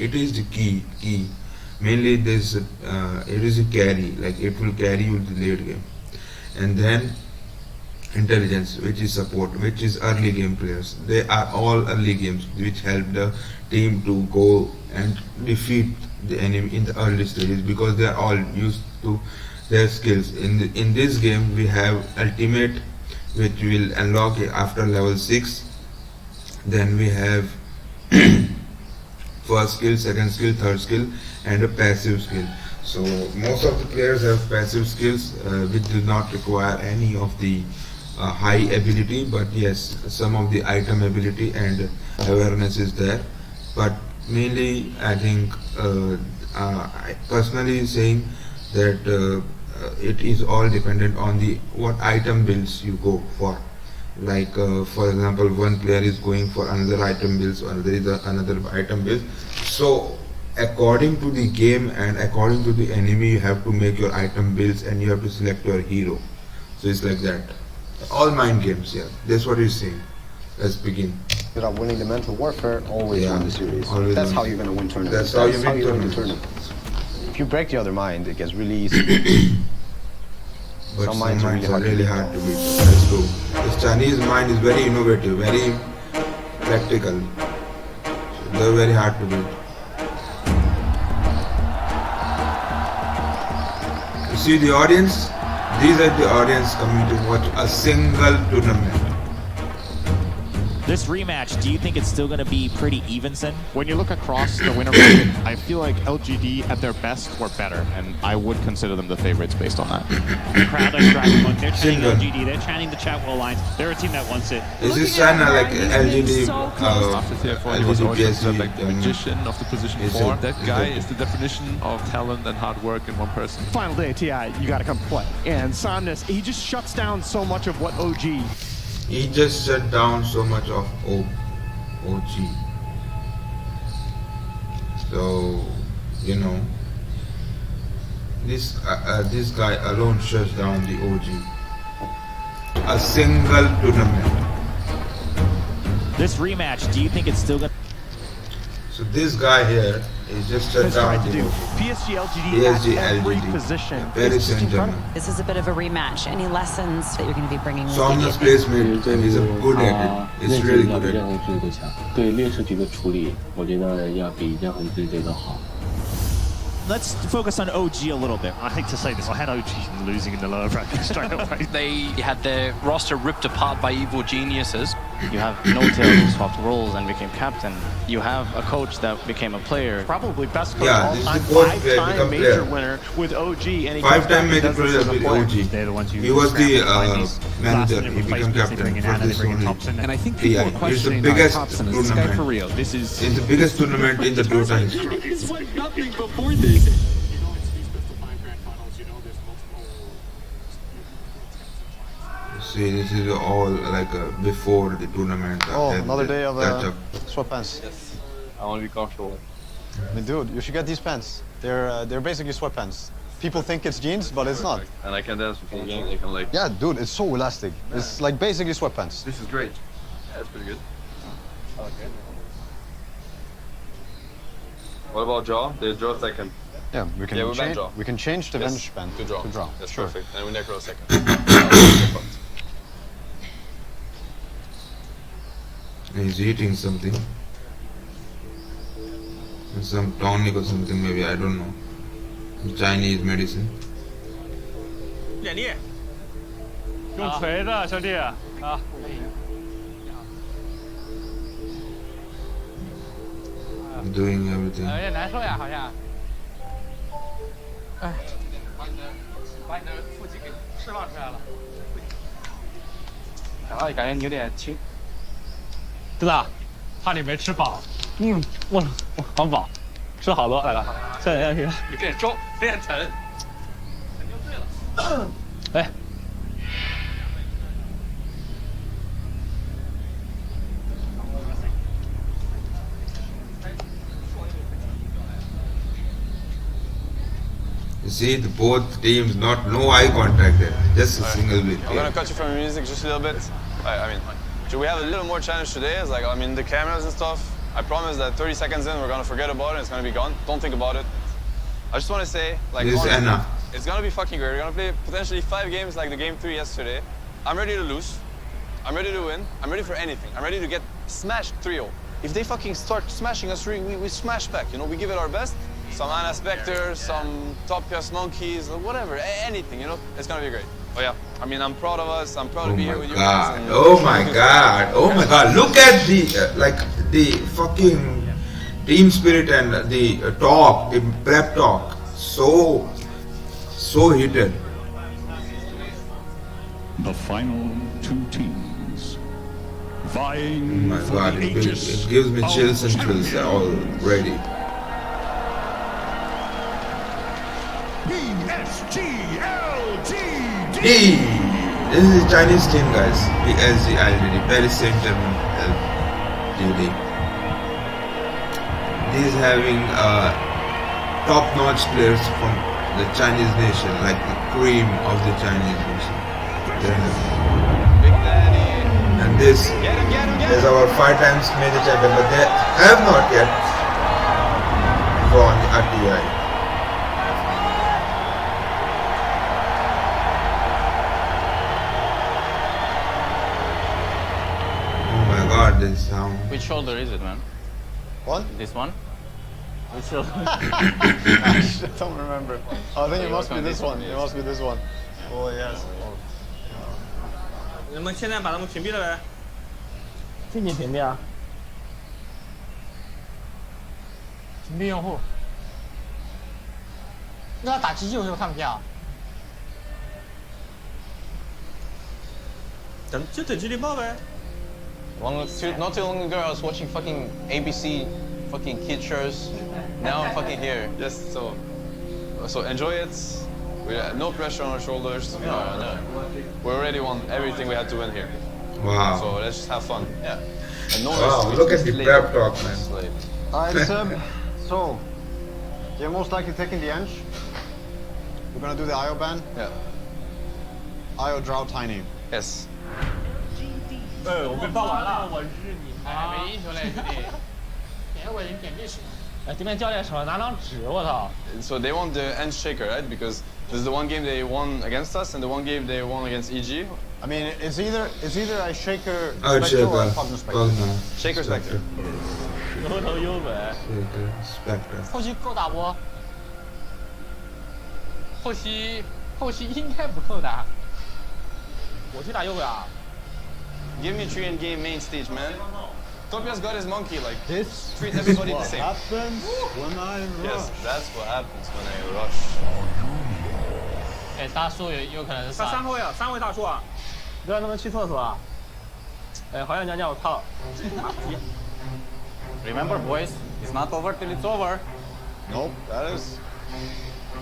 It is the key. Mainly this it is a carry, like it will carry you to the late game. And then intelligence, which is support, which is early game players. They are all early games which help the team to go and defeat the enemy in the early stages, because they are all used to their skills. In this game we have ultimate, which will unlock after level 6. Then we have first skill, second skill, third skill, and a passive skill. So most of the players have passive skills which do not require any of the high ability, but yes, some of the item ability and awareness is there. But mainly I think I personally saying that it is all dependent on the what item builds you go for. Like for example, one player is going for another item builds, or there is another item build. So according to the game and according to the enemy, you have to make your item builds and you have to select your hero. So it's like that. All mind games, yeah. That's what he's saying. Let's begin. Without winning the mental warfare, always win the series. That's how you're going to win tournaments. That's how you win tournaments. If you break the other mind, it gets really easy. But some minds are really hard to beat. That's true. This Chinese mind is very innovative, very practical. So they're very hard to beat. You see the audience? These are the audience coming to watch a single tournament. This rematch, do you think it's still going to be pretty even, Sin? When you look across the winner bracket, I feel like LGD at their best were better, and I would consider them the favorites based on that. The crowd is driving one. They're chanting LGD, they're chanting the Chatwell lines. They're a team that wants it. Is this China like LGD? After TI4, he was always considered like the magician of the position 4. That guy is the definition of talent and hard work in one person. Final day of TI, you gotta come play. And Somnus, he just shuts down so much of what OG. He just shut down so much of OG. So, you know, this guy alone shuts down the OG. A single tournament. This rematch, do you think it's still going to... So this guy here is just shut down the OG. PSG LGD at every position. Paris Saint-Germain. This is a bit of a rematch. Any lessons that you're going to be bringing with Somnus placement, he's good at it. He's really good at it. 对劣势局的处理，我觉得要比任何队队都好。 Let's focus on OG a little bit. I hate to say this, I had OG losing in the lower bracket straight away. They had their roster ripped apart by evil geniuses. You have No-Tail who swapped roles and became captain. You have a coach that became a player. Probably best coach Yeah, all time, this is the coach 5-time major player. winner with OG. And he 5-time major player with OG. They're the ones who He was the manager. manager. He became captain for this tournament. And I think people are It's the questioning biggest Thompson. Is this guy for tournament. real? This is... It's the biggest tournament in the Dota history. It's like nothing before this. See, this is all like before the tournament. Oh, another day of sweatpants. Yes, I want to be comfortable. I mean, dude, you should get these pants. They're basically sweatpants. People think it's jeans, but it's not. And I can dance with full gang. I can like. Yeah, dude, it's so elastic. It's like basically sweatpants. This is great. Yeah, that's pretty good. Okay. What about draw? They draw second. Yeah, we can change. We can change the bench band to draw. To draw. That's sure. perfect. And we necro second. He's eating something. Some tonic or something, maybe, I don't know. Chinese medicine. 眼力，用锤的兄弟啊！ Doing everything. 有点难受呀，好像。哎，把你的腹肌给释放出来了。然后感觉你有点轻。真的，怕你没吃饱。我好饱，吃了好多，大哥。下去。有点重，有点沉。沉就对了。哎。 You see, both teams no eye contact there, just a single bit. I'm gonna cut you from your music just a little bit. I mean, should we have a little more challenge today? It's like, I mean, the cameras and stuff, I promise that 30 seconds in, we're gonna forget about it. It's gonna be gone. Don't think about it. I just want to say, like, This is honestly, Anna. it's gonna be fucking great. We're gonna play potentially 5 games like the game 3 yesterday. I'm ready to lose. I'm ready to win. I'm ready for anything. I'm ready to get smashed 3-0. If they fucking start smashing us, we smash back. You know, we give it our best. Some Anna Spectre, some Top Gas Monkeys, whatever, anything. You know, it's gonna be great. Oh yeah, I mean, I'm proud of us. I'm proud to be here with you guys. And Oh my god! Oh my god! Look at the the fucking team spirit and the talk, the prep talk. So heated. The final 2 teams Oh vying my for god! the It aegis gives me of chills and chills champion. already. PSGLTD. This is a Chinese team, guys. PSG identity, Paris Saint-Germain LTD. This is having top-notch players from the Chinese nation, like the cream of the Chinese nation. They're having. Big Daddy. And this is our 5 times major champion, but they have not yet won a TI. Oh my god, this sound. Which shoulder is it, man? What? This one? Which shoulder? I don't remember. Oh, I think it must be this one. It must be this one. Oh yes. 你们现在把他们屏蔽了呗？自己屏蔽啊。屏蔽用户。那打机器有时候看不见啊。等就等机器爆呗。 Not too long ago, I was watching fucking ABC, fucking kid shows. Now I'm fucking here. Yes, so enjoy it. We no pressure on our shoulders. No. We already won everything we had to win here. Wow. So let's just have fun. Yeah. And no Wow, risk. look at the prep talk, man. Alright, so you're most likely taking the Ench. We're gonna do the IO ban. Yeah. IO draw tiny. Yes. 我被爆完了。我是你没赢球嘞，兄弟。点我已经点历史。哎，对面教练手上拿张纸，我操。So they want the Ench shaker, right? Because this is the one game they won against us and the one game they won against EG. I mean, it's either a shaker Spectre or a Pugna Spectre. Shaker Spectre. 有头有尾。Spectre. 后期够打不？后期应该不够打。我去打右尾啊。 Give me 3 in game main stage, man. Topia's got his monkey, like, this treat everybody the same. Happens when I rush. Yes, that's what happens when I rush. 哎，大树有可能是他3后卫啊，3位大树啊。让他们去厕所啊。哎，好想讲讲，我靠。Remember, boys, it's not over till it's over. Nope, that is.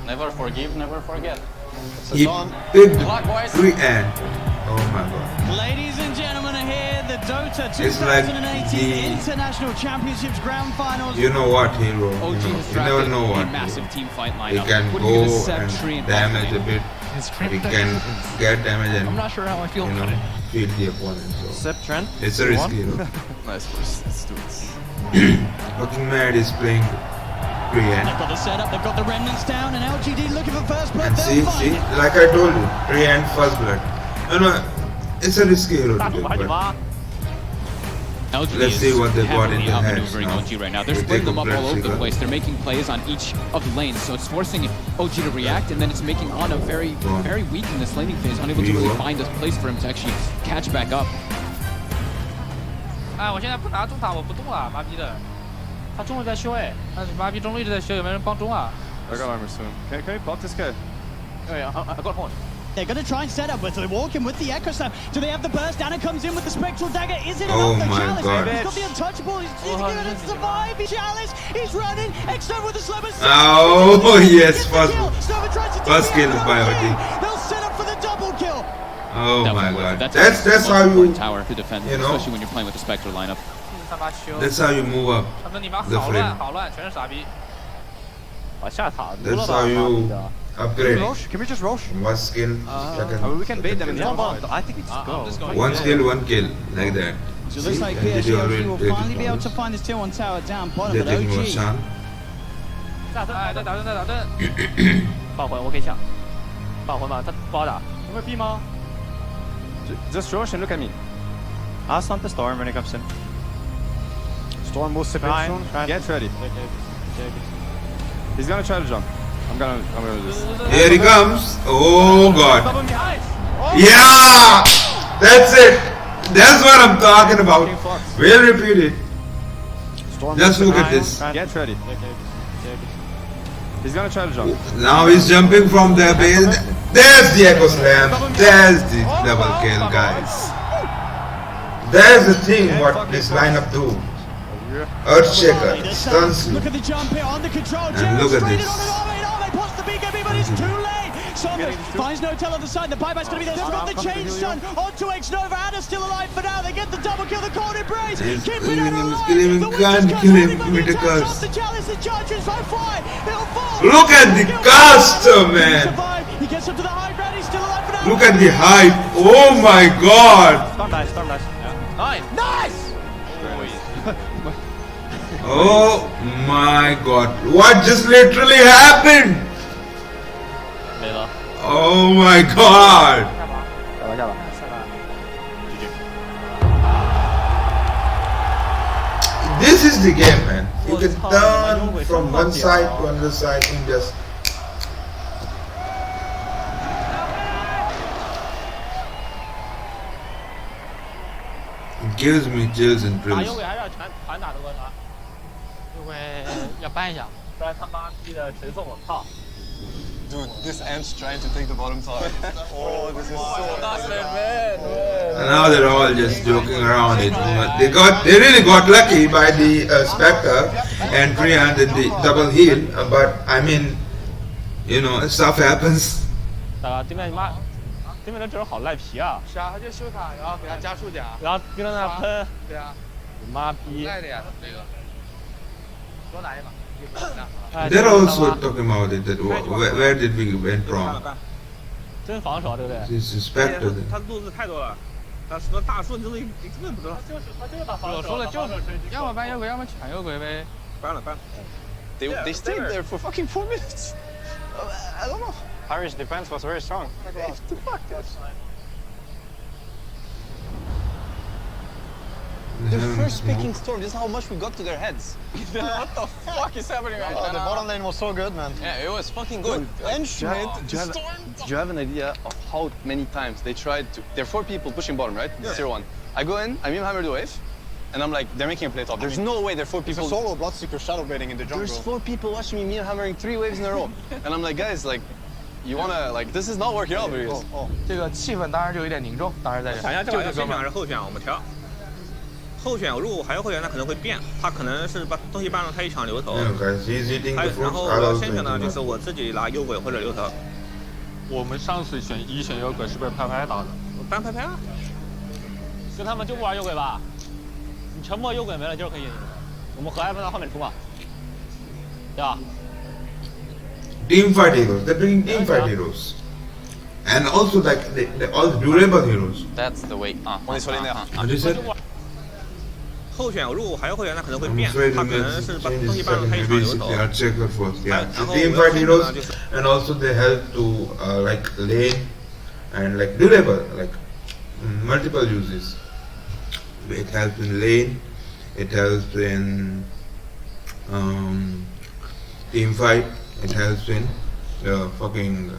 Never forgive, never forget. He picked luck, boys. 3 and. Oh my god. Ladies and gentlemen, are here the Dota It's like 2018 the- International Championships Grand Finals. You know what, hero? OG You has never know drafted what. a massive team fight He lineup. can What are you go gonna set and Tree and damage a Bottom bit. His He can get damage and I'm not sure how I feel about it. feed the opponent. So Sep Trent. it's a risky. You know. Nice, boys. Let's do it. Fucking mad is playing pre-end. They've got the setup, they've got the remnants down, and LGD looking for first blood. And see, like I told you, pre-end first blood. No, it's a risky hero to take, but LGD let's see what they got in heavily the hands outmaneuvering now. OG right now. They're They splitting take them up a all over the figure. place. They're making plays on each of the lanes, so it's forcing OG to react, and then it's making Ana very weak in this laning phase, unable to really find a place for him to actually catch back up. 哎，我现在不拿中塔，我不动啊，妈逼的。他中路在修哎。但是妈逼中路一直在修，有没有人帮中啊？ I got armor soon. Can you block this guy? Oh yeah, I got horn. They're going to try and set up, but they're walking with the Echo Slam. Do they have the burst? Anna comes in with the Spectral Dagger. Is it Oh enough? The my Chalice. God. He's got the Untouchable. He's going to survive. Chalice. He's running. External with the Slumber. Oh yes, first kill by OG. They'll set up for the double kill. Oh That my was worth it. god. That's how you tower to defend, you know. especially when you're playing with the Spectre lineup. 他妈修。 That's how you move up 他们你妈 the 好 frame. 乱好乱，全是傻逼。我下塔。 That's how you upgrade. Can we just rosh? One skill, second. We can bait them in the Come on. I think we just go. One skill, one kill, like that. So it looks like and PSG already will played finally be able to bonus. find this tier 1 tower down bottom, They're but taking one OG. Sun. 哎，再打针，再打针。爆魂，我可以抢。爆魂吗？他不好打。有没有 B 吗 Just Josh and look at me. I'll stun the storm when it comes in. Storm will sit behind. Get ready. He's gonna try to jump. I'm gonna just. Here he comes. Oh god. Yeah! That's it. That's what I'm talking about. We'll repeat it. Just look at this. Get ready. He's gonna try to jump. Now he's jumping from the base. There's the Echo Slam. There's the double kill, guys. There's the thing what this lineup do. Earthshaker, stuns you. Look at the jump here on the control. And look at this. Puts the BKB, but it's too late. Saunders finds no tail on the side. The buyback's going to be there. They've got the chain stun onto X-Nova. Anna's still alive for now. They get the double kill, the cold embrace. Keep it alive. Can't kill him with a curse. The chalice, the judges will fly. He'll fall. Look at the caster, man. He gets up to the high ground. He's still alive for now. Look at the height. Oh my god. Storm nice, storm nice. Nice. Nice. Oh my god. What just literally happened? 没了。 Oh my god. 下吧下吧。This is the game, man. You can turn from one side to another side and just. It gives me chills and 打 thrills. 右尾还是要团打的过他。右尾要搬一下，不然他妈逼的神送我操。 Dude, this ant's trying to take the bottom tower. Oh, this is so awesome, man. And now they're all just joking around it. They really got lucky by the Spectre and 300 the double heal. But I mean, you know, stuff happens. 大哥，对面你妈，对面的阵容好赖皮啊！是啊，他就修塔，然后给他加数甲。然后逼着那喷，对啊，你妈逼！赖的呀，他们这个。多来一把。 They're also talking about it. That where did we went wrong? 真防守，对不对？ This is Spectre. 他路子太多了，他什么大树你根本不知道。就是把防守。我说了，就要么搬右鬼，要么抢右鬼呗。搬了。They stayed there for fucking 4 minutes. I don't know. Irish defense was very strong. Hey, the fuck this? They're first picking Storm. This is how much we got to their heads. What the fuck is happening right now? The bottom lane was so good, man. Yeah, it was fucking good. Do you have an idea of how many times they tried to? There are 4 people pushing bottom, right? Yeah. 0-1. I go in, I meme hammer the wave, and I'm like, they're making a play top. There's no way there are 4 people. It's a solo Bloodseeker shadow baiting in the jungle. There's 4 people watching me meme hammering 3 waves in a row, and I'm like, guys, like, you wanna like this is not working out for you. 这个气氛当然就有点凝重，当然在这。想一下，这把先选还是后选？我们调。后选如果还有后选，那可能会变，他可能是把东西搬了，他一抢流头。然后我先选呢，就是我自己拿右鬼或者流头。我们上次选右鬼是被拍拍打的。我搬拍拍啊。跟他们就不玩右鬼吧？你沉默右鬼没了就是可以，我们和爱分到后面出嘛，对吧？ Team fight heroes. They're bringing team fight heroes, and also like all the durable heroes. That's the way. On est sur les nerfs. What is it? 后选如果还有后选，那可能会变，他可能是把东西搬了，他一抢流头。 Checker first, yeah. So team fight heroes, and also they help to like lane and like durable, like multiple uses. It helps in lane. It helps in team fight. It helps in fucking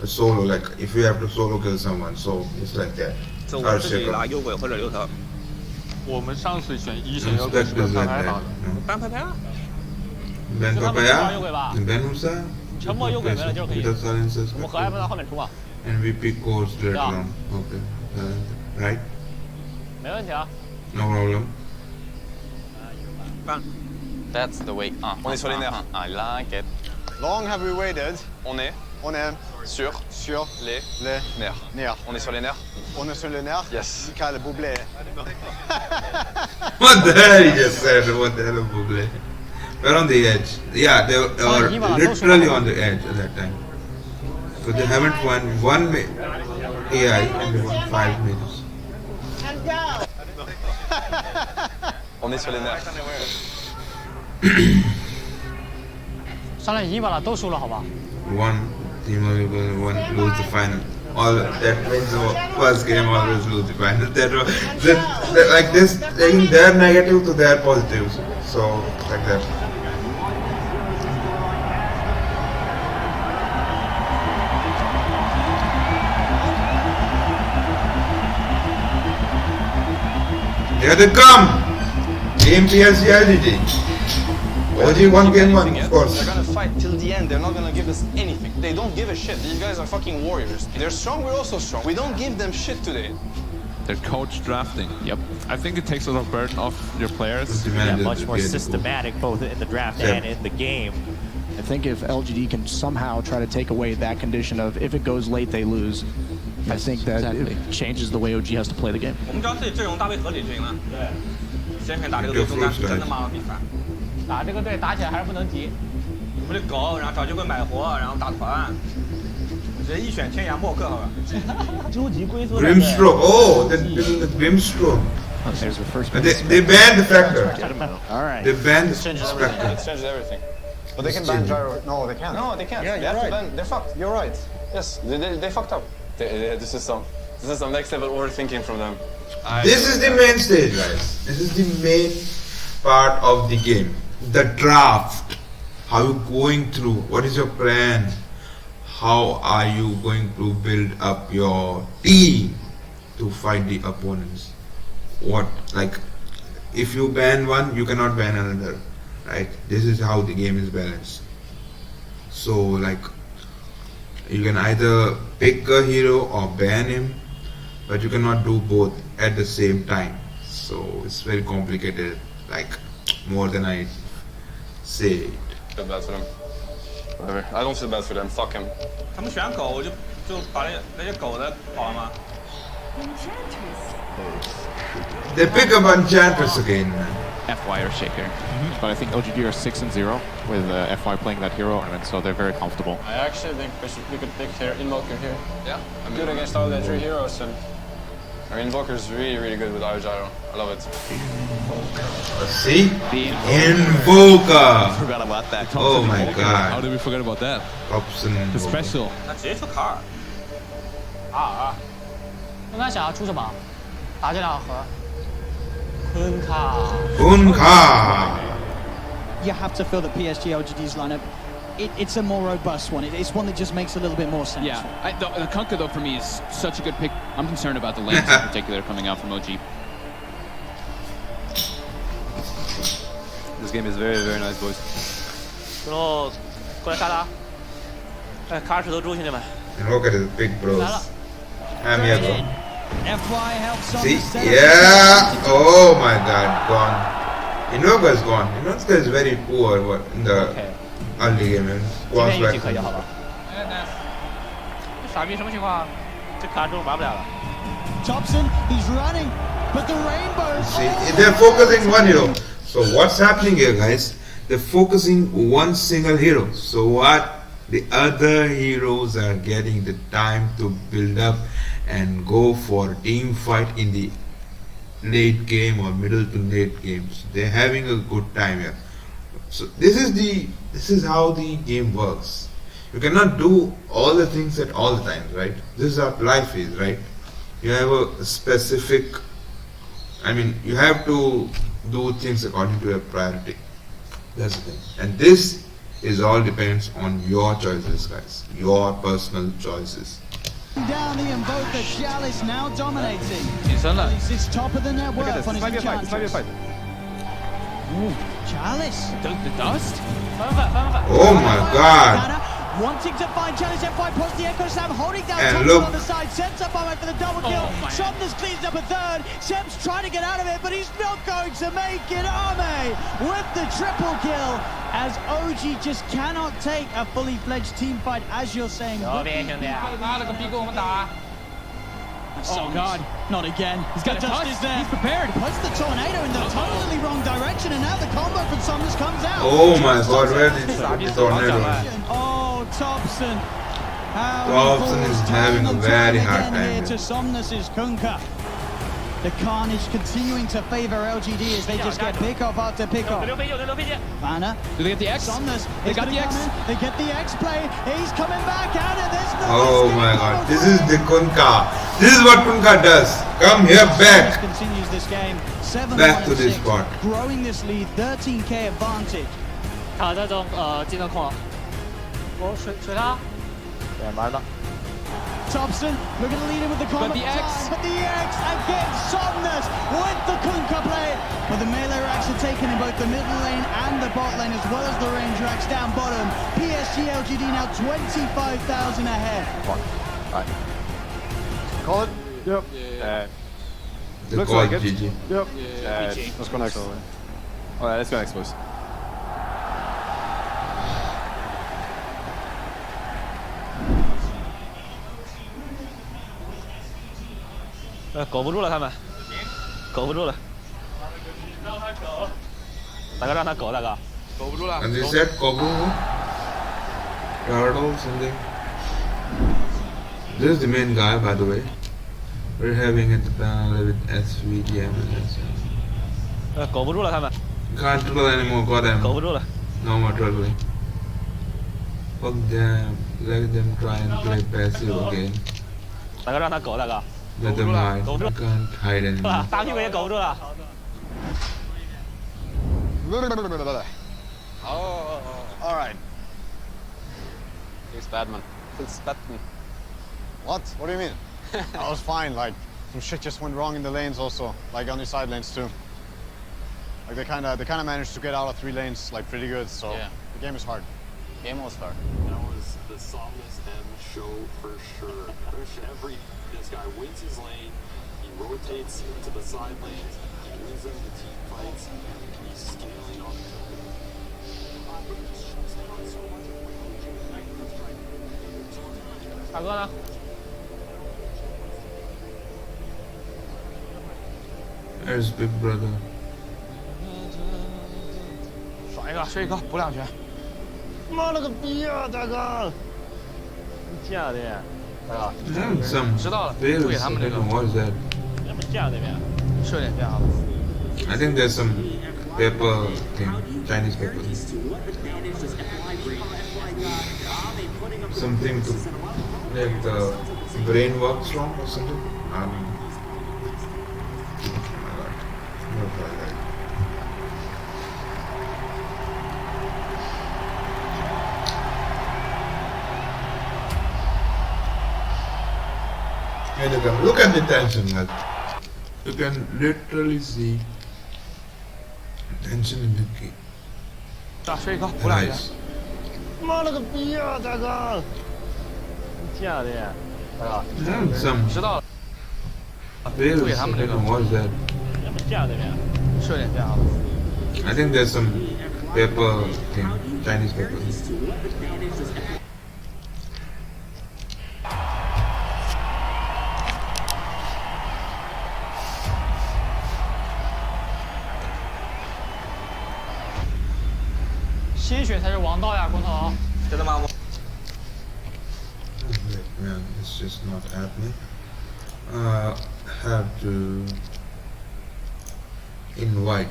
solo, like if you have to solo kill someone, so it's like that. 就我自己拿右鬼或者流头。我们上次选右鬼是被拍拍打的。搬拍拍啊。Ben papaya, Ben usa. 你沉默右鬼没了就是可以，我们和爱分到后面出嘛。 And we pick course straight down. Okay, right? 没问题啊。 No problem. That's the way. On est sur les nerfs. I like it. Long have we waited? On est sur les nerfs. On est sur les nerfs. On est sur les nerfs? Yes. Michael Bublé. What the hell he just said? What the hell of Buble? We're on the edge. Yeah, they were literally on the edge at that time. So they haven't won one AI and they won 5 minutes. On est sur les nerfs. ？One team will one lose the final. All that means the first game always lose the final. That like this, taking their negative to their positives. So like that. Here they come! Game PSG LGD. OG one game one, of course. They're gonna fight till the end. They're not gonna give us anything. They don't give a shit. These guys are fucking warriors. They're strong, we're also strong. We don't give them shit today. They're coach drafting. Yep. I think it takes a lot of burden off your players. Yeah, much more systematic both in the draft and in the game. I think if LGD can somehow try to take away that condition of if it goes late, they lose, I think that it changes the way OG has to play the game. 我们知道自己阵容搭配合理就行了。对。先可以打这个队中单是真的骂了比赛。打这个队打起来还是不能急。我们的狗，然后找机会买活，然后打团。直接一选天涯默克，好吧？究极规则。Grimstroke. Oh, the Grimstroke. There's the first. They banned the factor. All right. They banned the It factor. changes everything. But they can ban gyro. No, they can't. No, they can't. Yeah, they have right. to ban. They're fucked. You're right. Yes, they fucked up. This is some next level overthinking from them. This is the main stage, guys. This is the main part of the game. The draft. How you going through? What is your plan? How are you going to build up your team to fight the opponents? What, like, if you ban one, you cannot ban another, right? This is how the game is balanced. So, like, you can either pick a hero or ban him, but you cannot do both at the same time. So it's very complicated, like more than I say it. Feel bad for them. Whatever. I don't feel bad for them. Fuck him. 他们选狗就把那些狗的跑了吗？ They pick up Enchantress again, man. FY or Shaker. But I think LGD are 6-0 with FY playing that hero, and so they're very comfortable. I actually think we could pick here Invoker here. Yeah, I'm Good against all the three heroes. And our Invoker is really good with our gyro. I love it. See? Invoker! Forgot about that. Oh my god. How did we forget about that? Thompson The Invoker. special. 他直接出卡尔。刚刚想要出什么？打这两盒。Kunka. Kunka! You have to feel that PSG LGD's lineup, it's a more robust one. It's one that just makes a little bit more sense. Yeah, the Kunkka though for me is such a good pick. I'm concerned about the lanes in particular coming out from OG. This game is very nice, boys. 然后过来杀他。哎，卡尔石头猪，兄弟们。 Invoker is big bros. I'm here, bro. FY helps on See? the Yeah! Oh my god, gone. Invoker is gone. Invoker is very poor in the early game. And 今天运气可以，好吧？这傻逼什么情况？这卡尔之后玩不了了。 Thompson, he's running, but the rainbow. See, they're focusing one hero. So what's happening here, guys? They're focusing one single hero. So what? The other heroes are getting the time to build up and go for team fight in the late game or middle to late games. They're having a good time here. So this is how the game works. You cannot do all the things at all the times, right? This is how life is, right? You have a specific, I mean, you have to do things according to your priority. That's the thing. And this is all depends on your choices, guys. Your personal choices. Down the Invoker, Chalice now dominating. 隐身了。 He sits top of the net worth on his Enchantress. Ooh, Chalice. The dust? Oh my god. Wanting to find Chalice, FY puts the Echo Slam, holding down And Thompson look. on the side, sets up Ahmed for the double kill. Somnus cleans up a third. Seb's trying to get out of it, but he's not going to make it. Ame with the triple kill, as OG just cannot take a fully fledged team fight, as you're saying. 右边兄弟，拿了个逼给我们打。 Oh god, not again. He's got a The dust touch. is there. He's prepared. Puts the tornado in the totally wrong direction, and now the combo from Somnus comes out. Oh my god, where did the tornado? Oh, Thompson. Thompson is having a very hard time here here. to Somnus's Kunkka. The carnage continuing to favor LGD as they just get pick off after pick off. Vanna. Do they get the X? Somnus. They got the X. They get the X play. He's coming back out and there's no Oh my god. This is the Kunka. This is what Kunka does. Come here back. Continues this game. 7-1 Back to this spot. Growing this lead, 13k advantage. 卡在这种技能控了，我水他。对，完了。 Thompson looking to lead him with the combat. But the X. But the X again, Somnus with the Kunkka play. But the melee racks are taken in both the middle lane and the bot lane, as well as the range racks down bottom. PSG LGD now 25,000 ahead. Right. Call it? Yep. Looks call like it. GG. Yep. Let's go next. Alright, let's go next, boys. Uh, 苟不住了，他们，苟不住了。大哥让他苟，大哥。苟不住了。 And they said Kobu, Turtle, something. This is the main guy, by the way. We're having it with SVDM and so. 苟不住了，他们。 Can't troll anymore, got them. 苟不住了。 No more trolling. Fuck them, let them try and play passive again. 大哥让他苟，大哥。 Let them hide. Can't hide anymore. 大屁股也苟不住了。Oh, all right. Thanks, Batman. Thanks, Batman. What? What do you mean? I was fine. Like some shit just went wrong in the lanes also, like on the side lanes too. Like they kind of managed to get out of 3 lanes like pretty good. So Yeah. the game is hard. Game was hard. That was the Somnus M show for sure. This guy wins his lane, he rotates into the side lanes, he wins them the team fights, he's scaling on the token. 大哥呢？ There's Big Brother. 爽一个，睡一个，补2拳。妈了个逼啊，大哥！你这样的，大哥。 Some 知道了， fails. 注意他们这个。 What is that? 这样那边，射点变好了。 I think there's some paper thing, Chinese paper. Something to make the brain work strong or something. I don't know. Oh my god. Look at the tension, like you can literally see tension in the game. 睡一个，补2拳。 Nice. 妈了个逼啊，大哥！你这样的，大哥。 Some 知道了。 fails. 注意他们这个。 What is that? 这样那边，射点变好了。 I think there's some paper thing, Chinese paper.鲜血才是王道呀，光头。真的吗？ Man, it's just not happening. Have to invite.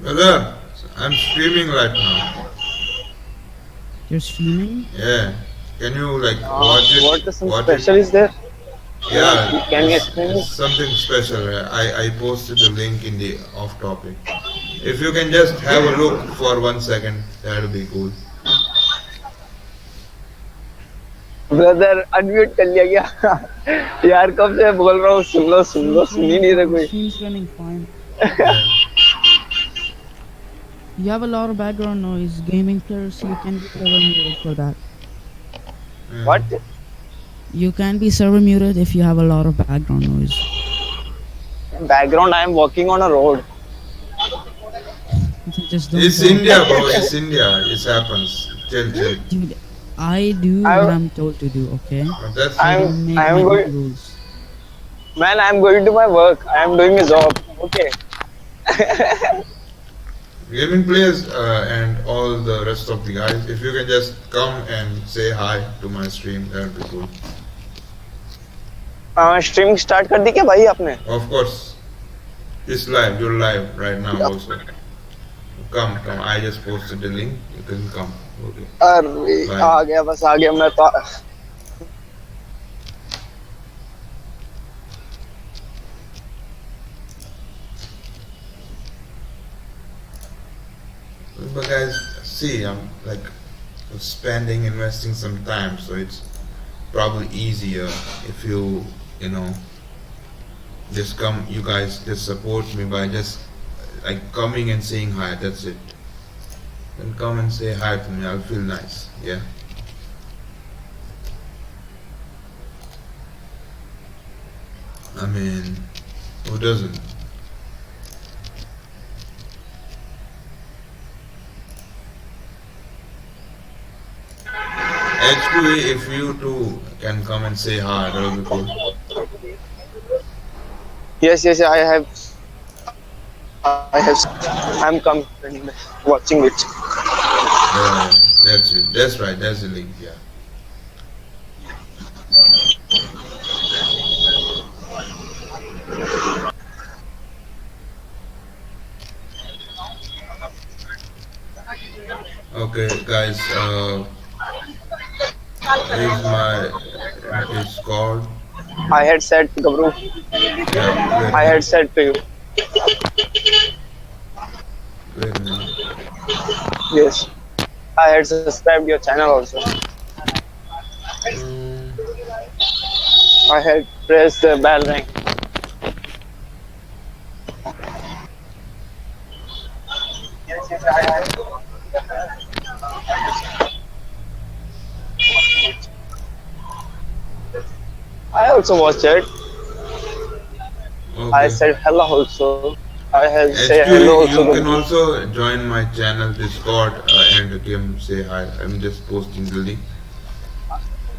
Brother, I'm streaming right now. You're streaming? Yeah. Can you like watch it? What is some Watch special it? is there? Yeah, Can you explain it's it? something special. I posted the link in the off topic. If you can just have a look for 1 second, that would be cool. Brother unmute कर लिया क्या यार कब से बोल रहा हूँ सुन लो सुन ही नहीं रहा कोई Stream's running fine. You have a lot of background noise. Gaming players, you can be server muted for that. What? You can be server muted if you have a lot of background noise. Background, I am walking on a road. Just don't It's talk. India, bro. It's India. It happens. Chill. Dude, I do what I'm told to do, okay? That's I Don't make am my own going. rules. Man, I am going to my work. I am doing a job. Okay. Gaming players and all the rest of the guys, if you can just come and say hi to my stream, that would be cool. Stream start कर दी क्या भाई आपने? Of course. It's live. You're live right now also. Come. I just posted the link. You can come. Okay. अरे Bye. आ गया मैं तो But guys, see, I'm like investing some time, so it's probably easier if you know, just come, you guys just support me by just like coming and saying hi, that's it. Then come and say hi to me, I'll feel nice, yeah. I mean, who doesn't? Actually, if you two can come and say hi, that would be cool. Yes, I have. I'm coming and watching it. Yeah, that's it. That's right. That's the link. Yeah. Okay, guys. Here's my Discord. I had said, Gabru. Yeah, I had said to you. wait a minute. Yes. I had subscribed your channel also. I had pressed the bell ring. I also watched it. Okay. I said hello also. I have said Actually, hello you also. can also join my channel Discord and again say hi. I'm just posting the link.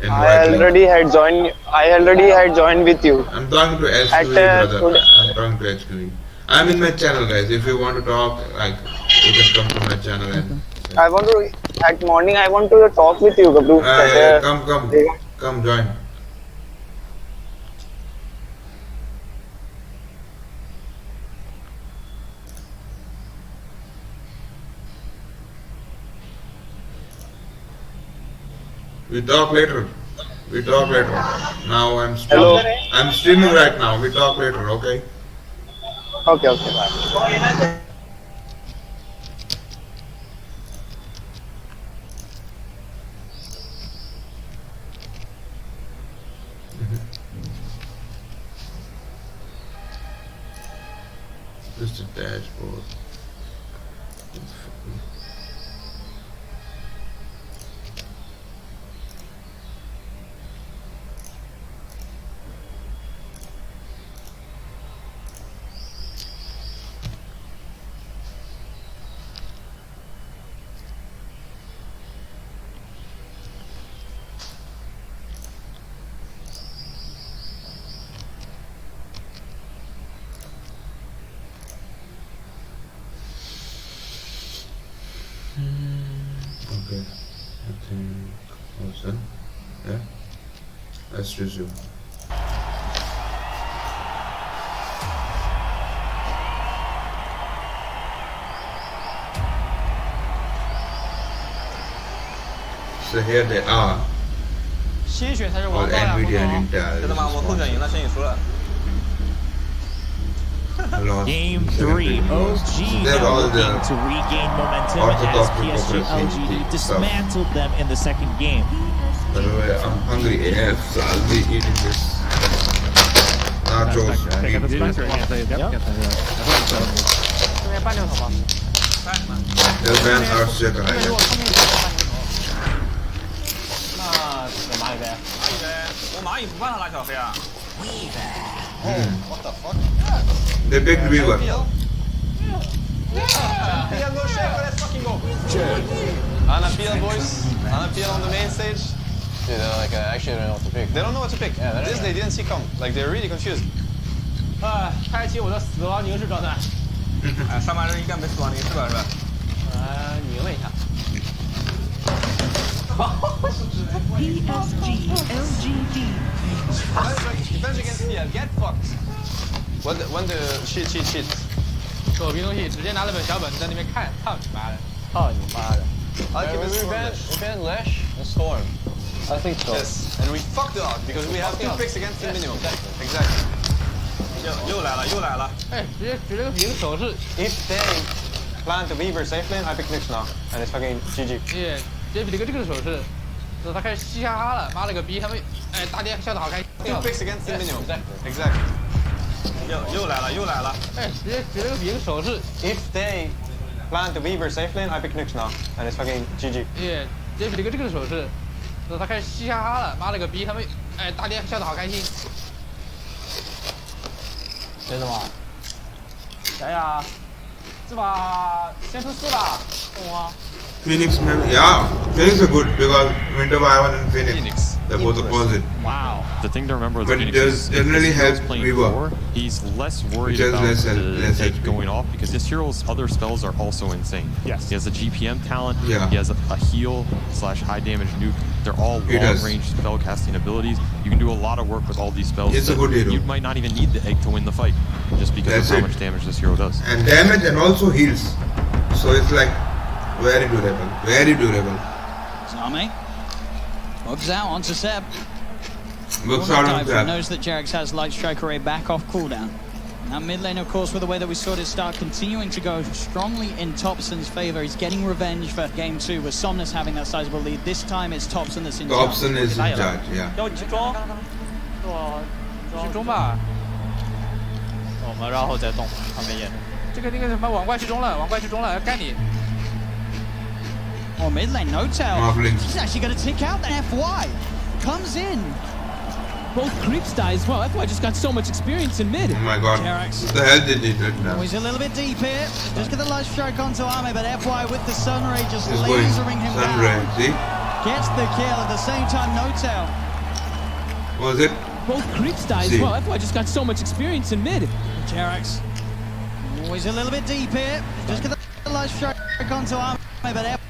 I already had joined with you. I'm talking to HQE, brother. I'm talking to HQE. I'm in my channel, guys. If you want to talk, like, you can come to my channel and. I want to at morning. I want to talk with you, Gabru. Come, join. We talk later. Now I'm streaming. Hello. I'm streaming right now. We talk later, okay? Okay, bye. Just a dashboard. Okay, I think all done. Yeah, let's resume. So here they are. 鲜血才是 All 王道呀， NVIDIA 朋友 and Intel. 真的吗？我后选赢了，先你输了。 Lost Game in 3, second OG So now they're all looking the to regain momentum as orthodox PSG democracy LGD stuff. dismantled them in the second game. By the way, I'm hungry AF, so I'll be eating this nachos. The fans are sick of it. 那是蚂蚁呗？蚂蚁呗，我蚂蚁不办了啦，小黑啊。What the fuck? They picked Weaver. Yeah, no shame, but let's fucking go. Anapil, boys. Anapil on the main stage. Dude, they're like, actually don't know what to pick. They don't know what to pick. Yeah, This they didn't see come. Like, they're really confused. 开启我的死亡凝视状态。哎，上半身应该没死亡凝视吧，是吧？拧了一下。 PSG LGD. Defense against TL, get fucked. When the shit. 狗逼东西，直接拿了本小本子在那边看，操你妈的！操你妈的！ I'll give it We banned Lash and Storm. I think so. Yes, and we fucked it out because we have 2 picks against the minimum. Exactly. 又来了，又来了。哎，直接举了个饼手势。 If they plan to Weaver safe lane, I pick Nyx now, and it's fucking GG. 直接比了个这个手势，说他开始嘻哈哈了，妈了个逼，他们哎大爹笑得好开心。 2 picks against the minimum. Exactly. 又来了，又来了。哎，直接举了个饼手势。 If they plan to Weaver safe lane, I pick Nyx now, and it's fucking GG. 直接比了个这个手势，说他开始嘻哈哈了，妈了个逼，他们哎大爹笑得好开心。谁的吗？谁呀？是吧？先出4吧，懂吗？ Phoenix, maybe? Yeah, Phoenix are good because Winter Wyvern and Phoenix. They're both opposite. Wow. The thing to remember is But Phoenix does generally help playing Weaver. 4, he's less worried Which has about less the edge HP. going off because his hero's other spells are also insane. Yes. He has a GPM talent. Yeah. He has a heal / high damage nuke. They're all He does. long range spell casting abilities. You can do a lot of work with all these spells. It's a good hero. You might not even need the egg to win the fight just because That's of how it. much damage this hero does. And damage and also heals. So it's like very durable. Very durable. Zame bugs out onto Seb. Looks out on that. Knows that Jarex has Light Strike Array back off cooldown. Now mid lane, of course, with the way that we saw this start, continuing to go strongly in Thompson's favor. He's getting revenge for game 2 with Somnus having that sizable lead. This time it's Thompson that's in charge. Thompson is in charge, yeah. 要集中，集中吧。我们然后再动，他没演。这个什么网怪去中了，网怪去中了，要干你。 Oh, mid lane, no tail. Marveling. He's actually going to tick out the FY. Comes in. Both creeps die as well. FY just got so much experience in mid. Oh my god. Jarex. What the hell did he do now? Oh, he's a little bit deep here. Just get the light strike onto Ame, but FY with the Sun Ray just He's going lasering him Sun down. Ray, see? Gets the kill at the same time, no tail. What was it? Both creeps die as See. well. FY just got so much experience in mid. Jarex. Oh, he's a little bit deep here. Just get the light strike onto Ame, but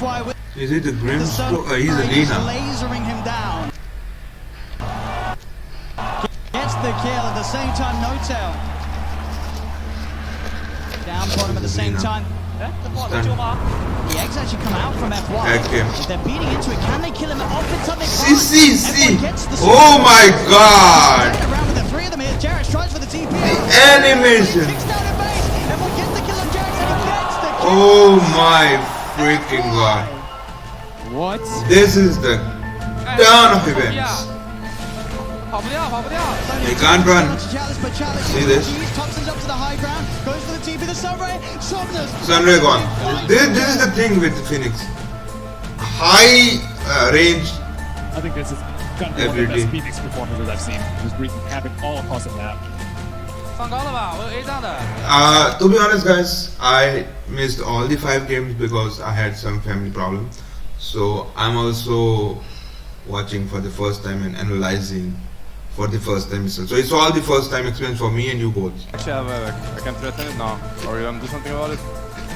FY with Is it the Grim the Sun Stroke? He's Ray just Alina. lasering him down. Gets the kill at the same time, no tail. Down bottom at the same time. The eggs actually come out from FY. Egg him. If they're beating into it, can they kill him off in something? See. Oh my god. Around with the 3 of them here. Jarex tries for the TP. The animation. Kicks down in base. Everyone gets the kill on Jarex and he gets the kill. Oh my freaking god. What? This is the dawn of events. 跑不掉，跑不掉。 He can't run. See this? Thompson's up to the high ground. Goes for the TP. The Sunray. Somnus. Sunray gone. This is the thing with Phoenix. High range. I think this is gonna be one of the best Phoenix performances I've seen. Just wreaking havoc all across the map. 上高了吧？我有 A 上的。To be honest, guys, I missed all the 5 games because I had some family problem. So I'm also watching for the first time and analyzing for the first time. So it's all the first time experience for me and you both. Actually, I can threaten it now. Or you want to do something about it?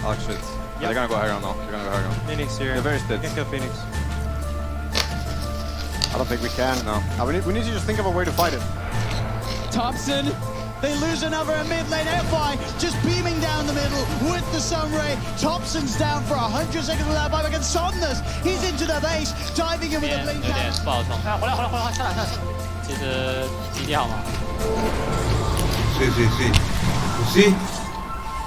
Oh shit. They're gonna go high ground now. They're gonna go high ground. Phoenix here. They're very split. You can kill Phoenix. I don't think we can. No. We need to just think of a way to fight it. Thompson. They lose another in mid lane. FY just beaming down the middle. middle with the Sunray. Thompson's down for 100 seconds without buyback, and Somnus, he's into the base, diving in with a blink. 有点不好冲。回来，下来。其实体力好吗？ See?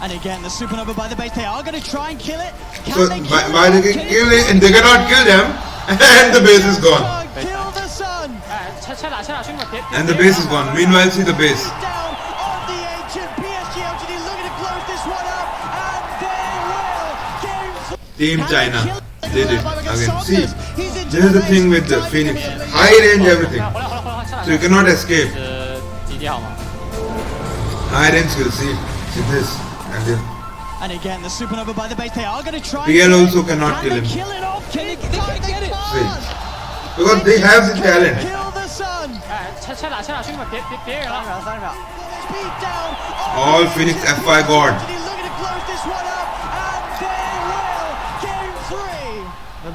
And again, the supernova by the base, they are going to try and kill it. So they can kill it, and they cannot kill them, and the base is gone. Kill the sun. And the base is gone. Meanwhile, see the base. Down on the ancient PSG LGD looking to close this one up, and they will. Team China did it again. See, this is the thing with the Phoenix. High range everything. So you cannot escape. High range skill, see this. And again, the supernova by the base, they are going to try. PL also cannot kill him. Kill it off. Can they get it? See, because they have the talent. Kill the sun. Speed down. All Phoenix F5 God. Looking to close this one up, and they will. Game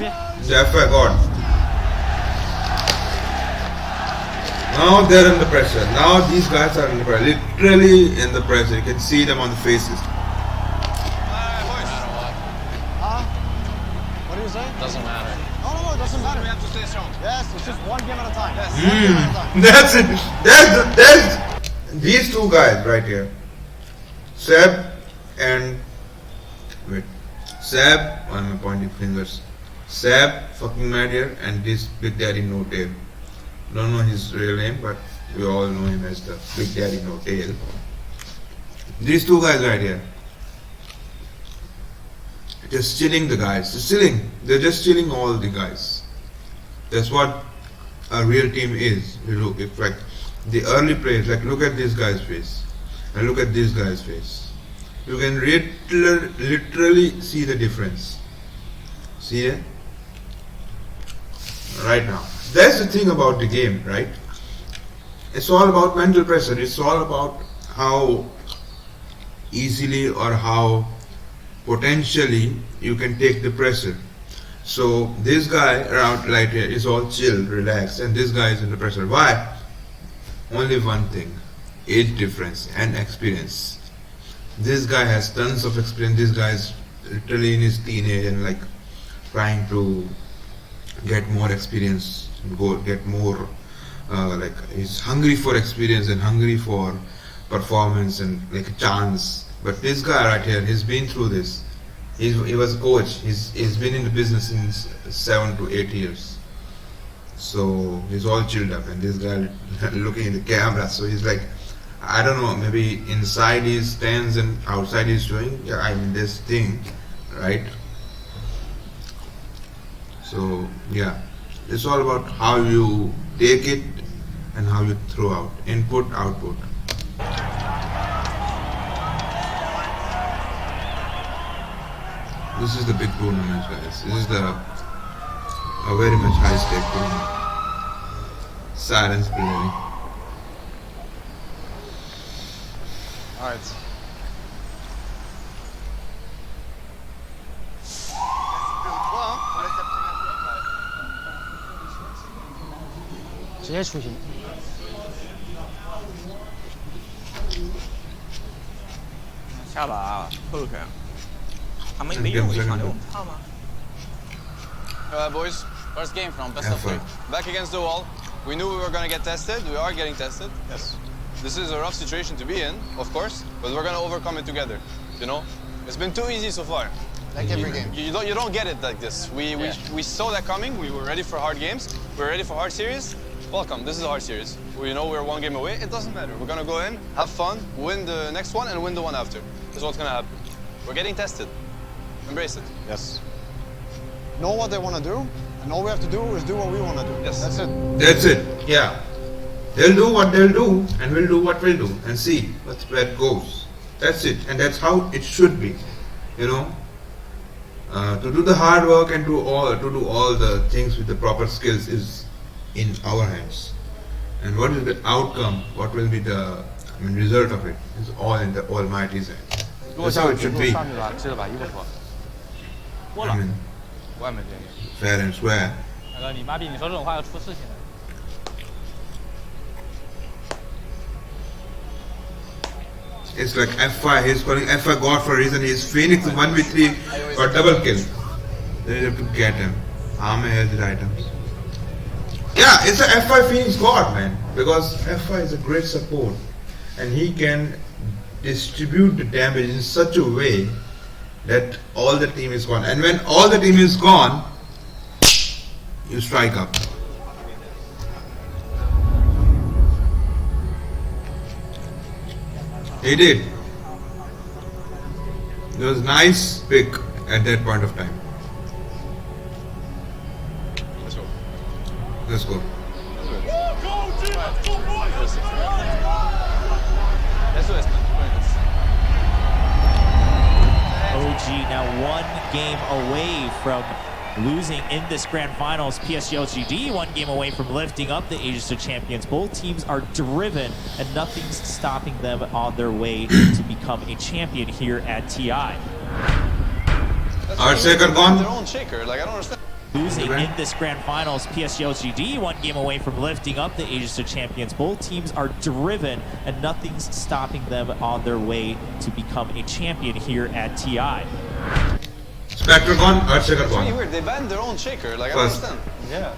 3. The F5 God. Now they're under pressure. Now these guys are under pressure. Literally in the pressure. You can see them on the faces. What do you say? Doesn't matter. No, it doesn't matter. We have to stay strong. Yes, it's just one game at a time. Yes. That's it. That's these two guys right here. Seb and Seb. Why am I pointing fingers? Seb, fucking mad here, and this Big Daddy No Tail. Don't know his real name, but we all know him as the Big Daddy No Tail. These two guys right here. Just chilling the guys. Just chilling. They're just chilling all the guys. That's what a real team is. You look, if like the early players, like look at this guy's face and look at this guy's face. You can literally see the difference. See it? Right now. That's the thing about the game, right? It's all about mental pressure. It's all about how easily or how potentially you can take the pressure. So this guy around right here is all chill, relaxed, and this guy is under pressure. Why? Only one thing: age difference and experience. This guy has tons of experience. This guy is literally in his teenage and like trying to get more experience, get more like he's hungry for experience and hungry for performance and like a chance. But this guy right here, he's been through this. He was a coach. He's been in the business since 7 to 8 years. So he's all chilled up, and this guy looking at the camera. So he's like, I don't know, maybe inside he stands and outside he's doing. Yeah, I mean this thing, right? So yeah, it's all about how you take it and how you throw out. Input, output. This is the big tournament, guys. This is a very much high stake tournament. Silence playing. Alright. Boys, first game from best of 3. Back against the wall. We knew we were going to get tested. We are getting tested. Yes. This is a rough situation to be in, of course, but we're going to overcome it together. You know, it's been too easy so far. Like every game. You don't get it like this. We saw that coming. We were ready for hard games. We were ready for hard series. Welcome. This is a hard series. We know we're one game away. It doesn't matter. We're going to go in, have fun, win the next one, and win the one after. This is what's going to happen. We're getting tested. Embrace it. Yes. Know what they want to do, and all we have to do is do what we want to do. Yes. That's it. That's it. Yeah. They'll do what they'll do, and we'll do what we'll do, and see where it goes. That's it, and that's how it should be. You know, to do the hard work and to do all the things with the proper skills is in our hands. And what is the outcome? What will be the result of it? Is all in the Almighty's hand. That's how it should be. I mean, fair and square. 大哥，你妈逼！你说这种话要出事情的。It's like F5. He's calling F5 God for a reason. He's Phoenix 1v3 for double kill. They have to get him. Ame has the items. Yeah, it's a F5 Phoenix God, man. Because F5 is a great support. And he can distribute the damage in such a way that all the team is gone. And when all the team is gone, you strike up. He did. It was nice pick at that point of time. Let's go. OG now 1 game away from losing in this grand finals. PSG LGD 1 game away from lifting up the Asia Champions. Both teams are driven and nothing's stopping them on their way to become a champion here at TI. Our second one. Their own shaker. Like I don't understand. Losing in this grand finals, PSG LGD 1 game away from lifting up the Asia Champions. Both teams are driven and nothing's stopping them on their way to become a champion here at TI. Spectre gone, our second It's one. really weird. They banned their own shaker. Like I don't First. understand. Yeah.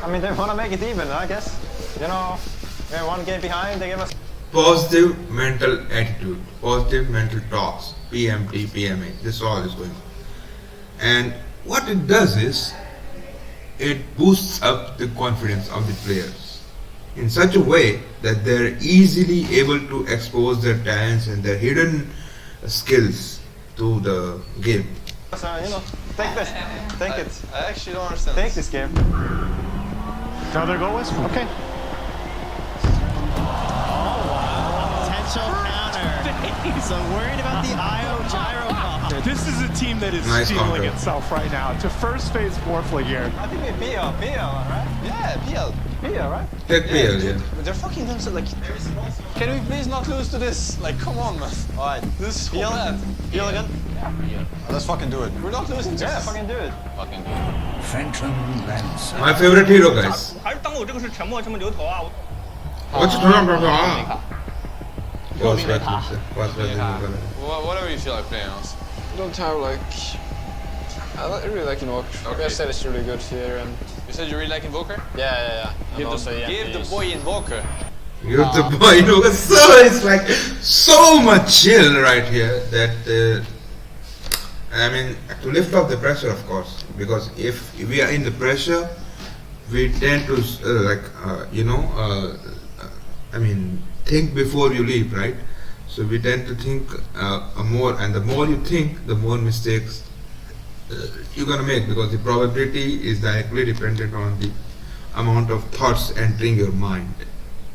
I mean, they want to make it even, I guess. You know, we're 1 game behind, they give us... Positive mental attitude, positive mental talks, PMT, PMA, this all is going on. And what it does is, it boosts up the confidence of the players in such a way that they're easily able to expose their talents and their hidden skills to the game. So, you know, take this. Take it. I actually don't understand. Take this game. How their goal is? Okay. Potential counter. So worried about the IO gyro pop. This is a team that is Nice stealing counter. itself right now. To first phase Warfla here. I think we PL, right? Yeah, PL. PL, right? Take PL, yeah. They're fucking themselves. Like, can we please not lose to this? Like, come on, man. Alright. This is so PL. bad. PL again? Let's fucking do it. We're not losing. Yeah, fucking do it. Fucking do it. Phantom Lancer. My favorite hero, guys. 还是当我这个是沉默这么牛头啊！ What's the name of Whatever you feel like playing else. Don't have like... I really like Invoker. Okay. I said it's really good here and... You said you really like Invoker? Yeah. Give the boy Invoker. Give the boy, you know, so it's like so much chill right here that I mean, to lift off the pressure, of course, because if we are in the pressure, we tend to I mean, think before you leave, right? So we tend to think more, and the more you think, the more mistakes you're gonna make, because the probability is directly dependent on the amount of thoughts entering your mind.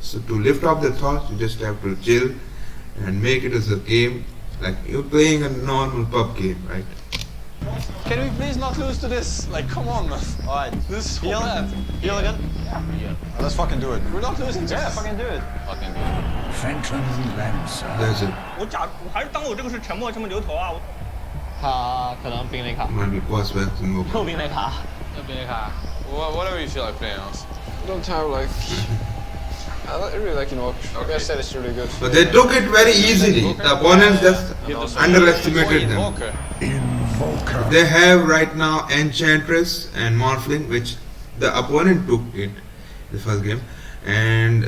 So to lift off the thoughts, you just have to chill and make it as a game, like you're playing a normal pub game, right? Can we please not lose to this? Like, come on, man. Alright. This is so PL. bad. PL again? Let's fucking do it. We're not losing. Yeah, fucking do it. Fucking do it. Phantom Lancer. That's it. 我还是当我这个是沉默这么牛头啊！他可能兵雷卡， Might be Quaswex and more. 又兵雷卡。 Whatever you feel like playing else. Don't have like... I really like Invoker. I said it's really good. But they took it very easily. The opponents just underestimated them. Invoker. They have right now Enchantress and Morphling, which the opponent took it the first game, and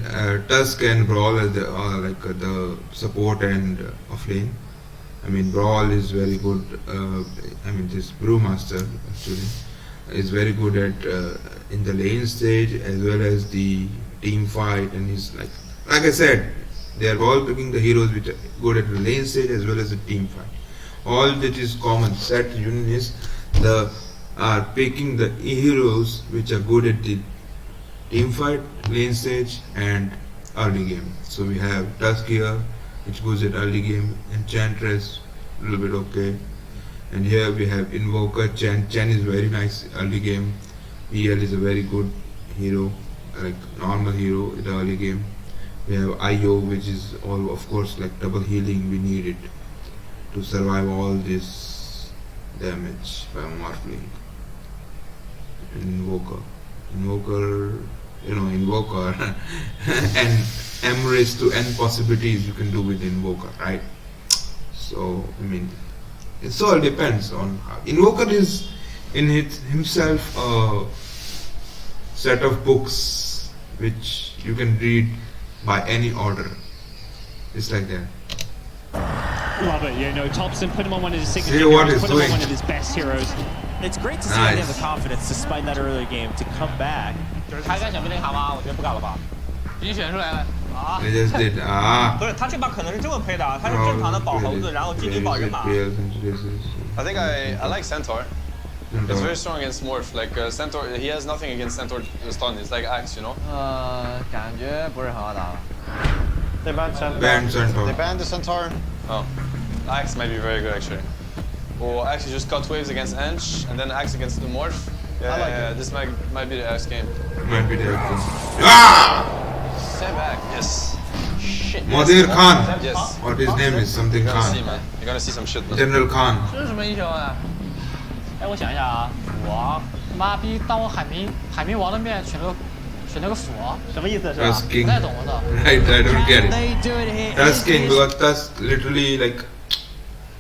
Tusk and Brawl as the support and offlane. I mean, Brawl is very good. I mean, this Brewmaster actually is very good at in the lane stage as well as the team fight, and he's like I said, they are all picking the heroes which are good at the lane stage as well as the team fight. All that is common set union is picking the heroes which are good at the team fight, lane stage and early game. So we have Tusk here, which goes at early game, Enchantress a little bit okay, and here we have Invoker. Chen is very nice early game. PL is a very good hero, like normal hero in the early game. We have IO, which is all of course like double healing. We need it to survive all this damage by Morphling. Invoker, and m raised to n possibilities you can do with Invoker, right? So I mean, it all depends on how. Invoker is in himself a set of books which you can read by any order. It's like that. Love it, you know, Thompson put him on one of his signature See what heroes, he's put him on doing. one of his best heroes. It's great to see that they have the confidence, despite that earlier game, to come back. 就是他该想被那啥吗？我觉得不敢了吧？已经选出来了啊！ They just did 啊。不是，他这把可能是这么配的，他是正常的保猴子，然后基底保人马。 I think I like Centaur. It's very strong against Morph. Like Centaur, he has nothing against Centaur stun. It's like Axe, you know. 感觉不是很好打。They banned Centaur. Banned Centaur. They banned the Centaur. Oh, Axe might be very good actually. Or Axe just cut waves against Ench, and then Axe against the Morph. Yeah, this might be the Axe game. Might be the game. Ah! Sebak, yes. Shit. Modir Khan. Yes. What his name is? Something You're gonna see, Khan. man. You're gonna see some shit, man. General Khan. 这是什么英雄啊？哎，我想一下啊，我妈逼当我海绵王的面选了个锁，什么意思是吧？ That's king. 不太懂我操。 Right, I don't get They it. do it here. That's king because that's literally like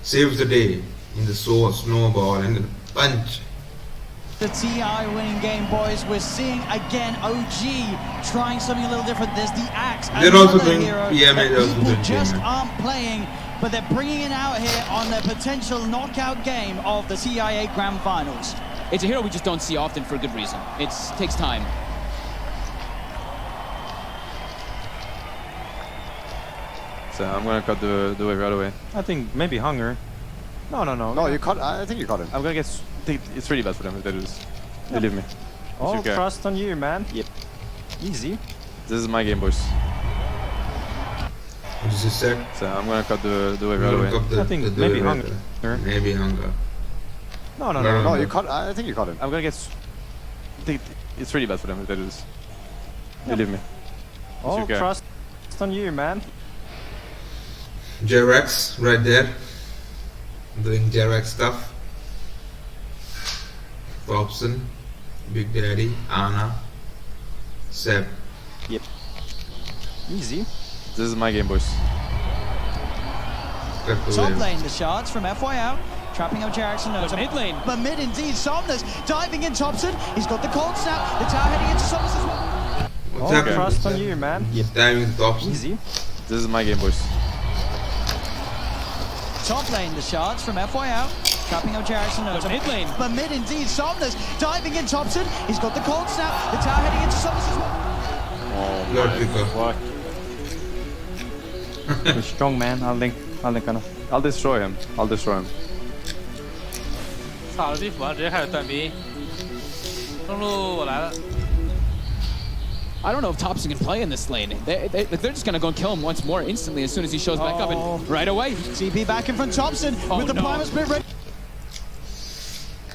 saves the day in the snowball and the punch. The TI winning game, boys. We're seeing again OG trying something a little different. There's the Axe. They're also another doing hero PMA, that also people doing just PMA. aren't playing, but they're bringing it out here on their potential knockout game of the TI8 Grand Finals. It's a hero we just don't see often for good reason. It takes time. So I'm gonna cut the wave right away. I think maybe Hunger. No. No, you cut. I think you cut him. I'm gonna get. It's really bad for them if they do this. Believe me. All trust on you, man. Yep. Easy. This is my game, boys. What is it said? So I'm gonna cut the wave right away. I think maybe Hunger. Maybe Hunger. No. You cut. I think you cut him. I'm gonna get. It's really bad for them if they do this. Believe me. All trust on you, man. Jerax right there. Doing Jerax stuff. Robson, Big Daddy, Anna, Seb. Yep. Easy. This is my game, boys. Top lane, the shards from FY out. Trapping up Jerax and Nota. Mid lane. But mid indeed, Somnus diving in Thompson. He's got the cold snap. The tower heading into Somnus as well. What's All happening? trust on you, man. Yep. Diving Thompson. Easy. This is my game, boys. Top lane, the shards from FY out. Trapping up Jerax and Nota. Mid lane. But mid indeed, Somnus diving in Thompson. He's got the cold snap. The tower heading into Somnus as well. Oh Lord my Picker. fuck. Strong man. I'll link on him. I'll destroy him. 操了地服啊，直接开始断兵。中路我来了。 I don't know if Thompson can play in this lane. They're just gonna go and kill him once more instantly as soon as he shows back up and right away. TP back in from Thompson with the primal split ready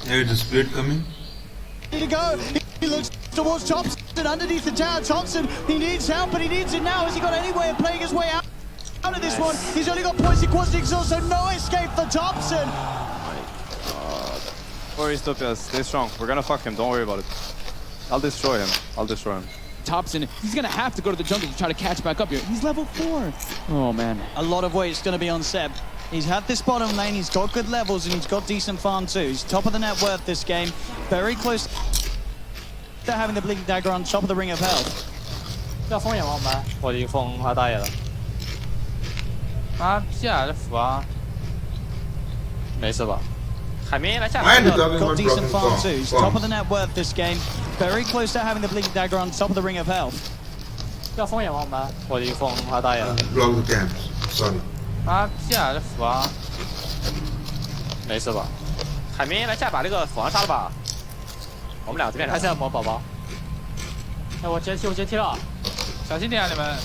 There's a split coming. to go. He looks towards Thompson underneath the tower. Thompson, he needs help, but he needs it now. Has he got any way of playing his way out of this one? He's only got points in quasi exhaust, so no escape for Thompson. Or Stopia, stay strong. We're gonna fuck him. Don't worry about it. I'll destroy him. Thompson, he's gonna have to go to the jungle to try to catch back up here. He's level 4. Oh man. A lot of weight's going to be on Seb. He's had this bottom lane, he's got good levels, and he's got decent farm too. He's top of the net worth this game. Very close to having the Blinking Dagger on top of the Ring of Health. 要封眼王吗？我已经封他大爷了。啊，下来的服啊，没事吧？海绵来下来。 Got decent farm too. He's top of the net worth this game. Very close to having the Blinking Dagger on top of the Ring of Health. 要封眼王吗？我已经封他大爷了。 Block the camps. Sorry. 啊，下来的服啊，没事吧？海绵来下把这个斧王杀了吧？我们俩这边还是要摸宝宝。哎，我接踢了，小心点啊你们。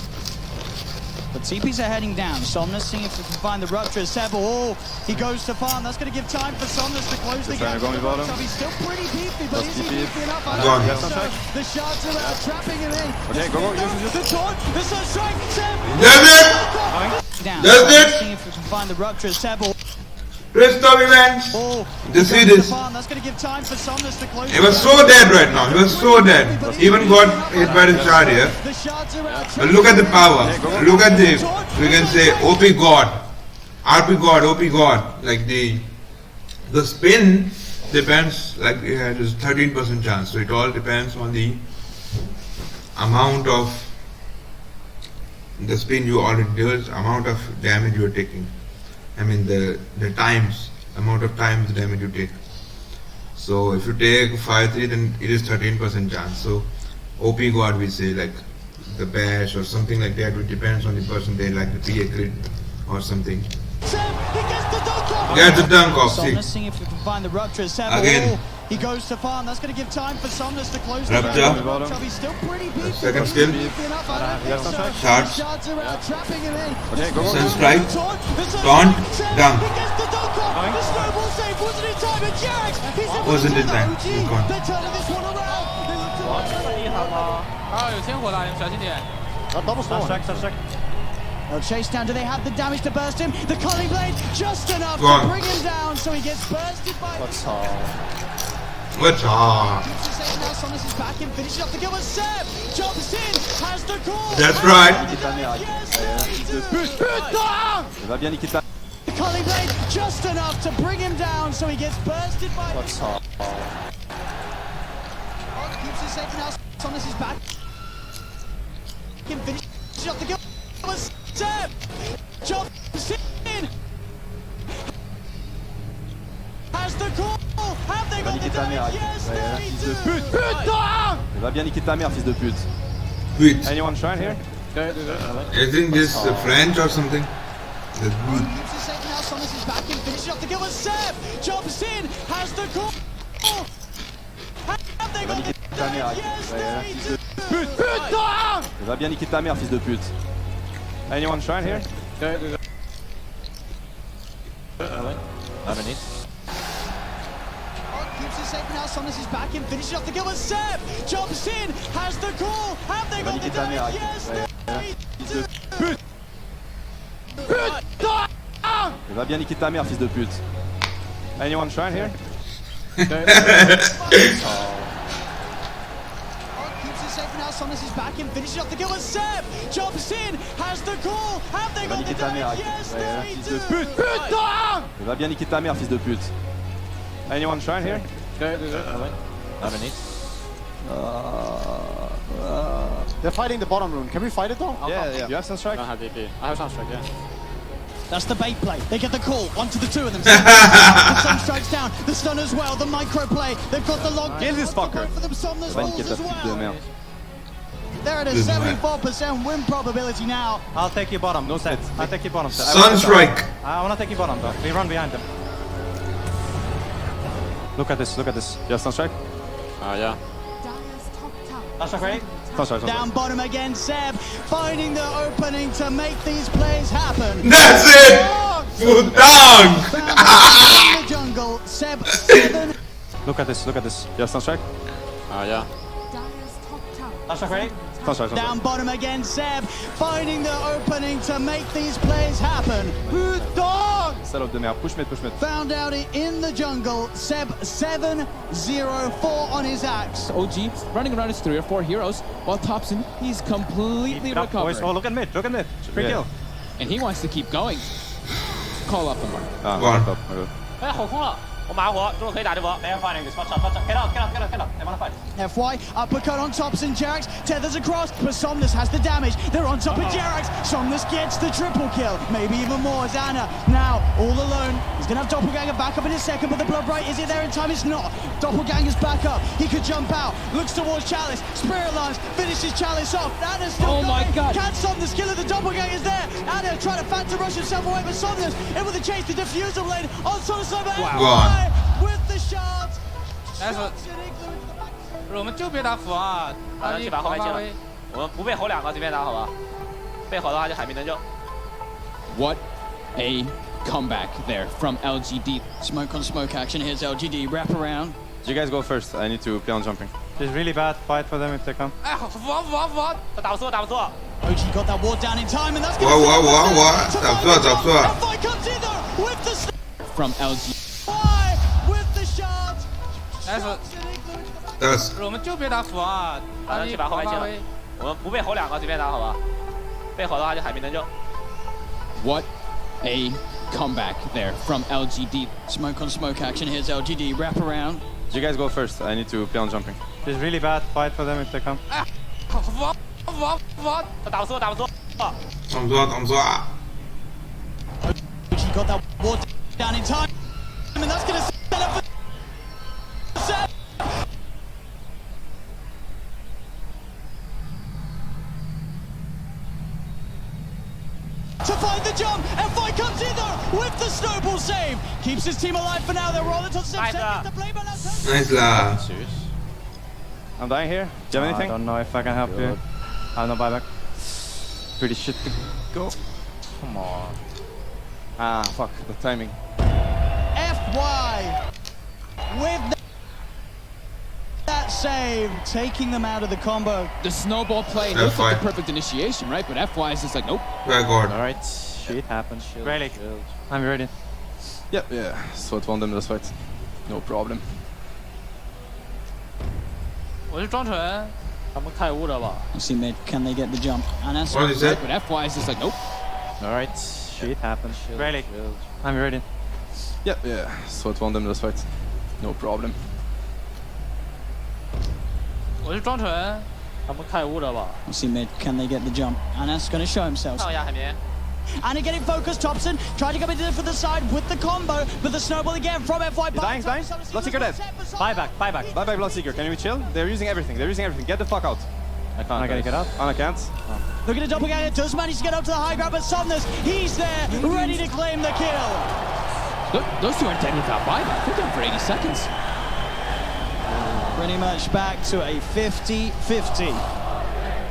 The TPs are heading down. Somnus seeing if we can find the rupture. Seb, he goes to farm. That's going to give time for Somnus to close the gap. He's still pretty beefy, but is he beefy enough? The shots are out, trapping him in. Okay, go. The taunt, the sunstrike, Seb. That's it! Down. That's it! Seeing if we can find the rupture. Seb, Restore revenge. Just see this. He was so dead right now. He was so dead. He even got hit by the shard here. But look at the power. Look at the, we can say OP God, RP God, OP God. Like the spin depends. Like it has 13% chance. So it all depends on the amount of the spin you already does, amount of damage you are taking. I mean the times, amount of times the damage you take. So if you take 5-3, then it is 13% chance. So OP God we say, like the bash or something like that. It depends on the percentage, like the PA crit or something. Get the dunk off. See if you can find the rupture. Again. He goes to farm. That's going to give time for Somnus to close the gap. He's still pretty beat. Second skill. Shards. Okay, go. Sunstrike. Taunt. Dunk. Wasn't in time. He's gone. They'll chase down. Do they have the damage to burst him? The Culling Blade just enough to bring him down, so he gets bursted by. What's up? Now Somnus is back and finishes up the kill with Seb. Jumps in, has the call. That's right. Va bien niquer ta. The Culling Blade just enough to bring him down, so he gets bursted by. What's up? Keeps it safe now. Somnus is back. Can finish up the kill with Seb. Jumps in. Has the call. Have they got the damage? Yes, they do. Putain! Va bien niquer ta mère, fils de pute. Wait. Anyone trying here? I think this is French or something. That's good. Keeps it safe now. Somnus is back and finishes up the kill with Seb. Jumps in. Has the call. Have they got the damage? Yes, they do. Putain! Va bien niquer ta mère, fils de pute. Anyone trying here? Underneath. Keeps it safe now. Somnus is back and finishes up the kill with Seb. Jumps in. Has the call. Have they got the damage? Yes, they do. Putain! Va bien niquer ta mère, fils de pute. Anyone trying here? Keeps it safe now. Somnus is back and finishes up the kill with Seb. Jumps in. Has the call. Have they got the damage? Yes, they do. Putain! Va bien niquer ta mère, fils de pute. Anyone trying here? Underneath. They're fighting the bottom rune. Can we fight it though? Yeah. You have Sunstrike? I don't have DP. I have Sunstrike, yeah. That's the bait play. They get the call. Onto the two of them. The sun strikes down. The stun as well. The micro play. They've got the lock. Kill this fucker. For them, Somnus Va falls niquer ta as pute de well. merde. They're at a 74% win probability now. I'll take you bottom. No set. I'll take you bottom. Sunstrike. I want to take you bottom, though. We run behind them. Look at this. Look at this. You have Sunstrike? Yeah. Sunstrike ready? Sunstrike. Down bottom again, Seb finding the opening to make these plays happen. That's it. Good dunk. In the jungle, Seb 7. Look at this. Look at this. You have Sunstrike? Yeah. Sunstrike ready? Sunstrike. Down bottom again, Seb finding the opening to make these plays happen. Dog! Salope de merde. Push mid, push mid. Found out it in the jungle. Seb 7-0-4 on his axe. OG running around his 3 or 4 heroes, while Thompson, he's completely recovered. Oh, look at mid. Look at mid. Free kill. And he wants to keep going. Call off the mark. FY, uppercut on Thompson, Jerax tethers across, but Somnus has the damage. They're on top of Jerax. Somnus gets the triple kill, maybe even more. Zana now all alone. He's gonna have Doppelganger back up in a second, but the blood bright, is it there in time? It's not. Doppelganger's back up. He could jump out, looks towards Chalice. Spirit Lance finishes Chalice off. Anna's still going. My God. Can Somnus kill it? The Doppelganger's there. Anna trying to phantom rush himself away, but Somnus able to chase the diffuser blade on Somnus. Wow. With the shards. 但是我们就别打辅啊，去把后排接了。我们不被吼2个，随便打好吧？被吼的话就海绵能救。What a comeback there from LGD. Smoke on smoke action. Here's LGD. Wrap around. You guys go first. I need to play on jumping. It's really bad fight for them if they come. 哎，辅，打不错，打不错。 OG got that ward down in time, and that's Wow. Fight comes in with the from LG. With the shot. 但是，但是我们就别打辅啊，打去把后面接了。我们不背后两个，随便打好吧？背后的话就海滨能救。What a comeback there from LGD. Smoke on smoke action. Here's LGD. Wrap around. You guys go first. I need to play on jumping. It's really bad fight for them if they come. 他打不住，打不住。打不住。She got that ward down in time, and that's going to set up for Seb. To find the jump, and Fight comes in there with the snowball save. Keeps his team alive for now. They're rolling to Seb. Nice lah. I'm dying here. Do you have anything? I don't know if I can help you. I have no buyback. Pretty shit to go. Come on. Ah, fuck. The timing. FY with that save, taking them out of the combo. The snowball play looks like the perfect initiation, right? But FY is just like, nope. Very good. All right, shit happens. Really? I'm ready. Yep, yeah. So it won them this fight. No problem. 我是庄纯，他们太污了吧 See mid, can they get the jump? And that's What is it? But FY is just like, nope. All right, shit happens. Really? I'm ready. Yep, yeah. So it won them this fight. No problem. 我是庄纯，他们太污了吧 See mid, can they get the jump? And that's going to show himself. 看一下海绵。 And getting focused, Thompson trying to come into for the side with the combo, but the snowball again from FY. He's dying. Bloodseeker dead. Buyback. Bye bye, Bloodseeker. Can we chill? They're using everything. Get the fuck out. I can't. Am I gonna get up? I can't. Looking to double again, does manage to get up to the high ground, but Somnus, he's there, ready to claim the kill. Those two aren't dead without buyback. They're done for 80 seconds. Pretty much back to a 50-50.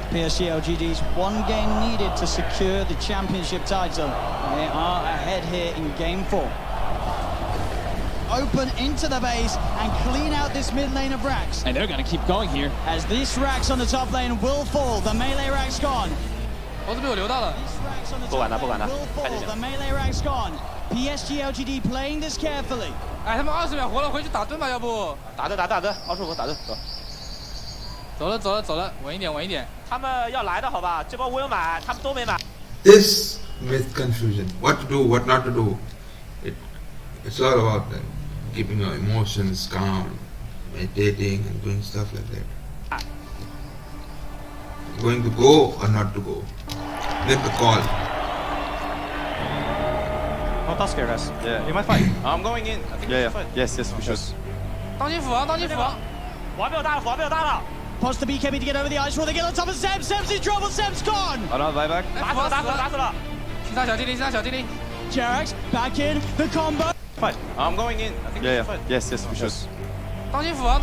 PSG LGD's one game needed to secure the championship title. They are ahead here in game 4. Open into the base and clean out this mid lane of Rax. And they're going to keep going here. As this Rax on the top lane will fall. The melee Rax gone. 猴子被我留到了。不管他，不管他， The melee Rax gone. PSG LGD playing this carefully. 哎，他们20秒活了，回去打盾吧，要不？打盾，奥数打盾，走。走了，稳一点。他们要来的好吧？这波我有买，他们都没买。 This myth confusion. What to do, what not to do. It's all about keeping your emotions calm, meditating, and doing stuff like that. Going to go or not to go. Make the call. No task here, guys. Yeah, you might fight. I'm going in. Yeah. Yes, we should. 当心辅啊！我还没有大了。 Pause the BKB to get over the ice wall. They get on top of Seb. Seb's in trouble. Seb's gone. Oh no, buyback. 打死了。其他小弟弟。 Jerax back in the combo. Fight. I'm going in. Yeah. Yes, we should. 当心辅啊！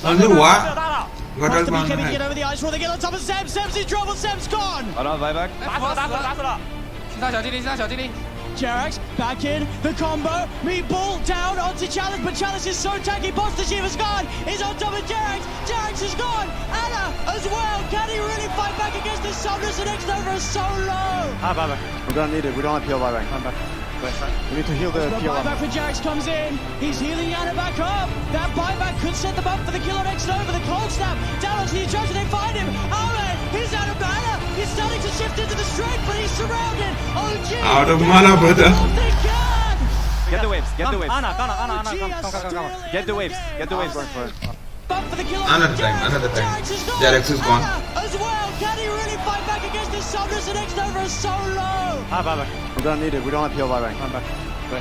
Only what? What Pause else the man? BKB to get over the ice wall. They get on top of Seb. Seb's in trouble. Seb's gone. Oh no, buyback. 打死了。其他小弟弟。 Jerax back in the combo. Meatball down onto Challenge, but Challenge is so tanky. Boss the Shiva's gone. He's on top of Jerax. Jerax is gone. Anna as well. Can he really fight back against the Somnus? The next over is so low. Buyback. We're gonna need it. We don't have PL buyback. I'm back. We need to heal the PL. Buyback for Jerax comes in. He's healing Anna back up. That buyback could set them up for the kill on next over. The cold snap. Down onto the adjunction. They find him. Ahmed, he's out of mana. He's starting to shift into the strength, but he's surrounded. OG. Out of mana, brother. Get the waves. Anna, come. Get the waves. Going for it. For the kill Another time. Jerax is gone. As well, can he really fight back against this Somnus? The next over is so low. Buyback. We're gonna need it. We don't have PL buyback. I'm back. We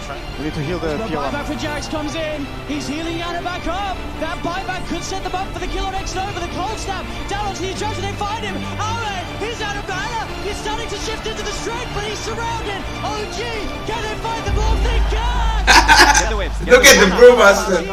need to heal the PL. Buyback for Jerax comes in. He's healing Anna back up. That buyback could set them up for the kill on next over. The cold snap. Down onto the adjunction. They find him. Ahmed, he's out of mana. He's starting to shift into the strength, but he's surrounded. OG, can they find them all? They can. Get the waves. Look at the bro master.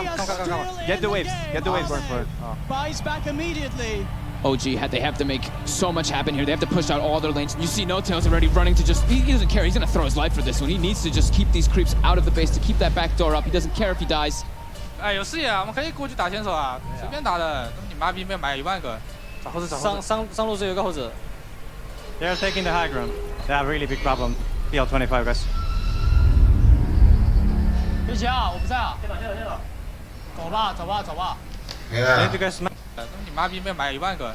Come. Get the waves. Going for it. Buys back immediately. OG they have to make so much happen here. They have to push out all their lanes. You see No Tails already running to just, he doesn't care. He's gonna throw his life for this one. He needs to just keep these creeps out of the base to keep that back door up. He doesn't care if he dies. 哎，有视野啊，我们可以过去打先手啊，随便打的。你妈逼没买1万个。找猴子。上路这有个猴子。They're taking the high ground. They have a really big problem. PL 25 guys. 瑞奇啊，我不在啊。先走。走吧。Yeah. 你妈逼没买10000个。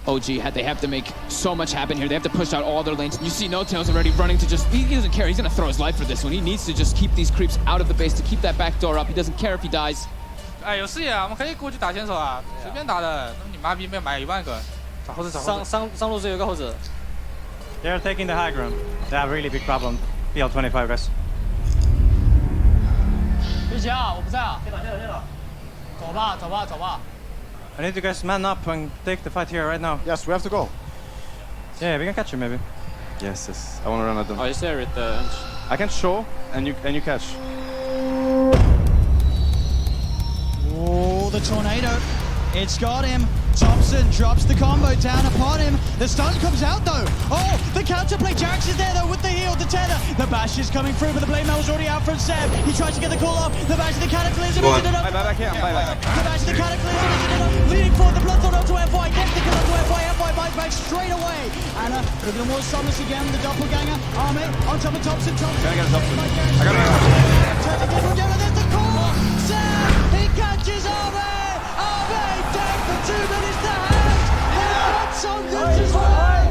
OG they have to make so much happen here. They have to push out all their lanes. You see No Tails already running to just, he doesn't care. He's gonna throw his life for this one. He needs to just keep these creeps out of the base to keep that back door up. He doesn't care if he dies. 哎，有视野啊，我们可以过去打先手啊，随便打的。你妈逼没买10000个。找后置。上路只有一个后置。They're taking the high ground. They have a really big problem. PL25 guys. 瑞奇啊，我不在啊。先走。走吧。I need you guys man up and take the fight here right now. Yes, we have to go. Yeah, we can catch you maybe. Yes. I want to run at them. Oh, he's there with the. I can show and you catch. Oh, the tornado. It's got him. Thompson drops the combo down upon him. The stun comes out though. Oh, the counterplay. Jax is there though with the heal, the tether. The bash is coming through, but the blade mail's already out from Seb. He tries to get the call off. The bash, the cataclysm is it up. Back here. The bash, the cataclysm is it up. Leading forward, the bloodthorn onto FY. Gets the kill onto FY. FY bites back straight away. And a little more Summoners again. The doppelganger. Army on top of Thompson. Gotta get Thompson. I got him. Tries to get him down. There's the call. Seb, he catches Army. Army dead for 2 minutes to hand. He's got Thompson as well.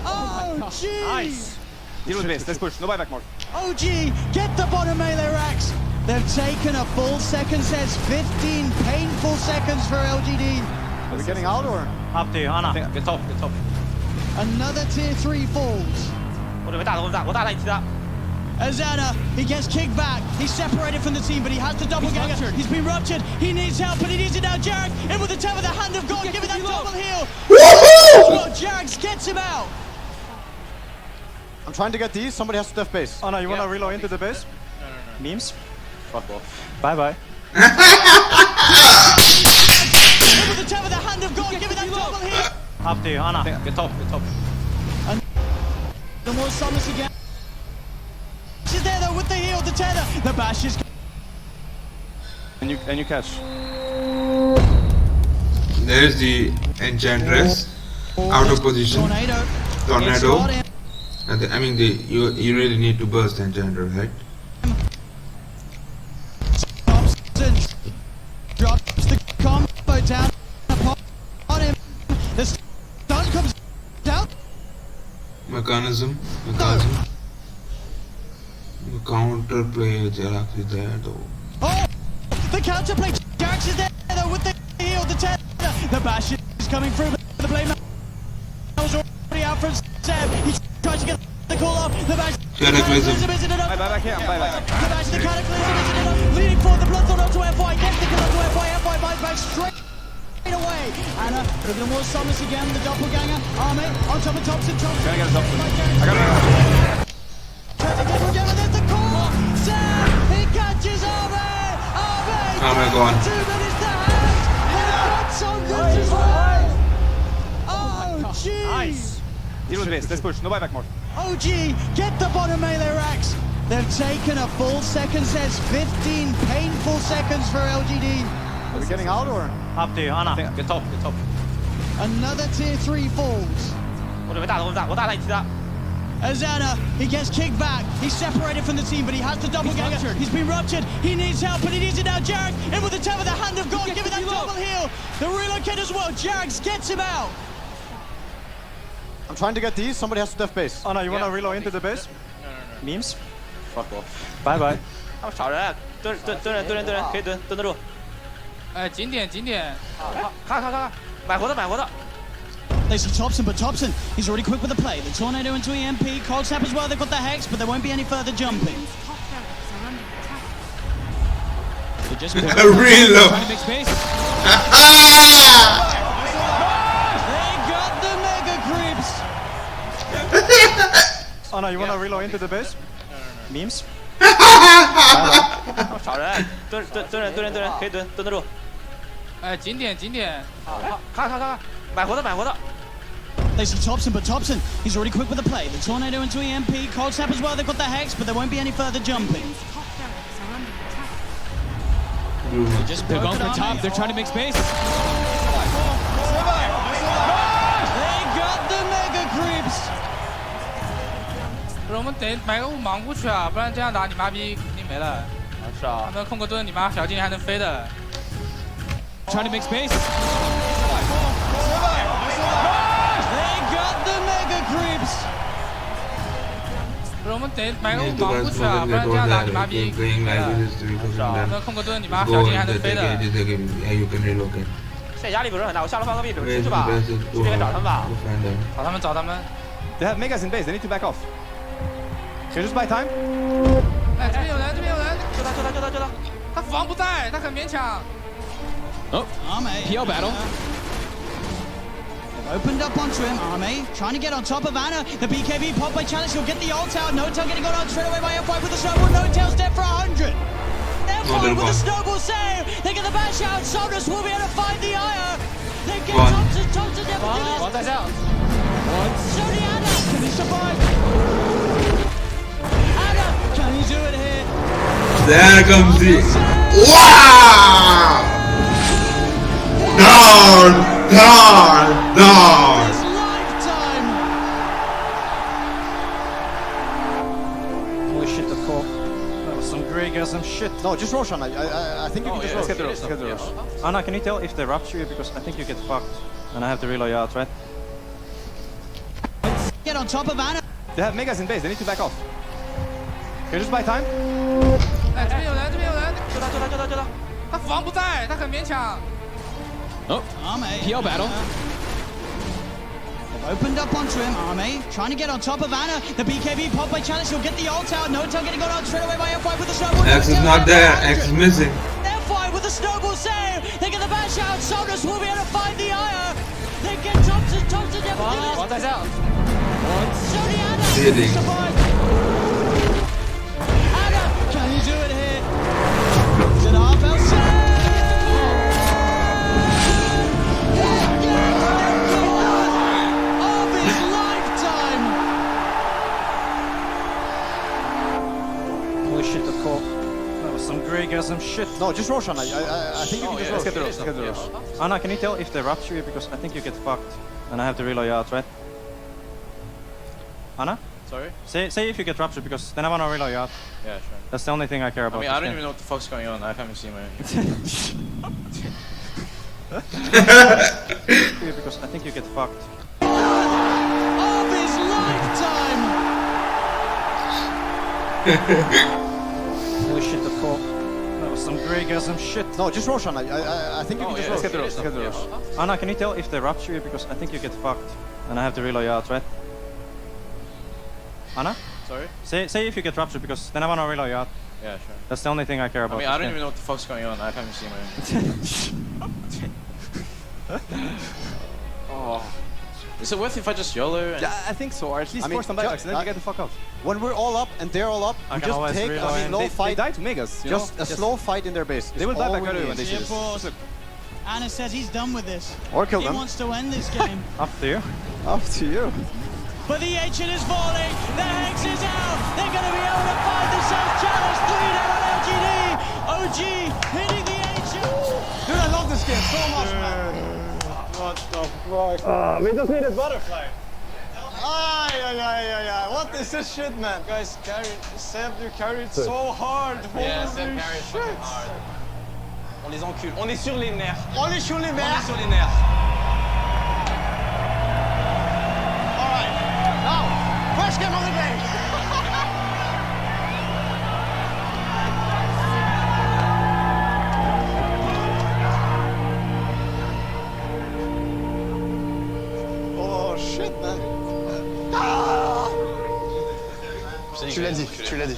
Oh, jeez. Nice. Deal with this. Let's push. No buyback more. OG, get the bottom melee racks. They've taken a full second sets, 15 painful seconds for LGD. Are we getting out or? Up to you, Anna. Get top. Another tier 3 falls. 我准备打的，我打一起的。 Azana, he gets kicked back. He's separated from the team, but he has the doppelganger. He's been ruptured. He needs help, but he needs it now. Jarek in with the tether, the hand of God, giving that double heal. Well, Jarek gets him out. I'm trying to get these. Somebody has to def base. Anna, you wanna reload into the base? No. Memes? Fuck off. Bye. In with the tether, the hand of God, giving that double heal. Up to you, Anna. Get top. The more Summoners again. She's there though with the heal, the tether. The bash is. And you catch. There's the Enchantress out of position. Tornado. I mean, you really need to burst Enchantress, right? Thompson drops the combo down upon him. The stun comes out. Mechanism. Counter play, Jax is there though. Oh, the counterplay. Jax is there though with the heal, the tether. The bash is coming through, but the blade mail's already out from Seb. He tries to get the call off. The bash. Cataclysm. Isn't it up? Back here. The bash, the cataclysm isn't it up? Leading forward, the bloodthorn onto FY. Gets the kill onto FY. FY bites back straight away. And a little more Summoners again. The doppelganger. Army on top of Thompson. Gotta get Thompson. I got him. Tries to get him down. There's the call. Seb, he catches Army. Oh my god. 2 minutes to hand. He's got Thompson as well. Oh, jeez. Nice. Deal with this. Let's push. No buyback more. OG, get the bottom melee racks. They've taken a full second sets, 15 painful seconds for LGD. Are we getting out or? Up to you, Anna. Get top. Another tier 3 falls. 我准备打的，我打一起的。 Azana, he gets kicked back. He's separated from the team, but he has the doppelganger. He's been ruptured. He needs help, but he needs it now. Jarek in with the tether, the hand of God, giving that double heal. The relocate as well. Jarek gets him out. I'm trying to get these. Somebody has to def base. Anna, you wanna reload into the base? No. Memes? Fuck off. Bye. 他们少人，蹲人，可以蹲得住。景点，看，买活的。 They see Thompson, but Thompson, he's already quick with the play. The tornado into EMP, Cold Snap as well. They've got the Hex, but there won't be any further jumping. Reload. They got the mega creeps. Anna, you wanna reload into the base? No. Memes? 少人，蹲人，可以蹲得住。景点，看，买活的。 They see Thompson, but Thompson, he's already quick with the play. The tornado into EMP, Cold Snap as well. They've got the Hex, but there won't be any further jumping. They're going for top. They're trying to make space. They got the mega creeps. 不是我们得买个盲菇去啊，不然这样打你妈逼肯定没了。他们控个盾，你妈小精灵还能飞的。Trying to make space. They got the mega creeps. 不是，我们得买个盲不去啊，不然这样打你妈逼。他们控个盾，你妈小精灵还能飞的。现在压力不是很大，我下楼放个币，出去吧，去这边找他们吧。找他们。 They have megas in base. They need to back off. Can you just buy time? 哎，这边有人，救他！他防不在，他很勉强。 Oh, PL battle. Opened up onto him, Arme, trying to get on top of Anna. The BKB pop by Challenge, he'll get the ult out. No Tail getting got out straight away by F5 with the snowball. No Tail's dead for 100. F5 with the snowball save. They get the bash out. Solus will be able to find the ire. They get Thompson never did it. 王在下。 Sony Anna, can he survive? Anna, can he do it here? There comes the... Wow! Down! Holy shit, the call. That was some great guys, some shit. No, just rush, Anna. I think you can just rush. Let's get the rush. Anna, can you tell if they rupture you? Because I think you get fucked. And I have to reload you out, right? Get on top of Anna. They have megas in base. They need to back off. Can you just buy time? 哎，这边有人，救他！他防不在，他很勉强。 Oh, PL battle. Opened up onto him, Arme, trying to get on top of Anna. The BKB pop by Challenge, he'll get the ult out. No Tail getting got out straight away by F5 with the snowball. X is not there, X is missing. F5 with the snowball save. They get the bash out. Solus will be able to find the ire. They get Thompson never did it. 王在下。 Sony Anna, Leading. Anna, can you do it here? Is it half save? Of his lifetime. Holy shit, the call. That was some great guys, some shit. No, just rush, Anna. I think you can just rush. Let's get the rush. Anna, can you tell if they rupture you? Because I think you get fucked. And I have to reload you out, right? Anna? Sorry? Say if you get ruptured, because then I want to reload you out. Yeah, sure. That's the only thing I care about. I mean, I don't even know what the fuck's going on. I haven't seen my... Because I think you get fucked. Of his lifetime. Holy shit, the call. That was some great guys, some shit. No, just rush, Anna. I think you can just rush. Let's get the rush. Anna, can you tell if they rupture you? Because I think you get fucked. And I have to reload you out, right? Anna? Sorry? Say if you get ruptured, because then I want to reload you out. Yeah, sure. That's the only thing I care about. I mean, I don't even know what the fuck's going on. I haven't seen my... Oh. Is it worth it if I just YOLO? And... Yeah, I think so, or at least force some buybacks, and then you get the fuck out. When we're all up and they're all up, we just take a slow fight. They die to Megas, just a slow fight in their base. They will die back early when they see this. Anna says he's done with this. Or kill them. He wants to end this game. Up to you. Up to you. But the ancient is falling. The Hex is out. They're going to be able to find themselves challenge 3 down on LGD. OG hitting the ancient. Dude, I love this game so much, man. What the fuck? We just needed butterfly. Ay. What is this shit, man? Guys, Seb, you carried so hard. Yeah, Seb carried fucking hard. On les encule. On est sur les nerfs. On est sur les nerfs. On est sur les nerfs. Alright, now, first game of the day. Oh shit, man. Ah! Tu l'as dit.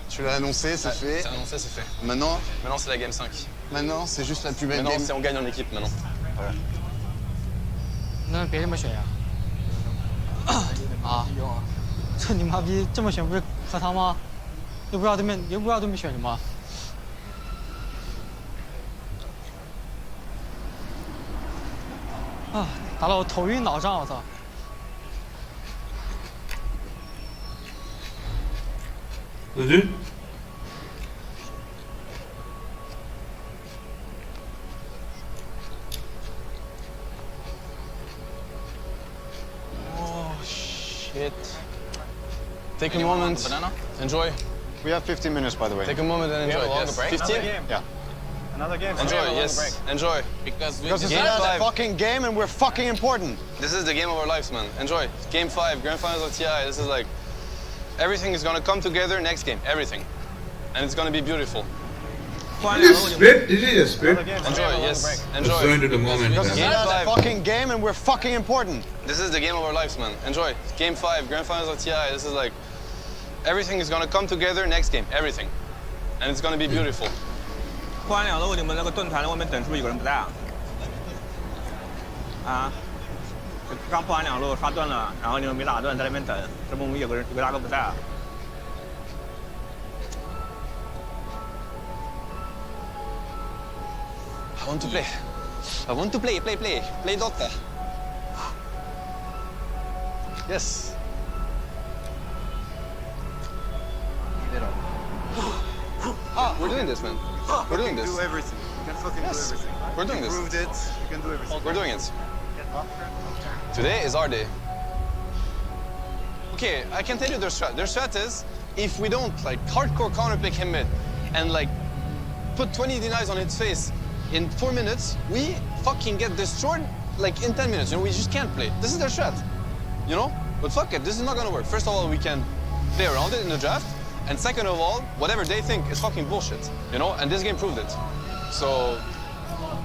Tu l'as annoncé, c'est fait. C'est annoncé, c'est fait. Maintenant, c'est la game 5. Maintenant, c'est juste la plus belle Maintenant, game. c'est on gagne en équipe maintenant. Voilà. 那别这么选呀！啊！这你妈逼这么选不是喝汤吗？又不知道对面选什么。啊！打到我头晕脑胀，我操！ Vas-y. Oh shit. Take a moment. Banana. Enjoy. We have 15 minutes, by the way. Take a moment and enjoy. We have a longer yes. break? 15? Yeah. Another game. Enjoy, yes. Enjoy. Because Because it's Game a 5. fucking game and we're fucking important. This is the game of our lives, man. Enjoy. Game 5, Grand Finals of TI. This is like, everything is gonna come together next game. Everything. And it's gonna be beautiful. Did it split? Did it just split? Enjoy, yes. Enjoy. So into the moment. Because it's Game a 5. fucking game and we're fucking important. This is the game of our lives, man. Enjoy. Game 5, Grand Finals of TI. This is like, everything is gonna come together next game. Everything. And it's gonna be beautiful. 破完2路，你们那个盾牌在外面等，是不是有个人不在啊？啊？刚破完2路刷盾了，然后你们没打盾，在那边等，是不是我们有个大哥不在啊？ I want to play. I want to play Dota. Yes. We're doing this, man. We're doing this. Do everything. You can fucking do everything. We're doing You this. proved it. You can do everything. We're doing it. Today is our day. Okay, I can tell you their strat. Their strat is, if we don't like hardcore counterpick him mid and like put 20 denies on his face in 4 minutes, we fucking get destroyed like in 10 minutes. You know, we just can't play. This is their strat, you know? But fuck it, this is not gonna work. First of all, we can play around it in the draft. And second of all, whatever they think is fucking bullshit, you know? And this game proved it. So,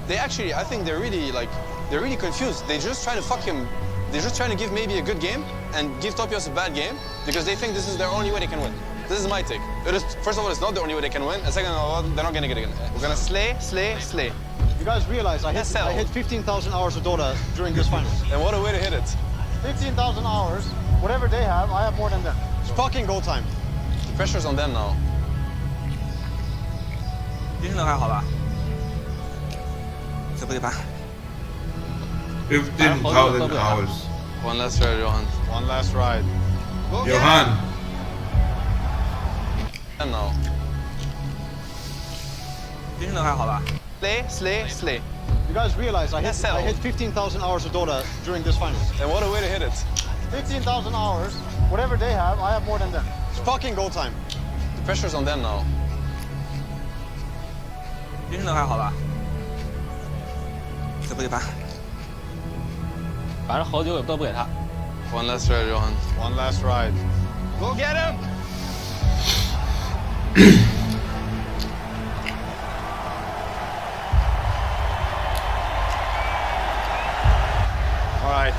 they actually, I think they're really confused. They just try to fuck him. They're just trying to give maybe a good game and give Topios a bad game because they think this is their only way they can win. This is my take. It is, first of all, it's not the only way they can win. And second of all, they're not gonna get it again. We're gonna slay. You guys realize I hit 15,000 hours of Dota during this finals. And what a way to hit it. 15,000 hours. Whatever they have, I have more than them. It's fucking go time. The pressure's on them now. 精神头还好吧？这不对吧？ 15,000 hours. One last ride, Johan. One last ride. Johan. And now. 精神头还好吧？ Slay. You guys realize I hit 15,000 hours of Dota during this finals. And what a way to hit it. 15,000 hours. Whatever they have, I have more than them. It's fucking go time. The pressure's on them now. 精神头还好吧？这不对吧？反正好久都不给他。 One last ride, Johan. One last ride. Go get him! All right.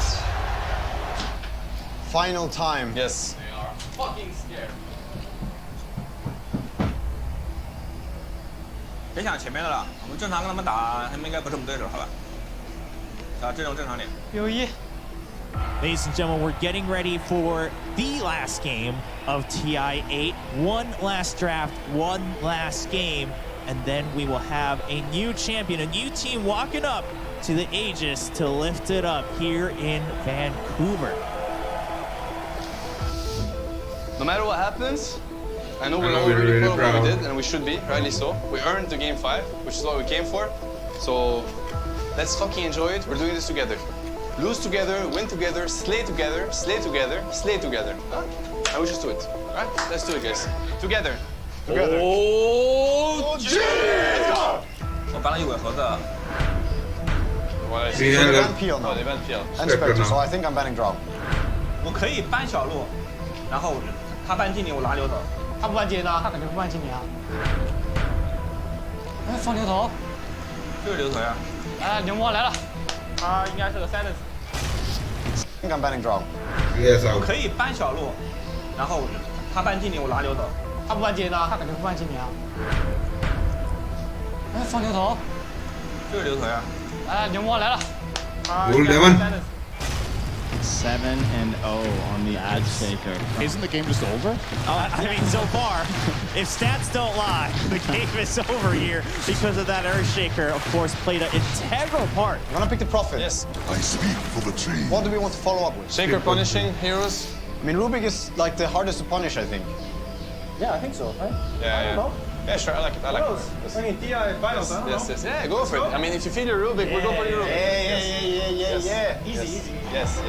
Final time. Yes. They are fucking scared. 别想前面的了，我们正常跟他们打，他们应该不是我们对手，好吧？啊，这种正常点。友谊。 Ladies and gentlemen, we're getting ready for the last game of TI8. One last draft, one last game, and then we will have a new champion, a new team walking up to the Aegis to lift it up here in Vancouver. No matter what happens, I know we're really proud of what we did, and we should be, rightly so. We earned the game 5, which is what we came for. So let's fucking enjoy it. We're doing this together. Lose together, win together, slay together, slay together, slay together. Huh? And we just do it. Alright? Let's do it, guys. Together. Together. Oh, yeah! 我搬了一尾盒子。 So they ban peel now. Oh, they ban peel. And Spectre, so I think I'm banning draw. 我可以搬小路，然后他搬精灵，我拿牛头。他不搬精灵呢？他肯定不搬精灵啊。哎，放牛头。就是牛头呀。哎，牛魔来了。他应该是个 silence。 I think I'm banning draw. Yes, 我可以搬小路，然后他搬精灵，我拿牛头。他不搬精灵呢？他肯定不搬精灵啊。哎，放牛头。就是牛头呀。哎，牛魔来了。 Gold 11. 7-0 on the ad shaker. Isn't the game just over? I mean, so far, if stats don't lie, the game is over here because of that Earthshaker, of course, played an integral part. I'm gonna pick the Prophet. Yes. I speak for the team. What do we want to follow up with? Shaker punishing heroes. I mean, Rubik is like the hardest to punish, I think. Yeah, I think so, right? Yeah. Yeah, sure. I like it. I like it. Yes. I mean, TI finals, huh? Yes. Yeah, go for it. I mean, if you feel your Rubik, we'll go for your Rubik. Yeah. Easy. Yes.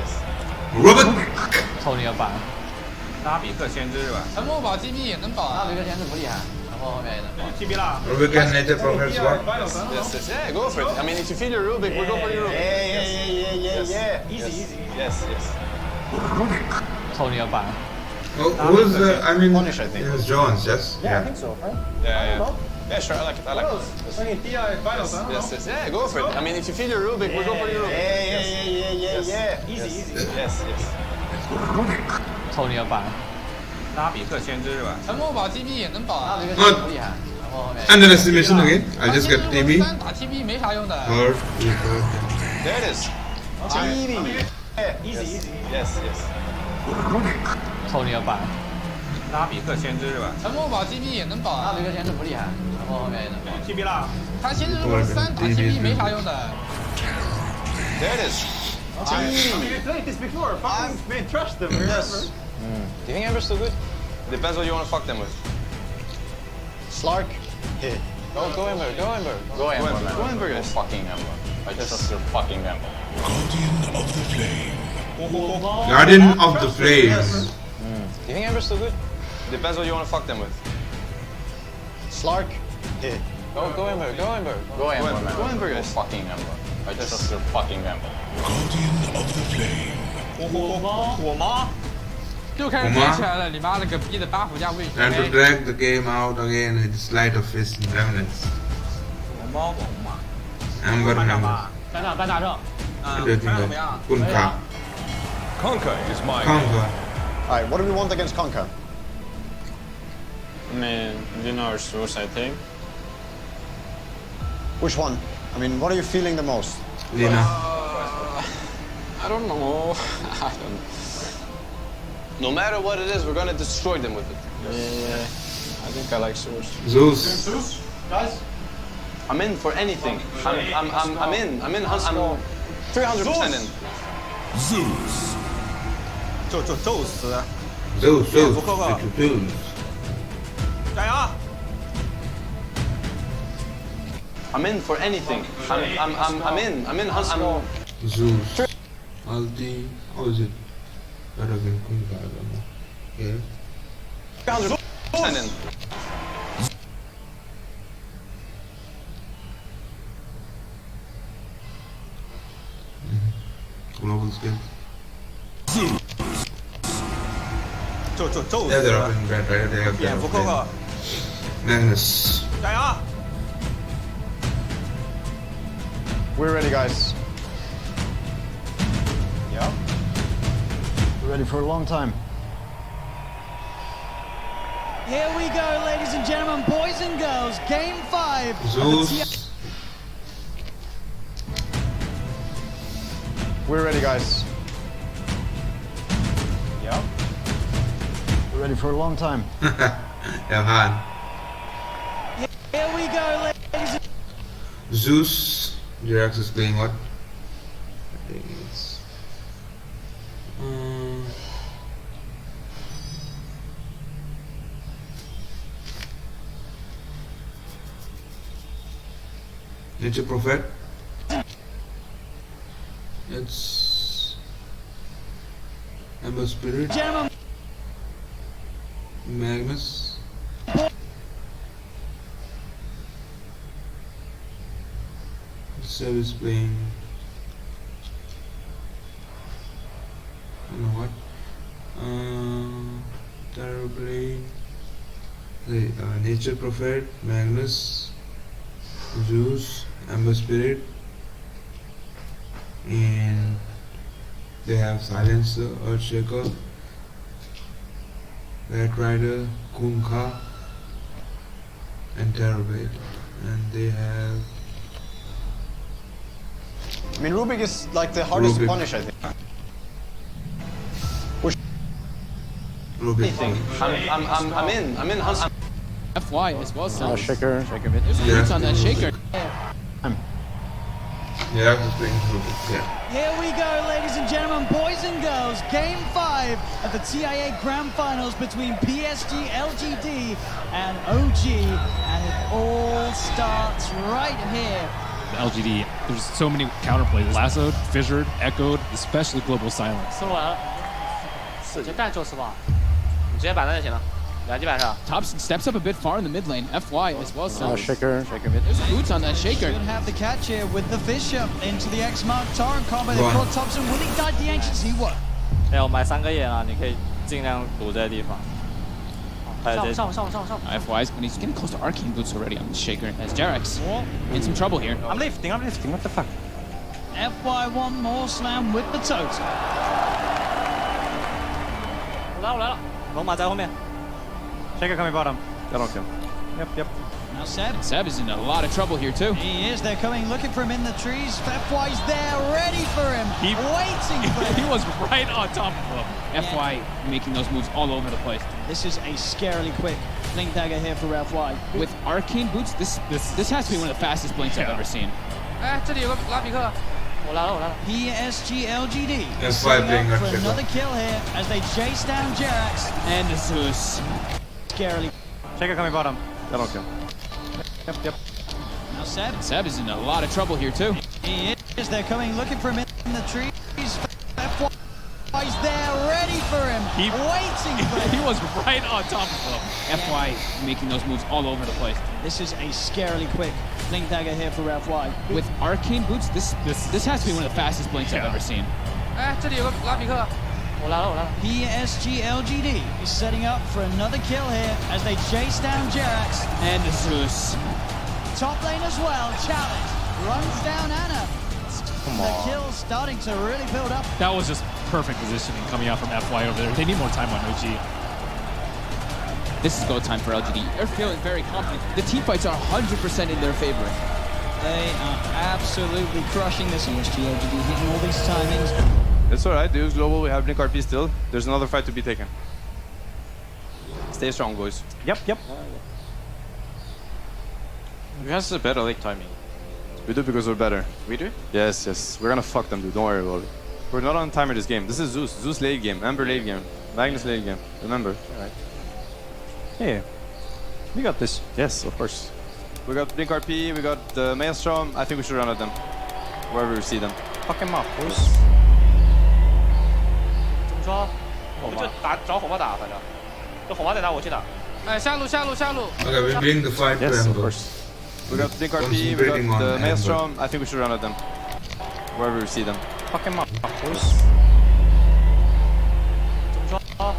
Rubik! 抽你个板。拉比克先知是吧？沉默保 TP 也能保啊。拉比克先知不厉害，沉默后面也能保。TP 啦。Rubik and Nature Prophet squad. Yes, yeah, go for it. I mean, if you feel your Rubik, we'll go for your Rubik. Yeah. Easy. Yes. Tony 要办。 Who's I mean, it's Jones, yes? Yeah, I think so, right? Yeah, sure, I like it. It's like in TI8 finals, huh? Yes, yeah, go for it. I mean, if you feel your Rubik, we'll go for your Rubik. Yeah. Easy. Yes. Tony 要办。拉比克先知是吧？沉默保 TP 也能保啊。拉比克先知不厉害，沉默后面。Underestimation again. I'll just get TP. 打 TP 没啥用的。 There it is. TP. Easy. Yes. Tony 要办。拉比克先知是吧？沉默保 TP 也能保啊。拉比克先知不厉害，沉默后面也能保。 TP 啦。他先知如果3打 TP 没啥用的。 There it is. We played this before. Fucking man, trust them. Yes. Do you think Ember's still good? Depends what you want to fuck them with. Slark. Hit. Go Ember. Go Ember, guys. fucking Ember. I just your fucking Ember. Guardian of the Flame. Guardian of the Flame. Do you think Ember's still good? Depends what you want to fuck them with. Slark. Hit. Go Ember. Go Ember, man. Go Ember, guys. Fucking Ember. I just your fucking Ember. Guardian of the Flame. 火吗？又开始追起来了，你妈了个逼的8伏加位。 Trying to drag the game out again with sleight of fist and remnants. 火吗？ Amber Remnants. 班大正。Kunka. Conquer is my Conquer. Alright, what do we want against Conquer? I mean, you know our source, I think. Which one? I mean, what are you feeling the most? Lina. I don't know. No matter what it is, we're gonna destroy them with it. Yeah, I think I like source. Zeus. Zeus, guys. I'm in for anything. I'm in. I'm 300% in. Zeus. 宙斯。 Zeus. 加油！ I'm in for anything. I'm in. Zeus. Aldi. How is it? Better than Kunka, I don't know. Yeah. 300% in. Global skill. 宙 Yeah, 斯。 they're up in red, right? They have 蝙蝠their Coco， Magnus. 加油！ We're ready, guys. Yeah. We're ready for a long time. Here we go, ladies and gentlemen, boys and girls. Game 5. Zeus. We're ready, guys. Yeah. We're ready for a long time. Johan. Here we go, ladies and Zeus. Jirax is playing what? I think it's. Nature Prophet. It's Ember Spirit. gentlemen. Magnus. Service playing. I don't know what. Tarot playing. Nature Prophet, Magnus, Zeus, Ember Spirit, and they have Silencer, Earthshaker, Red Rider, Kunka, and Terrorblade, and they have. I mean, Rubik is like the hardest to Rubik. punish, I think. Rubik. I'm in. FY as well, so. Shaker. There's some hits on that shaker. Yeah, I'm just playing Rubik, yeah. Here we go, ladies and gentlemen, boys and girls. Game 5 of the TI8 Grand Finals between PSG, LGD, and OG. And it all starts right here. The LGD, there's so many counterplays. Lassoed, fissured, echoed, especially global silence. 说完，死就干宙斯吧。你直接板凳就行了，两击板上。 Thompson steps up a bit far in the mid lane. FY as well. So shaker mid. There's boots on that shaker. Should have the catch here with the Fisher into the X Mark Torrent combo. They've caught Thompson. Will he guide the Ancients? He won't. 哎，我买3个眼啊，你可以尽量堵这个地方。上。 FY's when he's getting close to arcane boots already on the shaker as Jarex in some trouble here. I'm lifting. What the fuck? FY one more slam with the totem. 我来了，龙马在后面。 Shaker coming bottom. I don't kill. Yep. Now Seb. Seb is in a lot of trouble here too. He is. They're coming, looking for him in the trees. FY's there, ready for him. Waiting for him. He was right on top of him. FY making those moves all over the place. This is a scarily quick blink dagger here for FY. With arcane boots, this has to be one of the fastest blinks I've ever seen. 哎，这里有个拉比克，我来了。 PSG LGD Yes, setting being up for a another kill here as they chase down Jerax. And Zeus. Scarily. Shaker coming bottom. I don't kill. Yep. Now Seb. Seb is in a lot of trouble here too. He is. They're coming, looking for him in the trees. FY's there, ready for him. Waiting for him. He was right on top of him. FY making those moves all over the place. This is a scarily quick blink dagger here for FY. With arcane boots, this has to be one of the fastest blinks I've ever seen. 哎，这里有个拉比克，我来了。 PSG LGD is setting up for another kill here as they chase down Jerax. And Zeus. Top lane as well, challenge, runs down Anna. Come The on. kill starting to really build up. That was just perfect positioning coming out from FY over there. They need more time on OG. This is go time for LGD. They're feeling very confident. The team fights are 100% in their favor. They are absolutely crushing this PSG LGD, hitting all these timings. It's alright, Deus Global, we have Blink RP still. There's another fight to be taken. Stay strong, boys. Yep. We have a better late timing. We do because we're better. We do? Yes. We're gonna fuck them, dude. Don't worry about it. We're not on timer this game. This is Zeus. Zeus late game. Ember late game. Magnus late game. Remember. Alright. Yeah. We got this. Yes, of course. We got Blink RP, we got the Maelstrom. I think we should run at them. Wherever we see them. Fuck him up, boys. 怎么说？我们就找火炮打，反正这火炮在哪我去打。哎，下路。 Okay, we bring the fight to Yes, of Ember. course. We got Blink RP, we got the Maelstrom. I think we should run at them. Wherever we see them. Fuck him up, boys. 怎么说？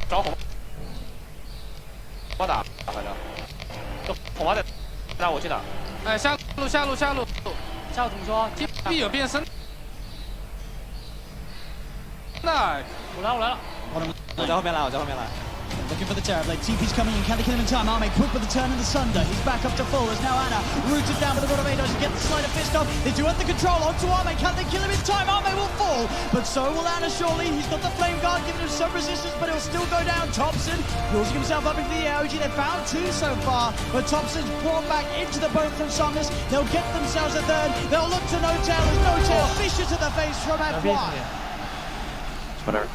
找火炮打，反正这火炮在哪我去打。哎，下路，下路怎么说？TP有变身。那我来了。我在后面来。 Looking for the Terrorblade. TP's coming in. Can they kill him in time? Arme quick with the turn and the Sunder. He's back up to full as now Anna rooted down by the Rotomados. Get the slider fist off. They do have the control onto Arme. Can they kill him in time? Arme will fall, but so will Anna surely. He's got the flame guard giving him some resistance, but he'll still go down. Thompson building himself up into the air. OG, they've found 2 so far, but Thompson's brought back into the boat from Somnus. They'll get themselves a third. They'll look to No Tail as No Tail Fisher to the face from FY. Whatever.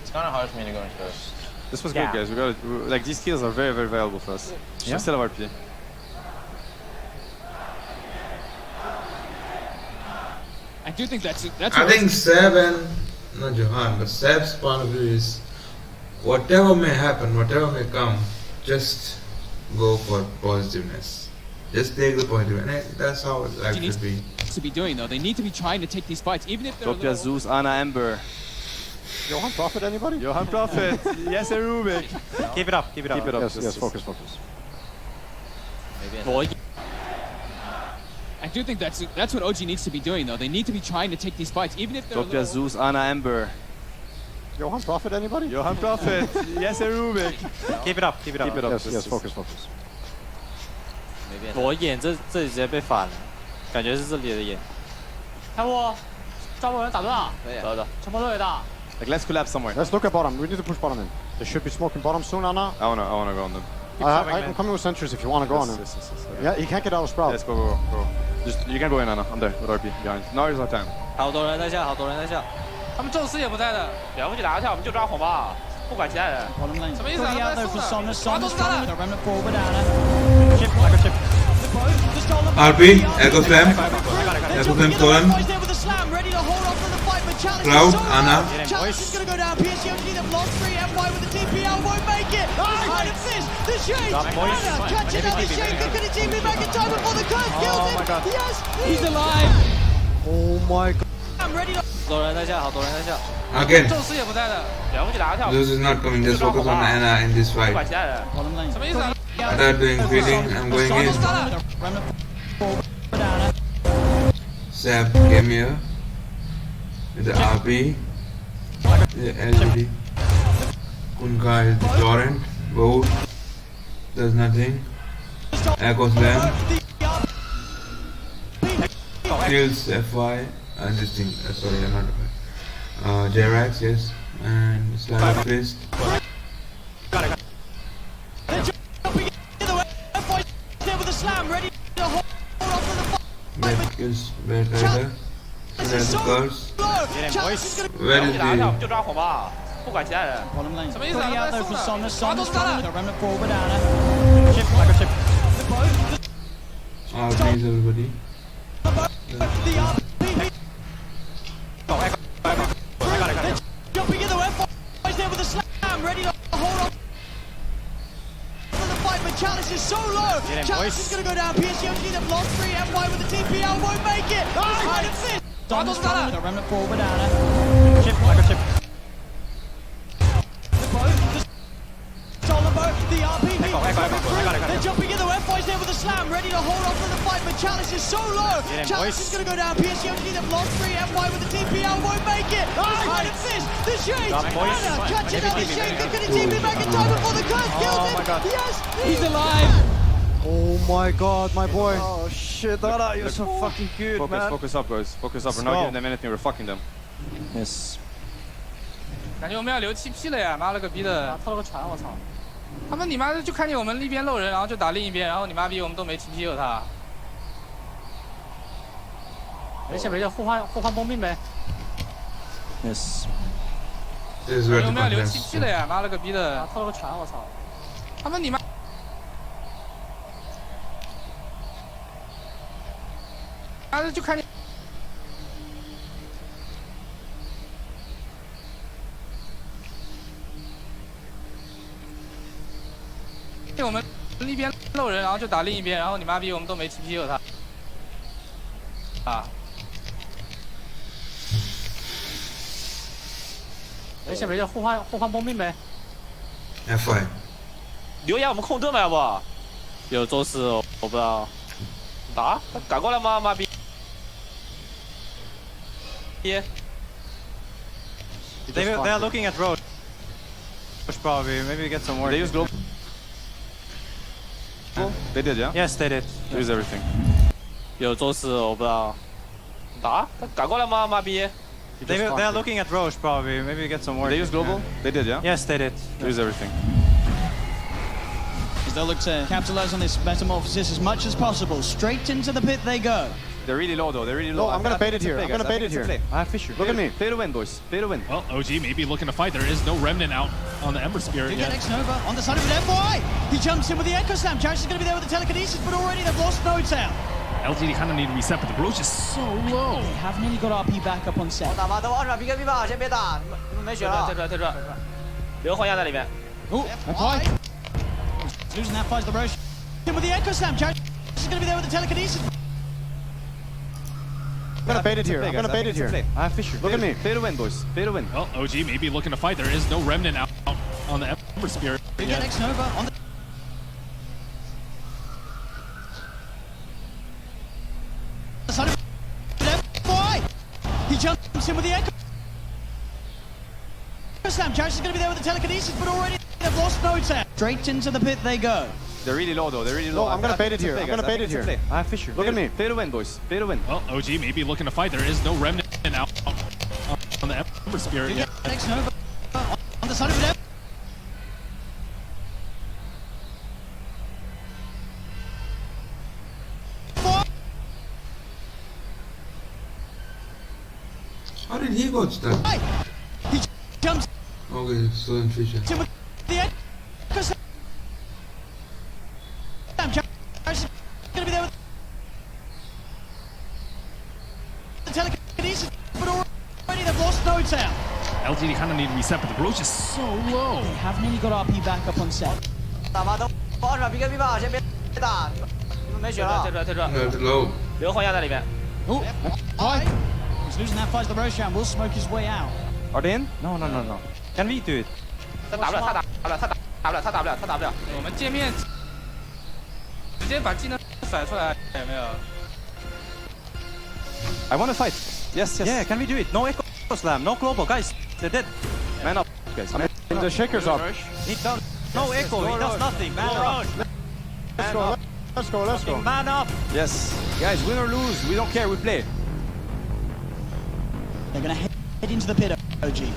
It's kind of hard for me to go in first. This was good, guys. We got like these kills are very, very valuable for us. Yeah. We still have RP. I do think that's. I think Seb and not Johan, but Seb's point of view is whatever may happen, whatever may come, just go for positiveness. Just take the positive, and that's how life should be. To be doing though, they need to be trying to take these fights, even if they're. Topia, Zeus, Anna, Ember. Johan Prophet, anybody? Johan Prophet. Yes, Rubik. Keep it up. Yes, focus. I do think that's what OG needs to be doing though. They need to be trying to take these fights, even if they're. Topia, Zeus, Anna, Ember. Johan Prophet, anybody? Johan Prophet. Yes, Rubik. Keep it up. Yes, focus. 我眼这里直接被反了，感觉是这里的眼。开幕，抓捕人打不到，走，全部都有打。 Like let's collapse somewhere. Let's look at bottom. We need to push bottom in. They should be smoking bottom soon, Anna. I wanna go on them. I'm coming with sentries if you wanna go on him. Yes. Yeah, he can't get out of Sprout. Yes, go. Just you can go in, Anna. I'm there with RP behind. Now is our time. 好多人在下，他们宙斯也不在的，了不起打一下我们就抓火炮。不管其他人。什么意思啊？ Out though for Somnus. Somnus 抓 trying 了 with a remnant for banana. Chip, I got chip. RP, Echo Slam. Echo Slam stolen. Cloud, Ana. Challenge is going to go down. PSG they've lost 3. MY with the TPL won't make it. Behind a fist. The Shade. Ana catching out the Shade. Can he TP back in time before the curse kills him? Yes, he's alive. Oh my god. I'm ready to. 好多人在下，好多人在下。 Again. 宙斯也不在的，了不起打个跳。 This is not coming. Just focus on Ana in this 不 fight. 管其他人。什么意思啊？ They're doing feeding. I'm going in. Sap came here with the RP, the LGD. Kunka is the torrent. Boat does nothing. Echo Slam kills FY and this thing. Sorry, I'm not FY. Jerax, yes, and Slider Fist. That kills Bad Rider. There's the curse. Where is the 就抓火吧，不管其他人。什么意思啊？ Out though for Somnus. Somnus trying with a remnant for banana. Chip, I got chip. RPs, everybody? Jumping in the way, FY's there with a slam, ready to hold on for the fight, but Chalice is so low. Chalice is going to go down. PSG they've lost 3. MY with the TPL won't make it. Behind a fist. Somnus trying with a remnant for banana. Chip, I got chip. Stolen boat, the RP. They're jumping in the way, FY's there with a slam, ready to hold on for the fight, but Chalice is so low. Chalice is going to go down. PSG they've lost 3. MY with the TPL won't make it. Behind a fist. The Shades. Ana catching out the Shade. Can he TP back in time before the curse kills him? Yes, he's alive. Oh my god, my boy. Oh shit, Dota, you're so fucking good, Focus, man. focus up, guys. Focus up. We're not giving them anything. We're fucking them. Yes. 感觉我们要留7P 了呀！妈了个逼的，偷了个船，我操！他们你妈的就看见我们一边漏人，然后就打另一边，然后你妈逼我们都没 TP 有他。没事没事，互换崩命呗。Yes. 感觉我们要留7P 了呀！妈了个逼的，偷了个船，我操！他们你妈的就看见。 我们一边漏人，然后就打另一边，然后你妈逼我们都没 TP 有他。啊！没事没事，互换崩命呗。FY 留言我们控盾吧，要不？有周四我不知道。打？他赶过来吗？妈逼！耶！ They're looking at Roach. Probably. Maybe get some more. They use global. They did, yeah? Yes, they did. They use everything. 有周四我不知道。打？他赶过来吗？妈逼！ They're looking at Roach. Probably. Maybe get some more. They use global. They did, yeah? Yes, they did. They use everything. They'll look to capitalize on this metamorphosis as much as possible. Straight into the pit they go. They're really low though. They're really low. No, I'm gonna bait it here. I'm gonna bait it here. I have Fisher. Look at me. Play to win, boys. Play to win. Well, OG may be looking to fight. There is no remnant out on the Ember Spirit yet. Next Nova on the side of an FY. He jumps in with the Echo Slam. Charish is going to be there with the telekinesis, but already they've lost No Town. LGD kind of need to reset, but the Roach is so low. They have nearly got RP back up on set. 打吧，等我二转 PKP 吧，先别打，你们没血了。退出来，退出来，留黄牙在里面。Oh, FY. Losing that fight, the Roche. In with the Echo Slam. Charish is going to be there with the telekinesis. I'm gonna bait it here. I'm gonna bait it here. I have Fisher. Look at me. Play to win, boys. Play to win. Well, OG may be looking to fight. There is no remnant out on the Ember Spirit yet. Next Nova on the side of an FY. He jumps in with the Echo Slam. Charish is going to be there with the telekinesis, but already they've lost No Town. Straight into the pit they go. They're really low though. They're really low. No, I'm gonna bait it here. I'm gonna bait it here. I have Fisher. Look at me. Play to win, boys. Play to win. Well, OG may be looking to fight. There is no remnant out on the Ember Spirit yet. Next Nova on the side of an How did he go stuck? He jumps Okay, so efficient. Going to be there with the telekinesis, but already they've lost no town. LGD kind of need to reset, but the Roach is so low. They have nearly got RP back up on set. 打吧，都包着 BKB 吧，先别打，你们没血了。退出。留黄牙在里面。 Oh, hi. He's losing that fight. The Roshan will smoke his way out. Are they in? No. Can we do it? 他打不了。我们界面直接把技能甩出来，有没有 I want to fight. Yes. Yeah, can we do it? No echo slam, no global, guys. They're dead. Man up, guys. The shakers up. No echo, he does nothing. Man up. Let's go. Man up. Yes. Guys, win or lose, we don't care, we play. They're going to head into the pit, OG.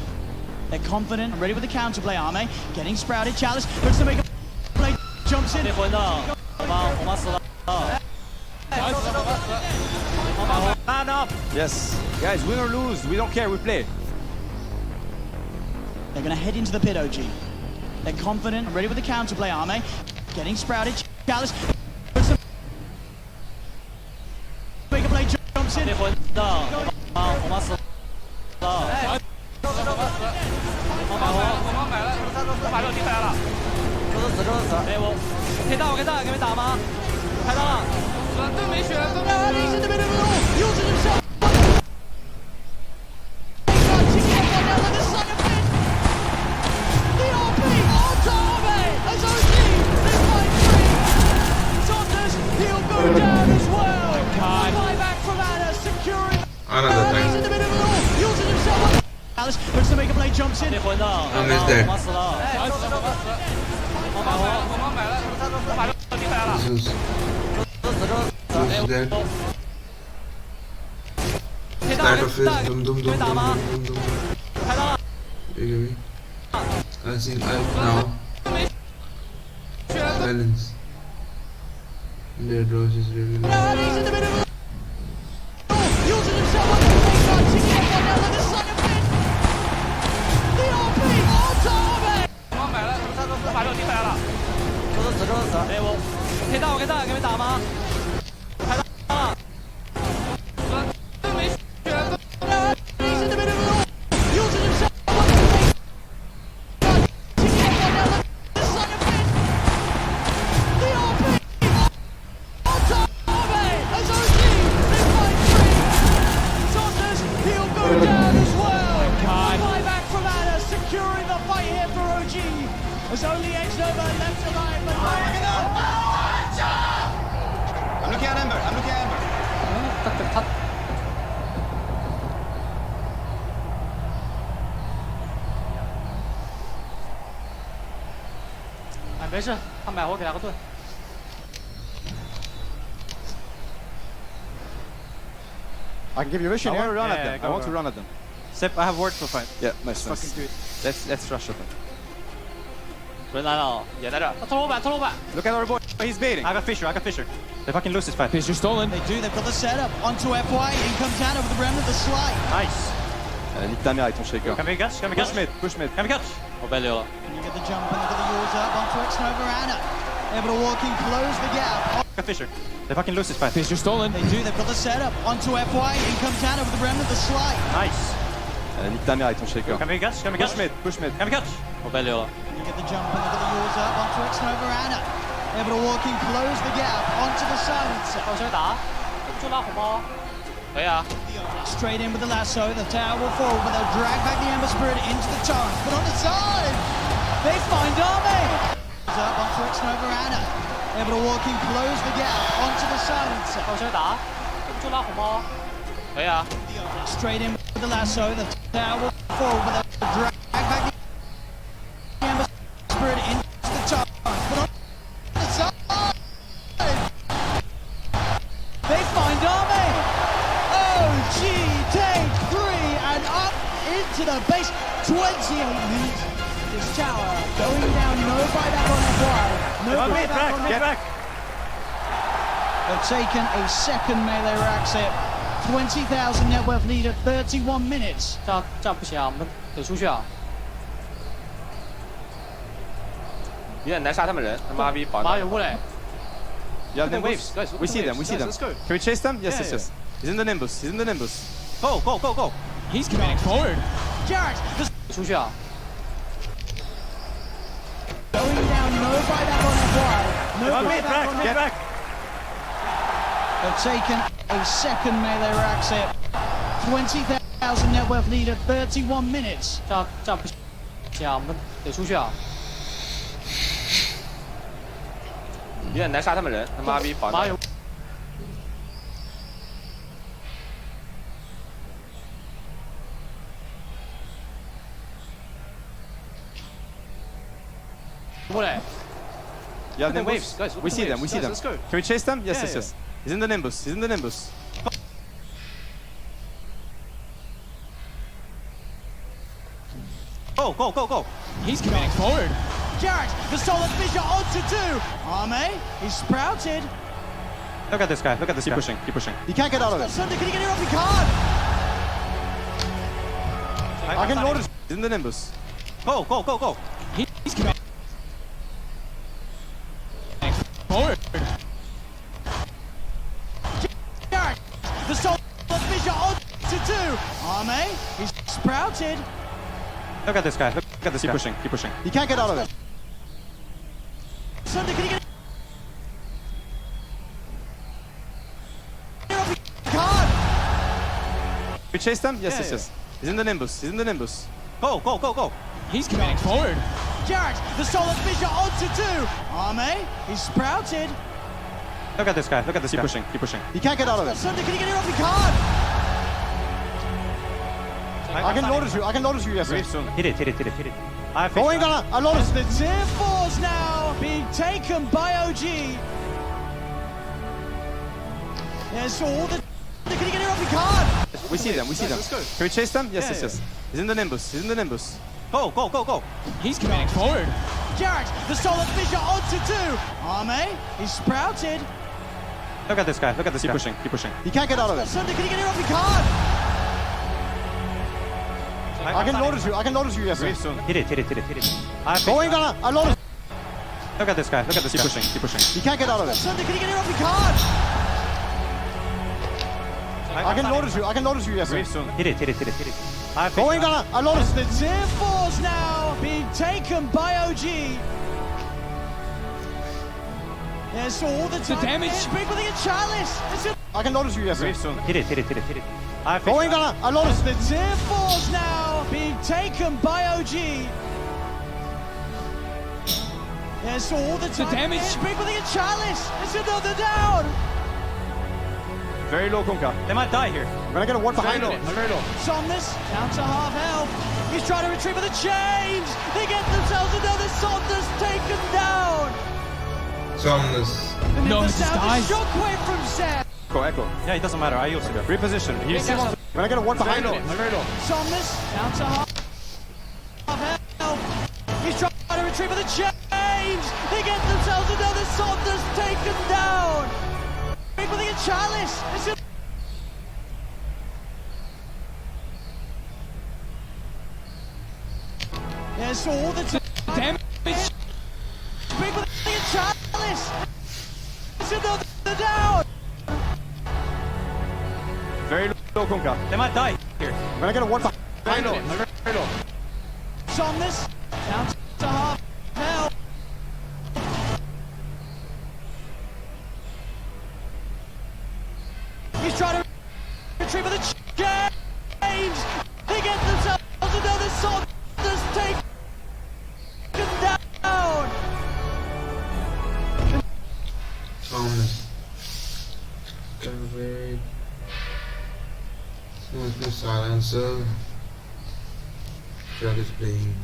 They're confident and ready with the counterplay, Arme. Getting sprouted, Chalice looks to make a play, jumps in. 魂的，好吧，红妈死了。 Man up. Yes. Guys, win or lose, we don't care, we play. They're going to head into the pit, OG. They're confident and ready with the counterplay, Arme. Getting sprouted, Chalice looks to make a play, jumps in. 魂的，啊，红妈死了。红妈买了，我把肉踢回来了。死。哎，我可以打，给没打吗？开刀了，盾没血，盾没血。用着himself. The RP on Arme as OG. They fight free. Saunders, he'll go down as well. Buyback from Anna, securing. He's in the middle of it all. Using himself. Alice looks to make a play, jumps in. 红is dead. 死了。红买了，我把肉踢回来了。 Zeus is dead. Start of his dum. BKB. I see life now. Silence. Dead Rose is really low. He's in the middle of it. Using himself on the play card, taking up one now with the son of it. The RP on Arme. 红买了，我把肉踢回来了。死。哎，我可以打，给没打吗？ He's in the middle of it all. Using himself on the play card, taking up one now with the son of it. The RP on Arme as OG. They fight free. Saunders, he'll go down as well. Buyback from Anna, securing the fight here for OG. As only X-Nova left alive, but I'm looking at Ember.他 哎，没事，他买我给他个盾。 I can give you vision. I want to run at them. I want to run at them. Sep, I have word for fight. Yeah, nice. Fucking do it. Let's rush at them. 人来了，也在这儿。他拖楼板。 Look at our boy. He's baiting. I got Fisher. They fucking lose this fight. Fisher stolen. They do, they've got the setup onto FY. In comes Anna with the remnant of the slide. Nice. Nique ta mère avec ton shaker. Can we catch? Push mid. Can we catch? 我被溜了。 And you get the jump and look at the yours up onto X-Nova Anna. Able to walk in, close the gap. Got Fisher. They fucking lose this fight. Fisher stolen. They do, they've got the setup onto FY. In comes Anna with the remnant of the slide. Nice. Nique ta mère avec ton shaker. Can we catch? Push mid. Can we catch? 我被溜了。 And you get the jump and look at the yours up onto X-Nova Anna. Able to walk in, close the gap onto the silencer. 我谁打？就拉红包。可以啊。 Straight in with the lasso. The tower will fall, but they'll drag back the Ember Spirit into the torrent. But on the side, they find Arme. Up onto X-Nova Anna. Able to walk in, close the gap onto the silencer. 我谁打？就拉红包。可以啊。 Straight in with the lasso. The tower will fall, but they'll drag back the Ember Spirit into the torrent. But on the side, they find Arme. OG take 3 and up into the base. 28 minutes. This tower going down. No buyback on FY. No buyback on Get back. They've taken a second melee rack set. 20,000 net worth lead at 31 minutes. 这样不行啊，我们得出去啊。有点难杀他们人，他妈逼保。马有过来。Yeah, the waves, guys. We see them. We see them. Can we chase them? Yes, yes, yes. He's in the nimbus. He's in the nimbus. Go, go, go, go. He's committing forward. Jarrett, 出去啊！ going down, no buyback on FY. No buyback on Get back. They've taken a second melee rack set. 20,000 net worth lead at 31 minutes. 这样不行啊，我们得出去啊！有点难杀他们人，他妈逼保。马有。过来。 Yeah, the waves, guys. We see them. We see them. Can we chase them? Yes, yes, yes. He's in the nimbus. He's in the nimbus. Go, go, go, go. He's committing forward. Jarrett, the solid fissure onto two. Arme, he's sprouted. Look at this guy. Look at this guy. Keep pushing. Keep pushing. He can't get out of it. Sunday, can he get it off? He can't. I can notice. He's in the nimbus. Go, go, go, go. He's committing forward. Jarrett, the solid fissure onto two. Arme, he's sprouted. Look at this guy. Look at this Keep guy. pushing. Keep pushing. He can't get out of it. Sunday, can he get it off? He can't. We chase them? Yes, yes, yes. He's in the nimbus. He's in the nimbus. Go, go, go, go. He's committing forward. Jarrett, the solid fissure onto two. Arme, he's sprouted. Look at this guy. Look at this Keep guy. pushing. Keep pushing. He can't get out of it. Sunday, can he get it off? He can't. I can notice you. I can notice you, yes, sir. Very soon. Hit it. Going on. I noticed The tier 4's now being taken by OG. Yes, all the... Can he get it off? He can't. We see them. We see them. Can we chase them? Yes, yes, yes. He's in the nimbus. He's in the nimbus. Go, go, go, go. He's committing forward. Jarrett, the solid fissure onto two. Arme, he's sprouted. Look at this guy. Look at this Keep guy. pushing. Keep pushing. He can't get out of it. Sunday, can he get it off? He can't. I can notice you. I can notice you, yes, sir. Very soon. Hit it. Going on. I noticed. Look at this guy. Look at this Keep guy. pushing. Keep pushing. He can't get out of it. Sunday, can he get it off? He can't. I can notice you. I can notice you, yes, sir. Very soon. Hit it. Going on. I noticed. The tier 4's now being taken by OG. Yes, all the time. damage. People think it's Chalice. I can notice you, yes, sir. Very soon. Hit it. Going on. I noticed. The tier 4's now being taken by OG. Yes, all the time. damage. People think it's Chalice. It's another down. Very low, Kunka. They might die here. We're gonna get a ward behind it. Very low. Somnus down to half health. He's trying to retrieve with a change. They get themselves another Somnus taken down. Somnus. No, The he just sound of dies. shockwave from Sam. Echo. Yeah, it doesn't matter. I use it. Reposition. He's we're gonna get a ward behind it. Very low. Somnus down to half health. He's trying to retrieve with a change. They get themselves another Somnus taken down. People think it's Chalice. Yes, all the time. Damage. People think it's Chalice. It's another down. Very low, Kunka. They might die here. We're gonna get a ward behind it. Very low. Somnus down to half health. He's trying to retrieve with a change. They get themselves another Somnus taken down. Somnus. Convey. Smoothly silencer. Track is playing.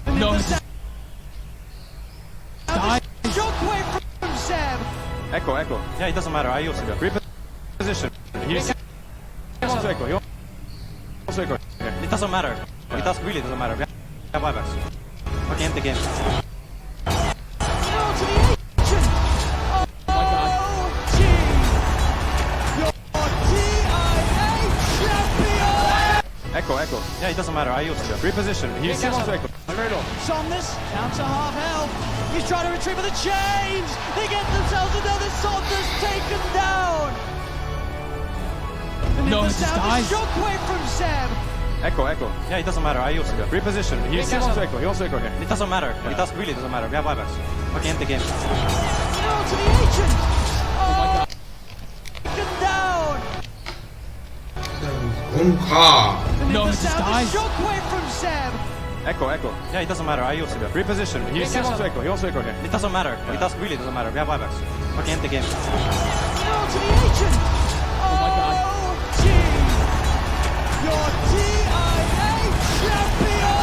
No, he just dies. Shockwave from Sam. Echo. Yeah, it doesn't matter. I use it. Reposition. He wants Echo. He wants Echo. It doesn't matter. It really doesn't matter. We have buybacks. Okay, end the game. Oh, to the action. Oh, Echo. Yeah, it doesn't matter. I used to. Reposition. He still wants to echo. Somnus down to half health. He's trying to retrieve for the chains. They get themselves another Somnus taken down. And No, the he just sound dies. is shockwave from Seb. Echo. Yeah, it doesn't matter. I used to. Reposition. He still wants to echo. He wants to echo here. It doesn't matter. It really doesn't matter. We have buybacks. Okay, end the game. Down to the agent. Oh my god. Taken down. And No, the he just sound dies. is shockwave from Seb. Echo. Yeah, it doesn't matter. I used to. Reposition. He still wants to echo. He wants to echo here. It doesn't matter. It really doesn't matter. We have buybacks. Okay, end the game. Down to the agent. Oh my god. Your TI8 champion!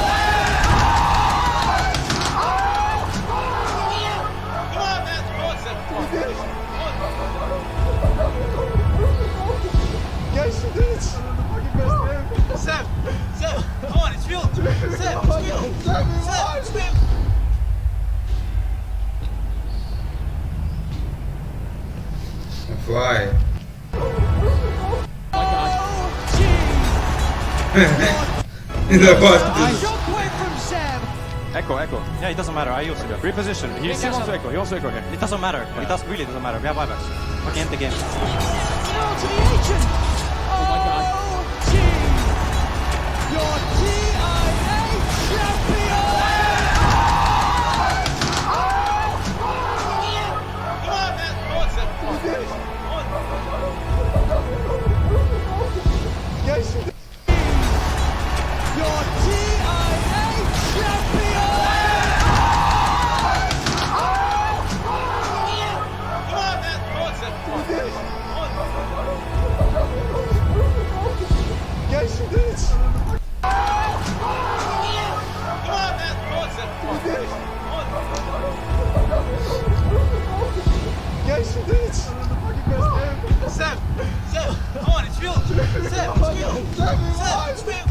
Guys, you did it! Seb, come on, it's fuel! Seb, it's fuel! Fly. The first. Shockwave from Seb! Echo. Yeah, it doesn't matter. I used to. Reposition. He still wants to echo. He wants to echo here. It doesn't matter. It really doesn't matter. We have buybacks. Okay, end the game. Down to the agent! Oh my god. Your TI8 champion! Guys, you did it! Your TI8 champion! Guys, you did it! Guys, you did it! Seb, come on, it's fuel! Seb, it's fuel!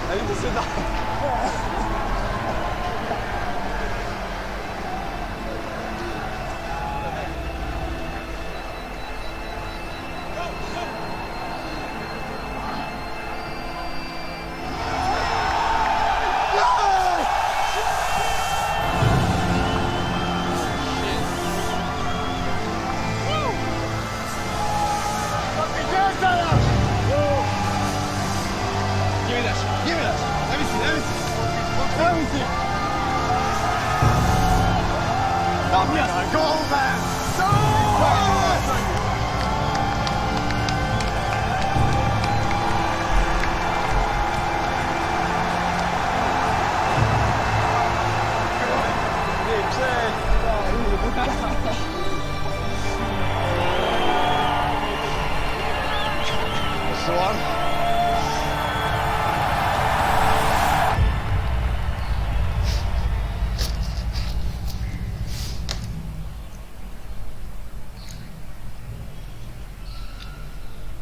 I need to sit down.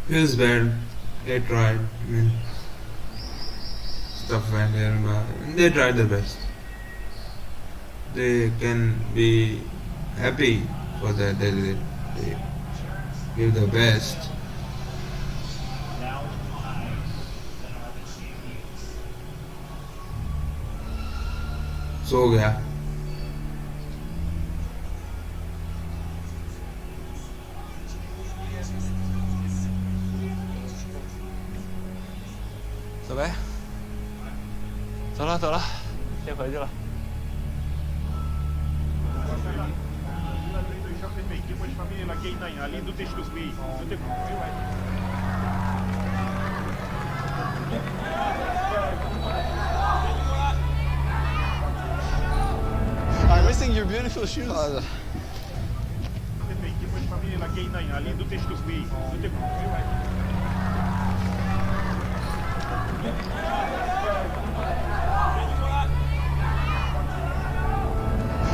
Feels bad. They tried. I mean, stuff went there, but they tried their best. they can be happy for that. They give the best. So yeah.走呗，走了走了，先回去了。I'm missing your beautiful shoes.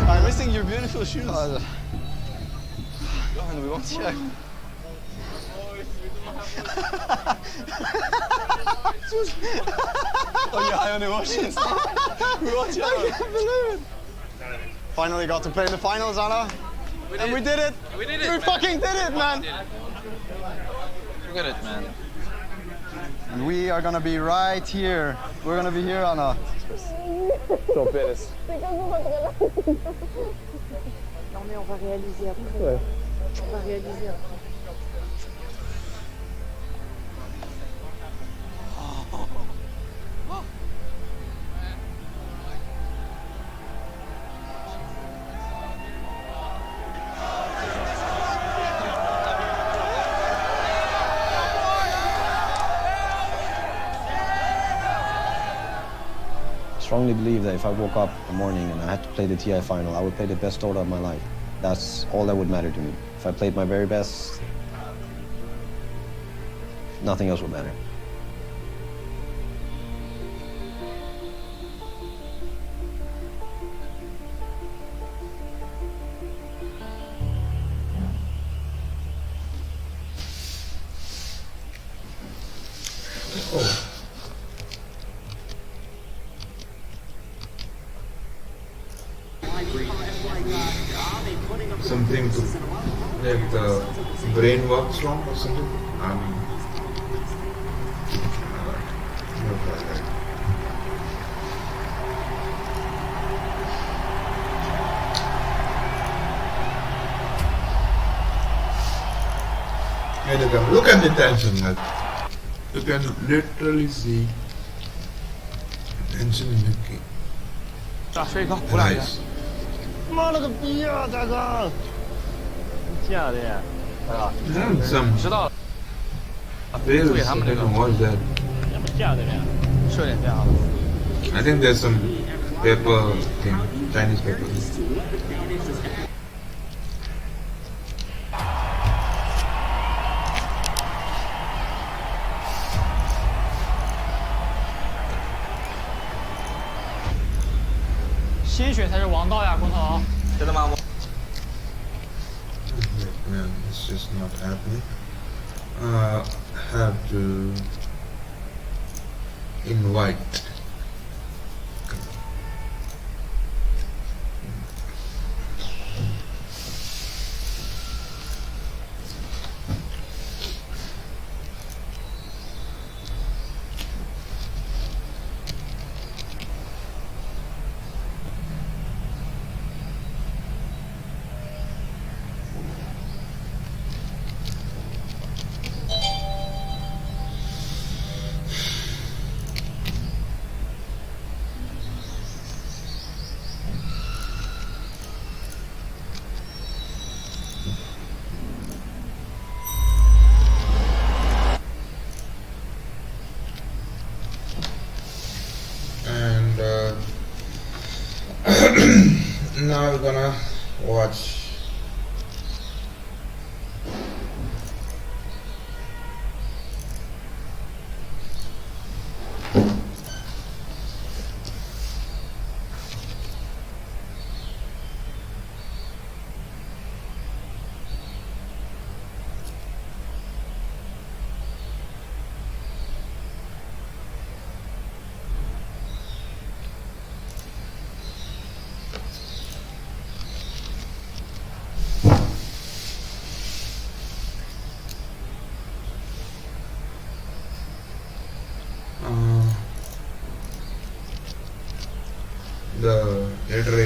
I'm missing your beautiful shoes. Johan, we won't check. Oh, you're high on emotions. We won't check. I can't believe it. Finally got to play in the finals, Anna. And we did it. We did it. We man. fucking did it, man. Forget it, man. And we are gonna be right here. We're gonna be here, Anna. So pissed. Non mais on va réaliser après. Ouais. On va réaliser après. I strongly believe that if I woke up in the morning and I had to play the TI final, I would play the best Dota of my life. That's all that would matter to me. If I played my very best, nothing else would matter. Something to like the brain works wrong or something. Look at the tension. Like, you can literally see tension in the eyes. 妈了个逼啊，大哥！假的呀，啊，知道了。 Where is what is that? 假的呀，射点变好了。 I think there's some paper thing, Chinese paper. Yeah, 鲜血才是王道呀，工头。真的吗？ Man, it's just not happening. Have to invite. Now we're gonna watch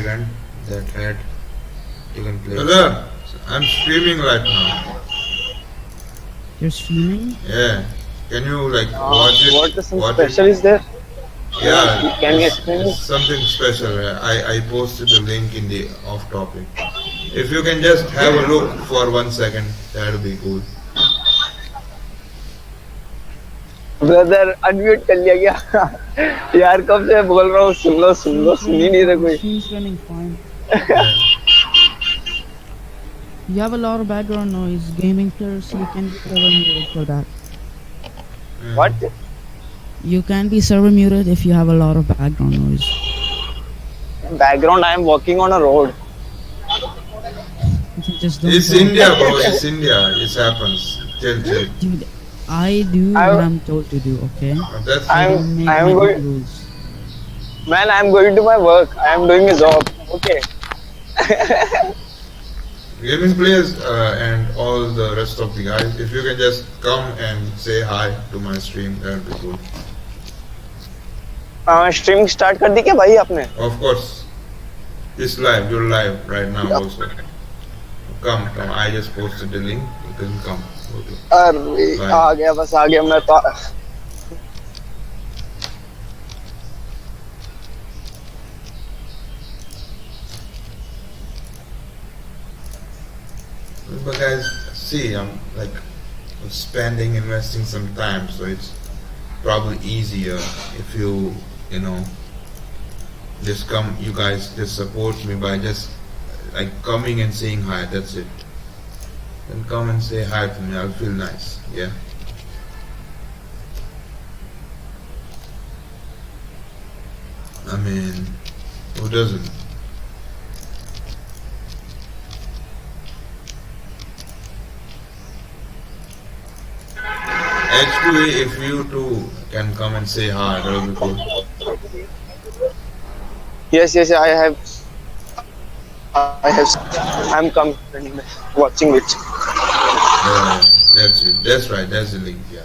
event that had taken place. Brother, I'm streaming right now. You're streaming? Yeah. Can you like watch it? What is some watch special it? is there? Yeah, Can you it's, explain it's it? something special. I posted the link in the off topic. If you can just have a look for 1 second, that would be cool. Brother unmute कर लिया क्या यार कब से बोल रहा हूँ सुन लो सुन ही नहीं रहा कोई Stream's running fine. You have a lot of background noise. Gaming players, you can be server muted for that. What? You can be server muted if you have a lot of background noise. Background, I am walking on a road. Just don't It's talk. India, bro. It's India. It happens. Chill. Dude, I do what I'm told to do, okay? That's I don't make am my own going. rules. Man, I am going to my work. I am doing a job. Okay. Gaming players and all the rest of the guys, if you can just come and say hi to my stream, that would be cool. Streaming start कर दी क्या भाई आपने? Of course. It's live. You're live right now also. Come. I just posted the link. You can come. Okay. अरे Bye. आ गया मैं तो But guys, see, I'm like investing some time, so it's probably easier if you just come. You guys just support me by just like coming and saying hi. That's it. And come and say hi to me. I'll feel nice. Yeah. I mean, who doesn't? H2A, if you two can come and say hi, that would be cool. Yes, I have. I'm coming and watching it. Yeah, that's it. That's right. That's the link. Yeah.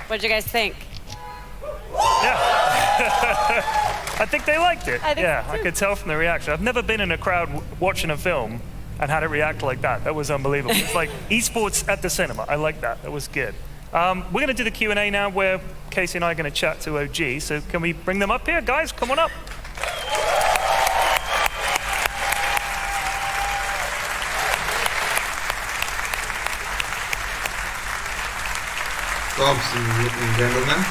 What'd you guys think? Yeah. I think they liked it. I could tell from the reaction. I've never been in a crowd watching a film and had it react like that. That was unbelievable. It's like esports at the cinema. I like that. That was good. We're going to do the Q&A now where Casey and I are going to chat to OG. So can we bring them up here? Guys, come on up. Ladies and gentlemen.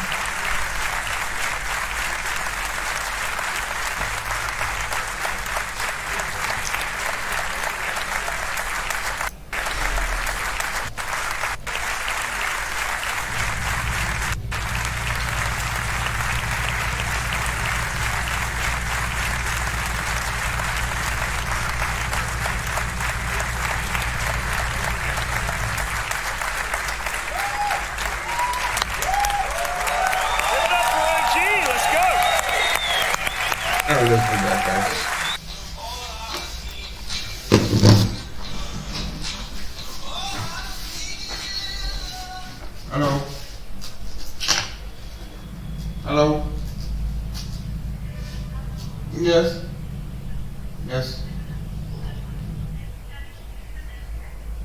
Let's do that, guys. Hello. Hello. Yes. Yes.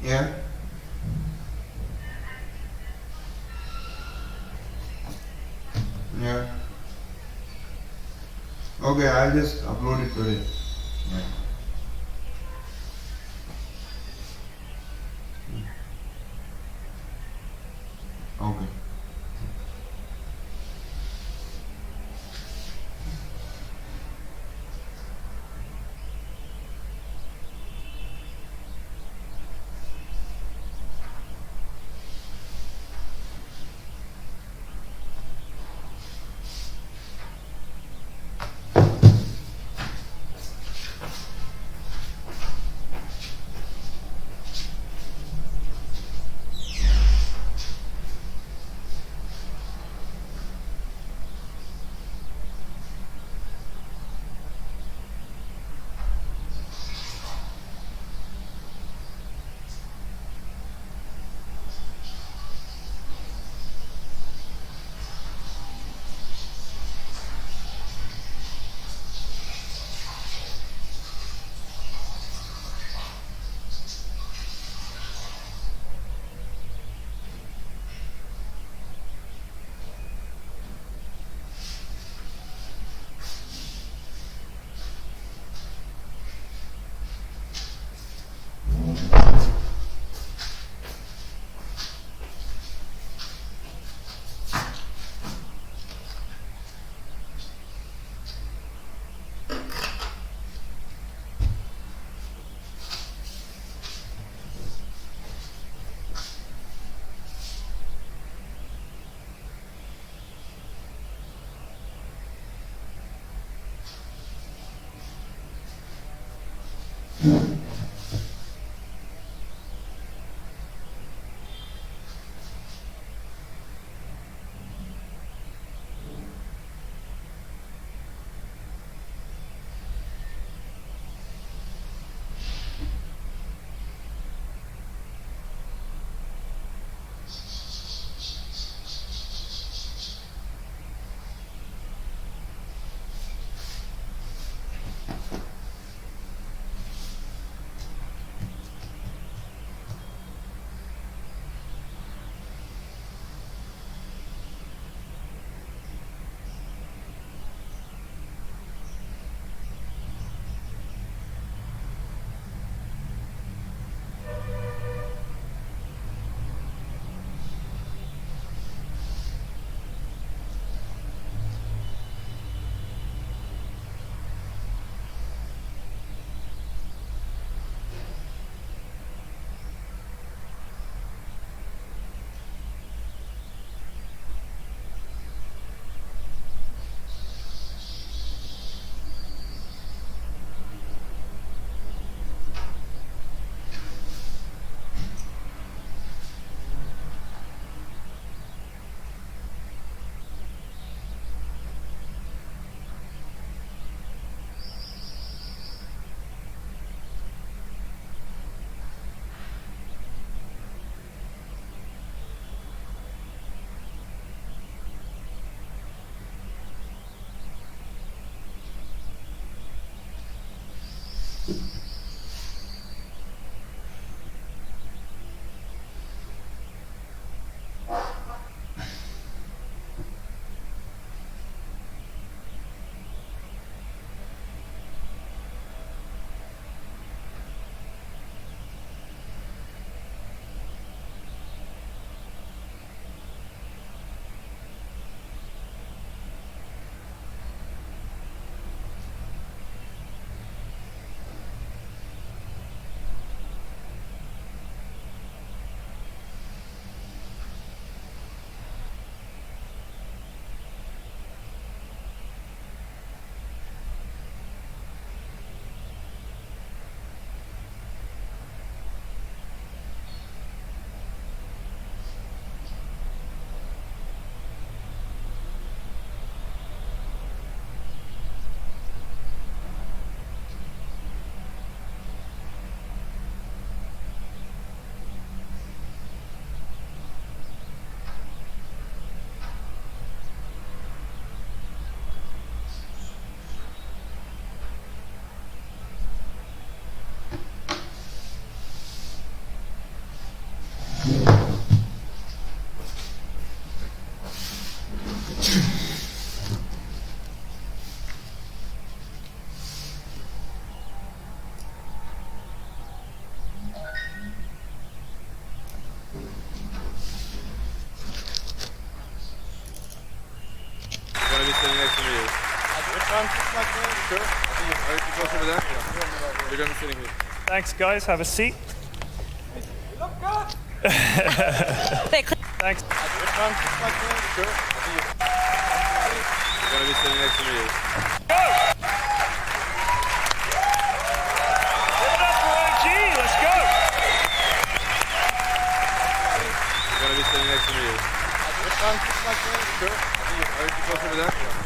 Yeah. Yeah. Okay, I'll just upload it today. Yeah. Okay. next to me. Which one? Sure. I think it's close over there. Yeah. You're gonna be sitting here. Thanks, guys. Have a seat. You look good. Thanks. Which one? Sure. I think you're gonna be sitting next to me. Go! Give it up for OG. Let's go. You're gonna be sitting next to me. Which one? Sure. I think it's close over there. Yeah.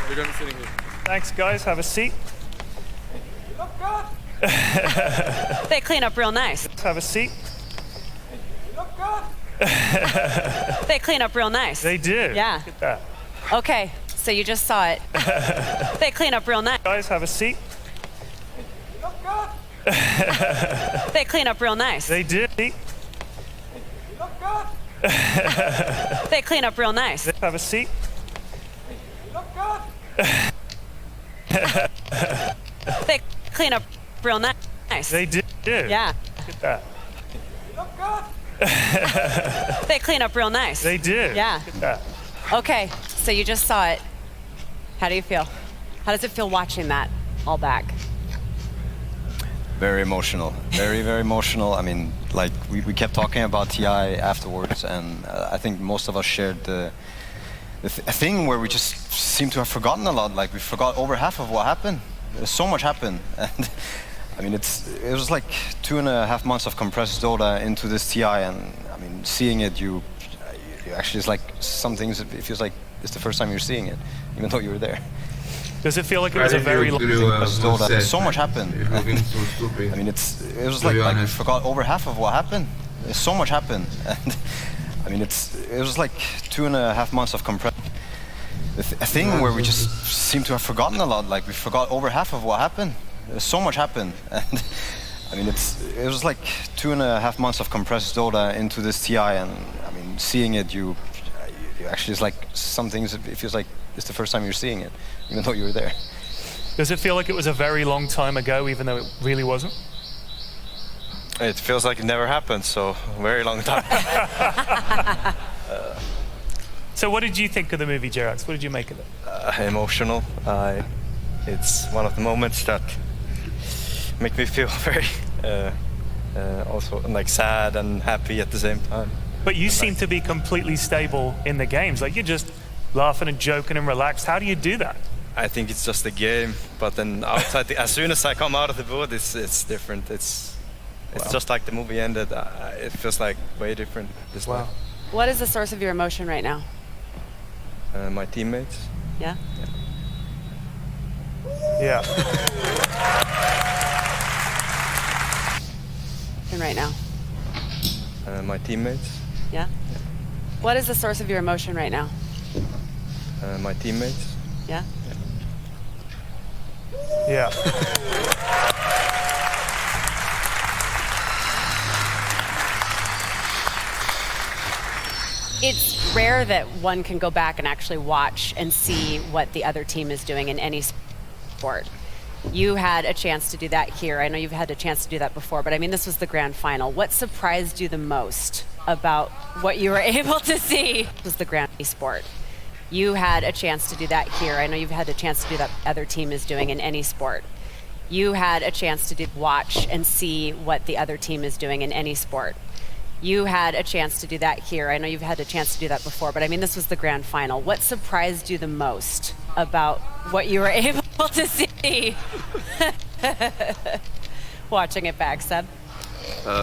You're gonna be sitting here. Thanks, guys. Have a seat. You look good. They clean up real nice. Have a seat. You look good. They clean up real nice. They do. Yeah. Look at that. Okay, so you just saw it. They clean up real nice. Guys, have a seat. You look good. They clean up real nice. They do. You look good. They clean up real nice. Have a seat. You look good. They clean up real nice. They do. Yeah. Look at that. You look good. They clean up real nice. They do. Yeah. Look at that. Okay, so you just saw it. How do you feel? How does it feel watching that all back? Very emotional. Very, very emotional. I mean, like, we kept talking about TI afterwards, and I think most of us shared the thing where we just seem to have forgotten a lot. Like, we forgot over half of what happened. So much happened. And I mean, it was like 2.5 months of compressed Dota into this TI, and I mean, seeing it, you actually, it's like some things, it feels like it's the first time you're seeing it, even though you were there. Does it feel like it was a very long Dota? So much happened. I mean, it was like we forgot over half of what happened. So much happened. And I mean, it was like 2.5 months of compressed. A thing where we just seem to have forgotten a lot. Like, we forgot over half of what happened. So much happened. And I mean, it was like 2.5 months of compressed Dota into this TI, and I mean, seeing it, you actually, it's like some things, it feels like it's the first time you're seeing it, even though you were there. Does it feel like it was a very long time ago, even though it really wasn't? It feels like it never happened, so a very long time. So what did you think of the movie, Jerax? What did you make of it? Emotional. It's one of the moments that make me feel very also like sad and happy at the same time. But you seem to be completely stable in the games. Like, you're just laughing and joking and relaxed. How do you do that? I think it's just a game, but then outside, as soon as I come out of the booth, it's different. It's just like the movie ended. It feels like way different this time. What is the source of your emotion right now? My teammates. Yeah? Yeah. And right now? My teammates. Yeah? What is the source of your emotion right now? My teammates. Yeah? Yeah. It's rare that one can go back and actually watch and see what the other team is doing in any sport. You had a chance to do that here. I know you've had a chance to do that before, but I mean, this was the grand final. What surprised you the most about what you were able to see? This was the grand sport. You had a chance to do that here. I know you've had a chance to do that other team is doing in any sport. You had a chance to watch and see what the other team is doing in any sport. You had a chance to do that here. I know you've had a chance to do that before, but I mean, this was the grand final. What surprised you the most about what you were able to see? Watching it back, Seb.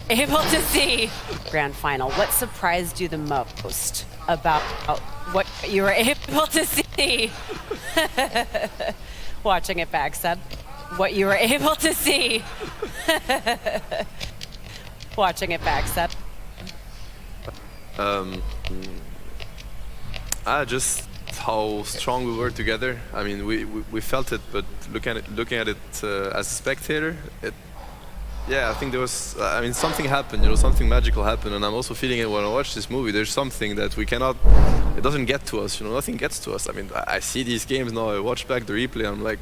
Able to see grand final. What surprised you the most about what you were able to see? Watching it back, Seb. What you were able to see? Watching it back, Seb. Just how strong we were together. I mean, we felt it, but looking at it as a spectator, yeah, I think there was. I mean, something happened. You know, something magical happened, and I'm also feeling it when I watch this movie. There's something that we cannot. It doesn't get to us. You know, nothing gets to us. I mean, I see these games now. I watch back the replay. I'm like,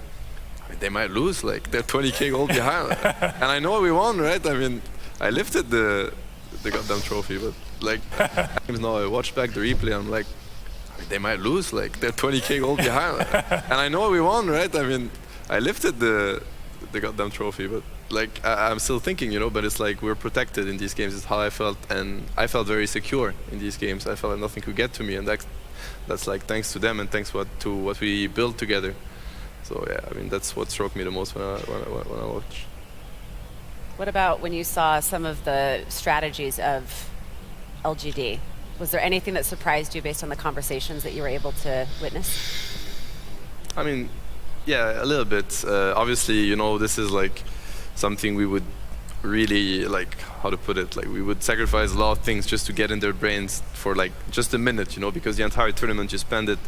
I mean, they might lose. Like, they're 20K goal behind, and I know we won, right? I mean, I lifted the goddamn trophy, but like, games now. I watch back the replay. I'm like, they might lose, like they're 20k gold behind. And I know we won, right? I mean, I lifted the goddamn trophy, but like I'm still thinking, you know, but it's like we're protected in these games. Is how I felt, and I felt very secure in these games. I felt like nothing could get to me, and that's like thanks to them and thanks to what we built together. So yeah, I mean that's what struck me the most when I watched. What about when you saw some of the strategies of LGD? Was there anything that surprised you based on the conversations that you were able to witness? I mean, yeah, a little bit. Obviously, you know, this is like something we would really, like, how to put it, like we would sacrifice a lot of things just to get in their brains for like just a minute, you know, because the entire tournament you spend it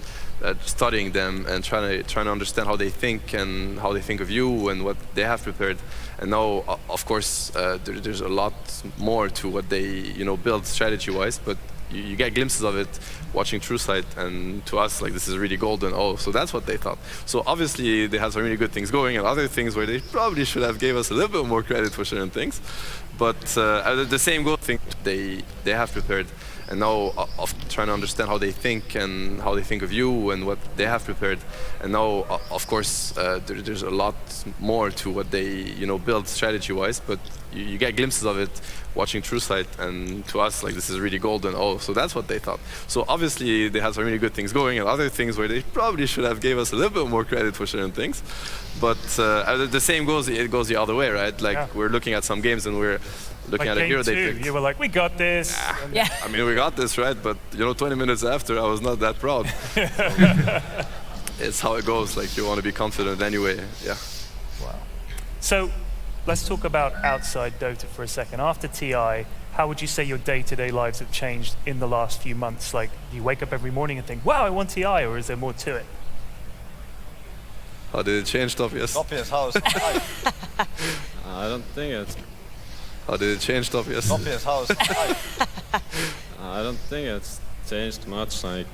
studying them and trying to understand how they think and how they think of you and what they have prepared. And now, of course, there's a lot more to what they, you know, build strategy-wise, but you get glimpses of it watching TrueSight, and to us, like, this is really golden. Oh, so that's what they thought. So obviously they have some really good things going and other things where they probably should have gave us a little bit more credit for certain things. But the same good thing they have prepared. And now, of trying to understand how they think and how they think of you and what they have prepared. And now, of course, there's a lot more to what they, you know, build strategy-wise, but you get glimpses of it watching TrueSight, and to us, like, this is really golden. Oh, so that's what they thought. So obviously they have some really good things going and other things where they probably should have gave us a little bit more credit for certain things. But the same goes the other way, right? Like, we're looking at some games and we're looking like at a hero they game 2, picked. you were like, we got this. Yeah. I mean, we got this, right? But, you know, 20 minutes after, I was not that proud. It's how it goes. Like, you want to be confident anyway. Yeah. Wow. So let's talk about outside Dota for a second. After TI, how would you say your day-to-day lives have changed in the last few months? Like, do you wake up every morning and think, wow, I won TI, or is there more to it? How did it change, Topias? Topias, how's I don't think it's... How did it change, Topias? Topias, how's I don't think it's changed much. Like,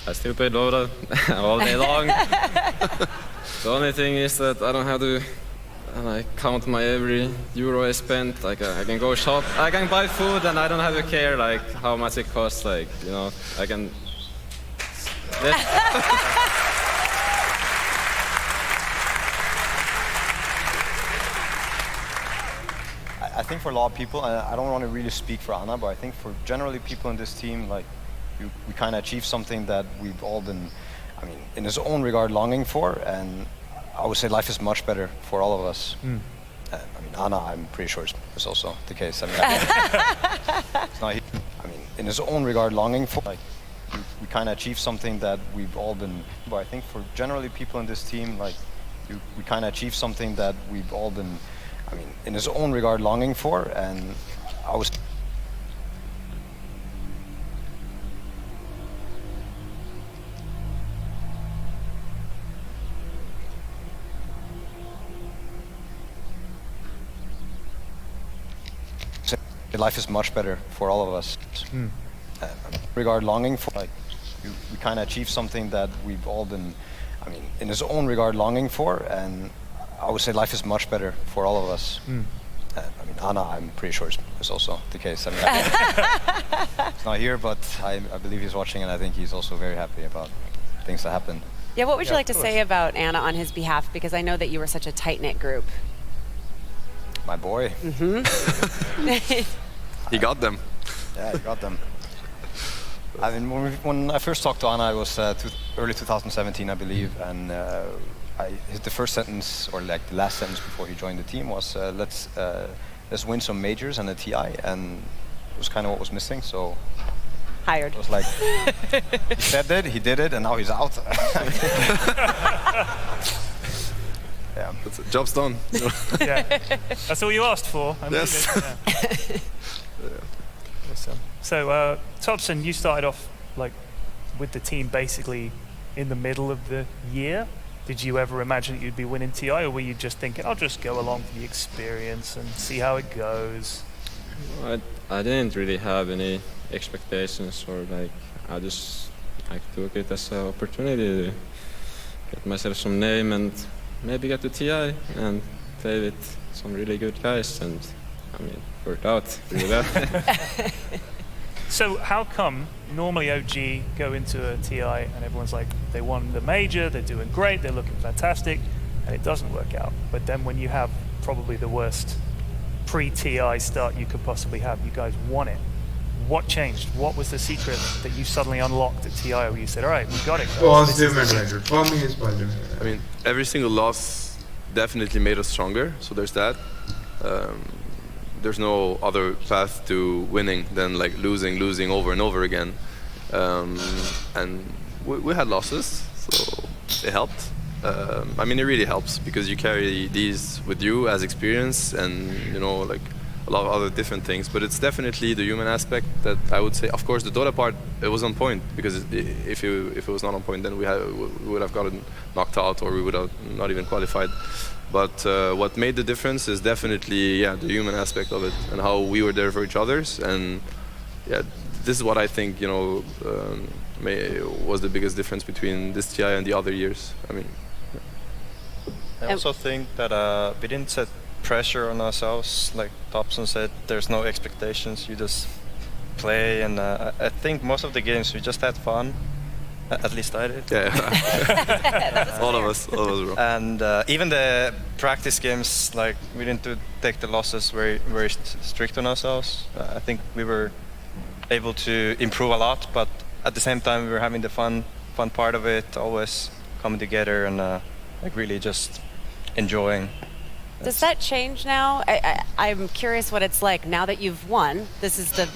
I still play Dota all day long. The only thing is that I don't have to like count my every euro I spent. Like, I can go shop, I can buy food, and I don't have to care like how much it costs. Like, you know, I can. I think for a lot of people, and I don't want to really speak for Anna, but I think for generally people in this team, like, we kind of achieved something that we've all been, I mean, in his own regard, longing for, and I would say life is much better for all of us. I mean, Anna, I'm pretty sure it's also the case. I mean, it's not, I mean, in his own regard, longing for, like, we kind of achieved something that we've all been, but I think for generally people in this team, like, we kind of achieved something that we've all been, I mean, in his own regard, longing for, and I was. Life is much better for all of us. Regard longing for, like, we kind of achieved something that we've all been, I mean, in his own regard, longing for, and I would say life is much better for all of us. I mean, Anna, I'm pretty sure it's also the case. I mean, he's not here, but I believe he's watching, and I think he's also very happy about things that happened. Yeah, what would you like to say about Anna on his behalf? Because I know that you were such a tight-knit group. My boy. He got them. Yeah, he got them. I mean, when I first talked to Anna, it was early 2017, I believe, and the first sentence, or like the last sentence before he joined the team, was let's win some majors and a TI, and it was kind of what was missing. So hired. It was like he said it, he did it, and now he's out. Yeah, that's it. Job's done. Yeah, that's all you asked for. I mean, yes. Yeah. Awesome. So, Tobson, you started off like with the team basically in the middle of the year. Did you ever imagine that you'd be winning TI, or were you just thinking, I'll just go along for the experience and see how it goes? I didn't really have any expectations, or like I just took it as an opportunity to get myself some name and maybe get to TI and play with some really good guys, and I mean, it worked out really well. So how come normally OG go into a TI and everyone's like, they won the major, they're doing great, they're looking fantastic, and it doesn't work out. But then when you have probably the worst pre-TI start you could possibly have, you guys won it. What changed? What was the secret that you suddenly unlocked at TI where you said, all right, we got it, guys. Positive mentality. For me, it's positive. I mean, every single loss definitely made us stronger, so there's that. There's no other path to winning than like losing over and over again. And we had losses, so it helped. I mean, it really helps because you carry these with you as experience and, you know, like a lot of other different things. But it's definitely the human aspect that I would say. Of course, the Dota part, it was on point because if it was not on point, then we would have gotten knocked out or we would have not even qualified. But what made the difference is definitely, yeah, the human aspect of it and how we were there for each other's. And yeah, this is what I think, you know, was the biggest difference between this TI and the other years. I mean, I also think that we didn't set pressure on ourselves. Like Dobson said, there's no expectations. You just play, and I think most of the games we just had fun. At least I did. Yeah. all of us, bro. And even the practice games, like we didn't take the losses very strict on ourselves. I think we were able to improve a lot, but at the same time we were having the fun part of it, always coming together and like really just enjoying. Does that change now? I'm curious what it's like now that you've won. This is the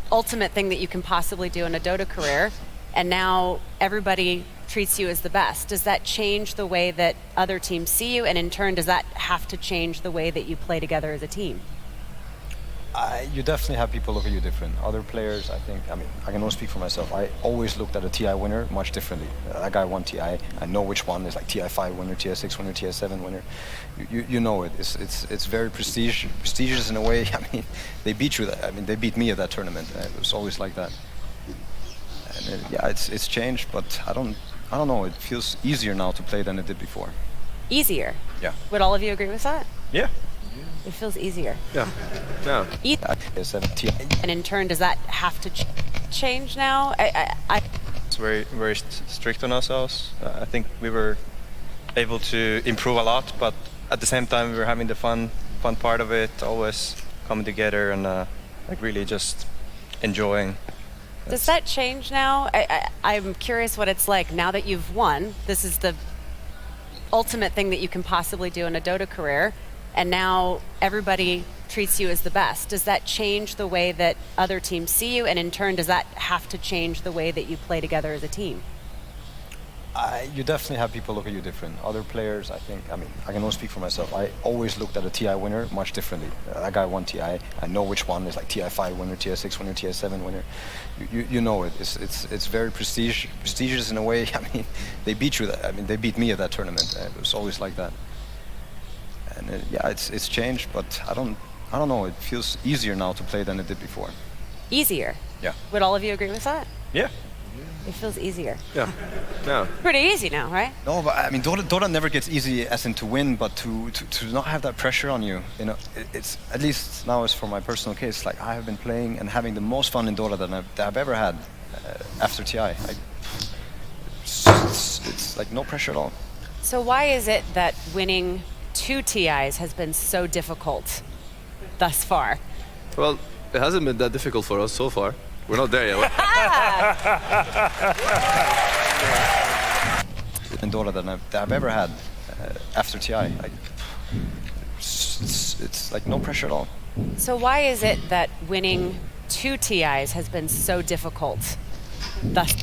ultimate thing that you can possibly do in a Dota career. And now everybody treats you as the best. Does that change the way that other teams see you? And in turn, does that have to change the way that you play together as a team? You definitely have people look at you different. Other players, I think, I mean, I can only speak for myself. I always looked at a TI winner much differently. That guy won TI. I know which one is like TI5 winner, TI6 winner, TI7 winner. You know it. It's very prestigious in a way. I mean, they beat you. I mean, they beat me at that tournament. It was always like that. And yeah, it's changed, but I don't know. It feels easier now to play than it did before. Easier? Yeah. Would all of you agree with that? Yeah. It feels easier. Yeah. Yeah. And in turn, does that have to change now? It's very strict on ourselves. I think we were able to improve a lot, but at the same time we were having the fun part of it, always coming together and like really just enjoying. Does that change now? I'm curious what it's like now that you've won. This is the ultimate thing that you can possibly do in a Dota career. And now everybody treats you as the best. Does that change the way that other teams see you? And in turn, does that have to change the way that you play together as a team? You definitely have people look at you different. Other players, I think, I mean, I can only speak for myself. I always looked at a TI winner much differently. That guy won TI. I know which one is like TI5 winner, TI6 winner, TI7 winner. You know it. It's very prestigious in a way. I mean, they beat you. I mean, they beat me at that tournament. It was always like that. And yeah, it's changed, but I don't know. It feels easier now to play than it did before. Easier? Yeah. Would all of you agree with that? Yeah. It feels easier. Yeah. Yeah. Pretty easy now, right? No, but I mean, Dota never gets easy as in to win, but to not have that pressure on you. You know, it's at least now, as for my personal case, like I have been playing and having the most fun in Dota that I've ever had after TI. It's like no pressure at all. So why is it that winning 2 TIs has been so difficult thus far? Well, it hasn't been that difficult for us so far. We're not there yet. In Dota that I've ever had after TI. It's like no pressure at all. So why is it that winning 2 TIs has been so difficult thus?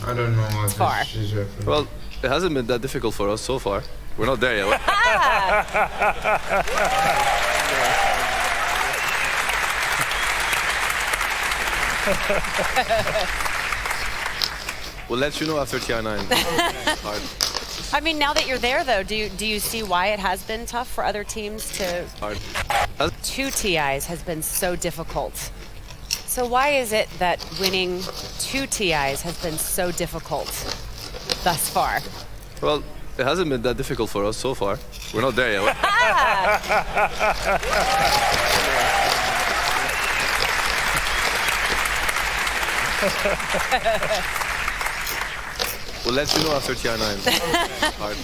I don't know what Far. she's referring. Well, it hasn't been that difficult for us so far. We're not there yet. We'll let you know after TI9. Hard. I mean, now that you're there, though, do you see why it has been tough for other teams to... Hard. 2 TIs has been so difficult. So why is it that winning 2 TIs has been so difficult thus far? Well, it hasn't been that difficult for us so far. We're not there yet. We'll let you know after TI9. Hard.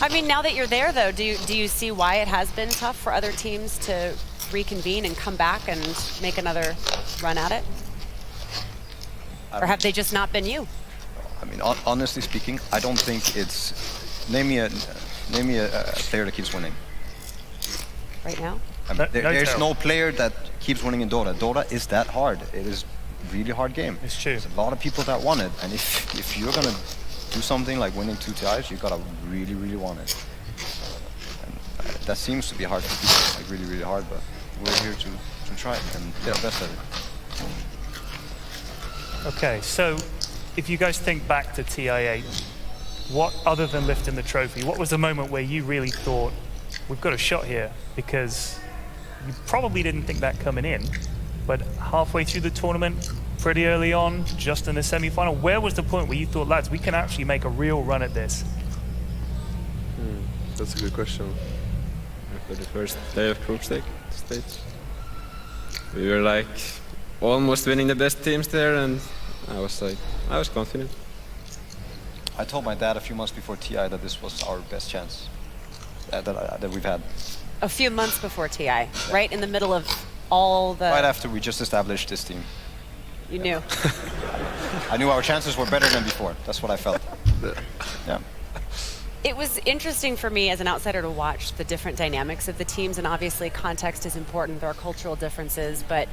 I mean, now that you're there, though, do you see why it has been tough for other teams to reconvene and come back and make another run at it? Or have they just not been you? I mean, honestly speaking, I don't think it's... Name me a player that keeps winning. Right now? I mean, there's no player that keeps winning in Dota. Dota is that hard. It is a really hard game. It's true. There's a lot of people that want it. And if you're going to do something like winning 2 TIs, you got to really, really want it. And that seems to be hard for people, like really, really hard, but we're here to try it and get the best at it. Okay, so if you guys think back to TI8, what, other than lifting the trophy, what was the moment where you really thought, we've got a shot here? Because you probably didn't think that coming in, but halfway through the tournament, pretty early on, just in the semi-final, where was the point where you thought, lads, we can actually make a real run at this? That's a good question. After the first day of group stage, we were like almost winning the best teams there, and I was confident. I told my dad a few months before TI that this was our best chance that we've had. A few months before TI, right in the middle of all the... Right after we just established this team. You knew. I knew our chances were better than before. That's what I felt. Yeah. It was interesting for me as an outsider to watch the different dynamics of the teams, and obviously context is important. There are cultural differences, but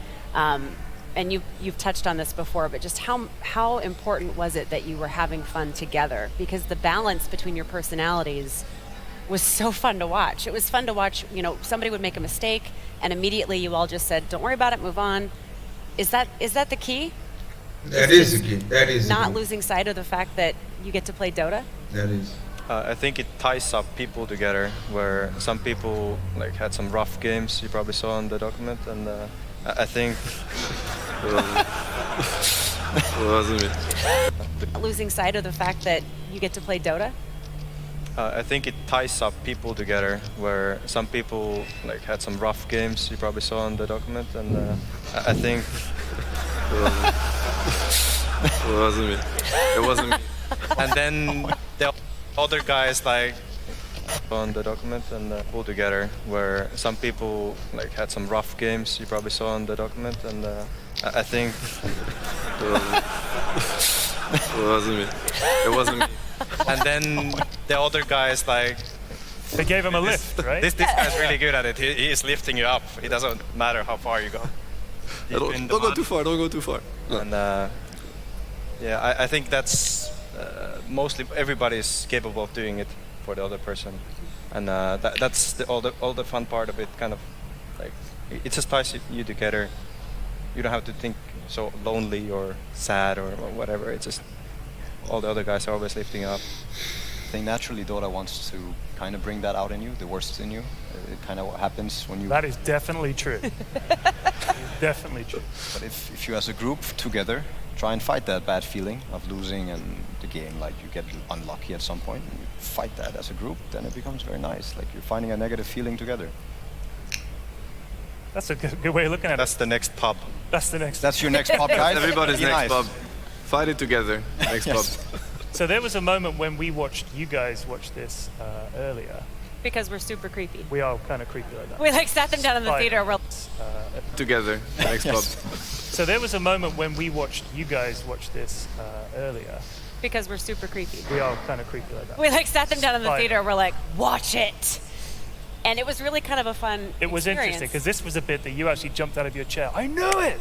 and you've touched on this before, but just how important was it that you were having fun together? Because the balance between your personalities was so fun to watch. It was fun to watch, you know, somebody would make a mistake and immediately you all just said, don't worry about it, move on. Is that the key? That is the key. That is not losing sight of the fact that you get to play Dota? That is. I think it ties up people together, where some people like had some rough games you probably saw in the document, and I think wasn't me. Losing sight of the fact that you get to play Dota? I think it ties up people together, where some people like had some rough games you probably saw in the document, and I think it wasn't me. It wasn't me. And then the other guys like on the document and pull together, where some people like had some rough games you probably saw in the document, and I think it wasn't me. It wasn't me. And then the other guys like they gave him a lift, right? This guy's really good at it. He is lifting you up. It doesn't matter how far you go. Don't go too far. Don't go too far. And yeah, I think that's mostly everybody's capable of doing it for the other person, and that's all the fun part of it. Kind of like it just ties you together. You don't have to think so lonely or sad or whatever. It's just all the other guys are always lifting you up. I think naturally Dota wants to kind of bring that out in you, the worst in you. It kind of what happens when you... That is definitely true. Definitely true. But if you as a group together try and fight that bad feeling of losing and the game, like you get unlucky at some point, and you fight that as a group, then it becomes very nice. Like you're finding a negative feeling together. That's a good way of looking at it. That's the next pub. That's your next pub, guys. Everybody's next pub. Fight it together. Next pub. So there was a moment when we watched you guys watch this earlier. Because we're super creepy. We are kind of creepy like that. We like sat them down in the theater. Together. Next pub. So there was a moment when we watched you guys watch this earlier. Because we're super creepy. We are kind of creepy like that. We like sat them down in the theater. We're like, watch it. And it was really kind of a fun It was interesting because this was a bit that you actually jumped out of your chair. I knew it!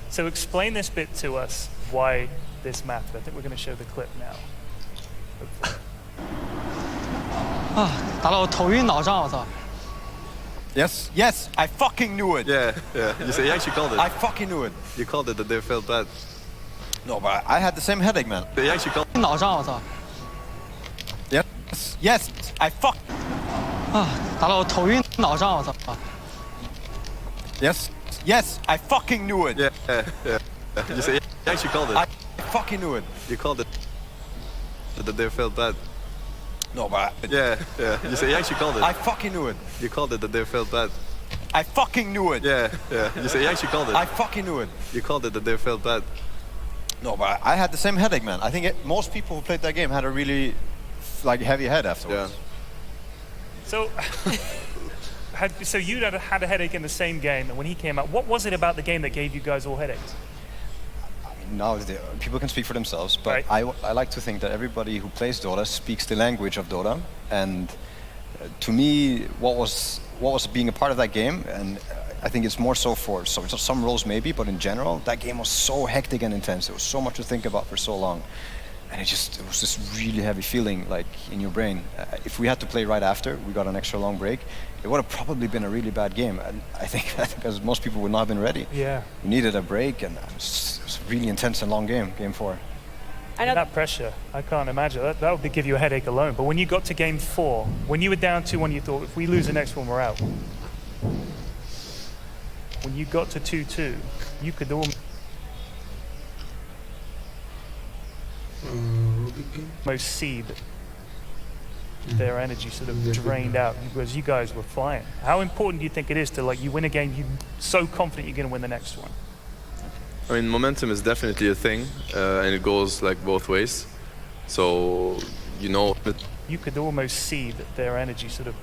So explain this bit to us, why this mattered. I think we're going to show the clip now. Yes, I fucking knew it. Yeah. You actually called it. I fucking knew it. You called it that they felt bad. No, but I had the same headache, man. You actually called it. Yes, I fuck. Yes, I fucking knew it. Yeah. You actually called it. I fucking knew it. You called it that they felt bad. No, but yeah. You actually called it. I fucking knew it. You called it that they felt bad. I fucking knew it. Yeah. You actually called it. I fucking knew it. You called it that they felt bad. No, but I had the same headache, man. I think most people who played that game had a really heavy head afterwards. Yeah. So, so you had a headache in the same game, and when he came out, what was it about the game that gave you guys all headaches? Now people can speak for themselves, but I like to think that everybody who plays Dota speaks the language of Dota, and to me, what was being a part of that game, and I think it's more so for some roles maybe, but in general, that game was so hectic and intense. There was so much to think about for so long, and it was this really heavy feeling like in your brain. If we had to play right after, we got an extra long break, it would have probably been a really bad game. And I think because most people would not have been ready. Yeah. We needed a break, and it was a really intense and long game 4. I know that pressure, I can't imagine. That would give you a headache alone. But when you got to game 4, when you were down 2-1, you thought, if we lose the next one, we're out. When you got to 2-2, you could almost see their energy sort of drained out because you guys were flying. How important do you think it is to you win a game, you're so confident you're going to win the next one? I mean, momentum is definitely a thing, and it goes both ways. So, you could almost see their energy sort of.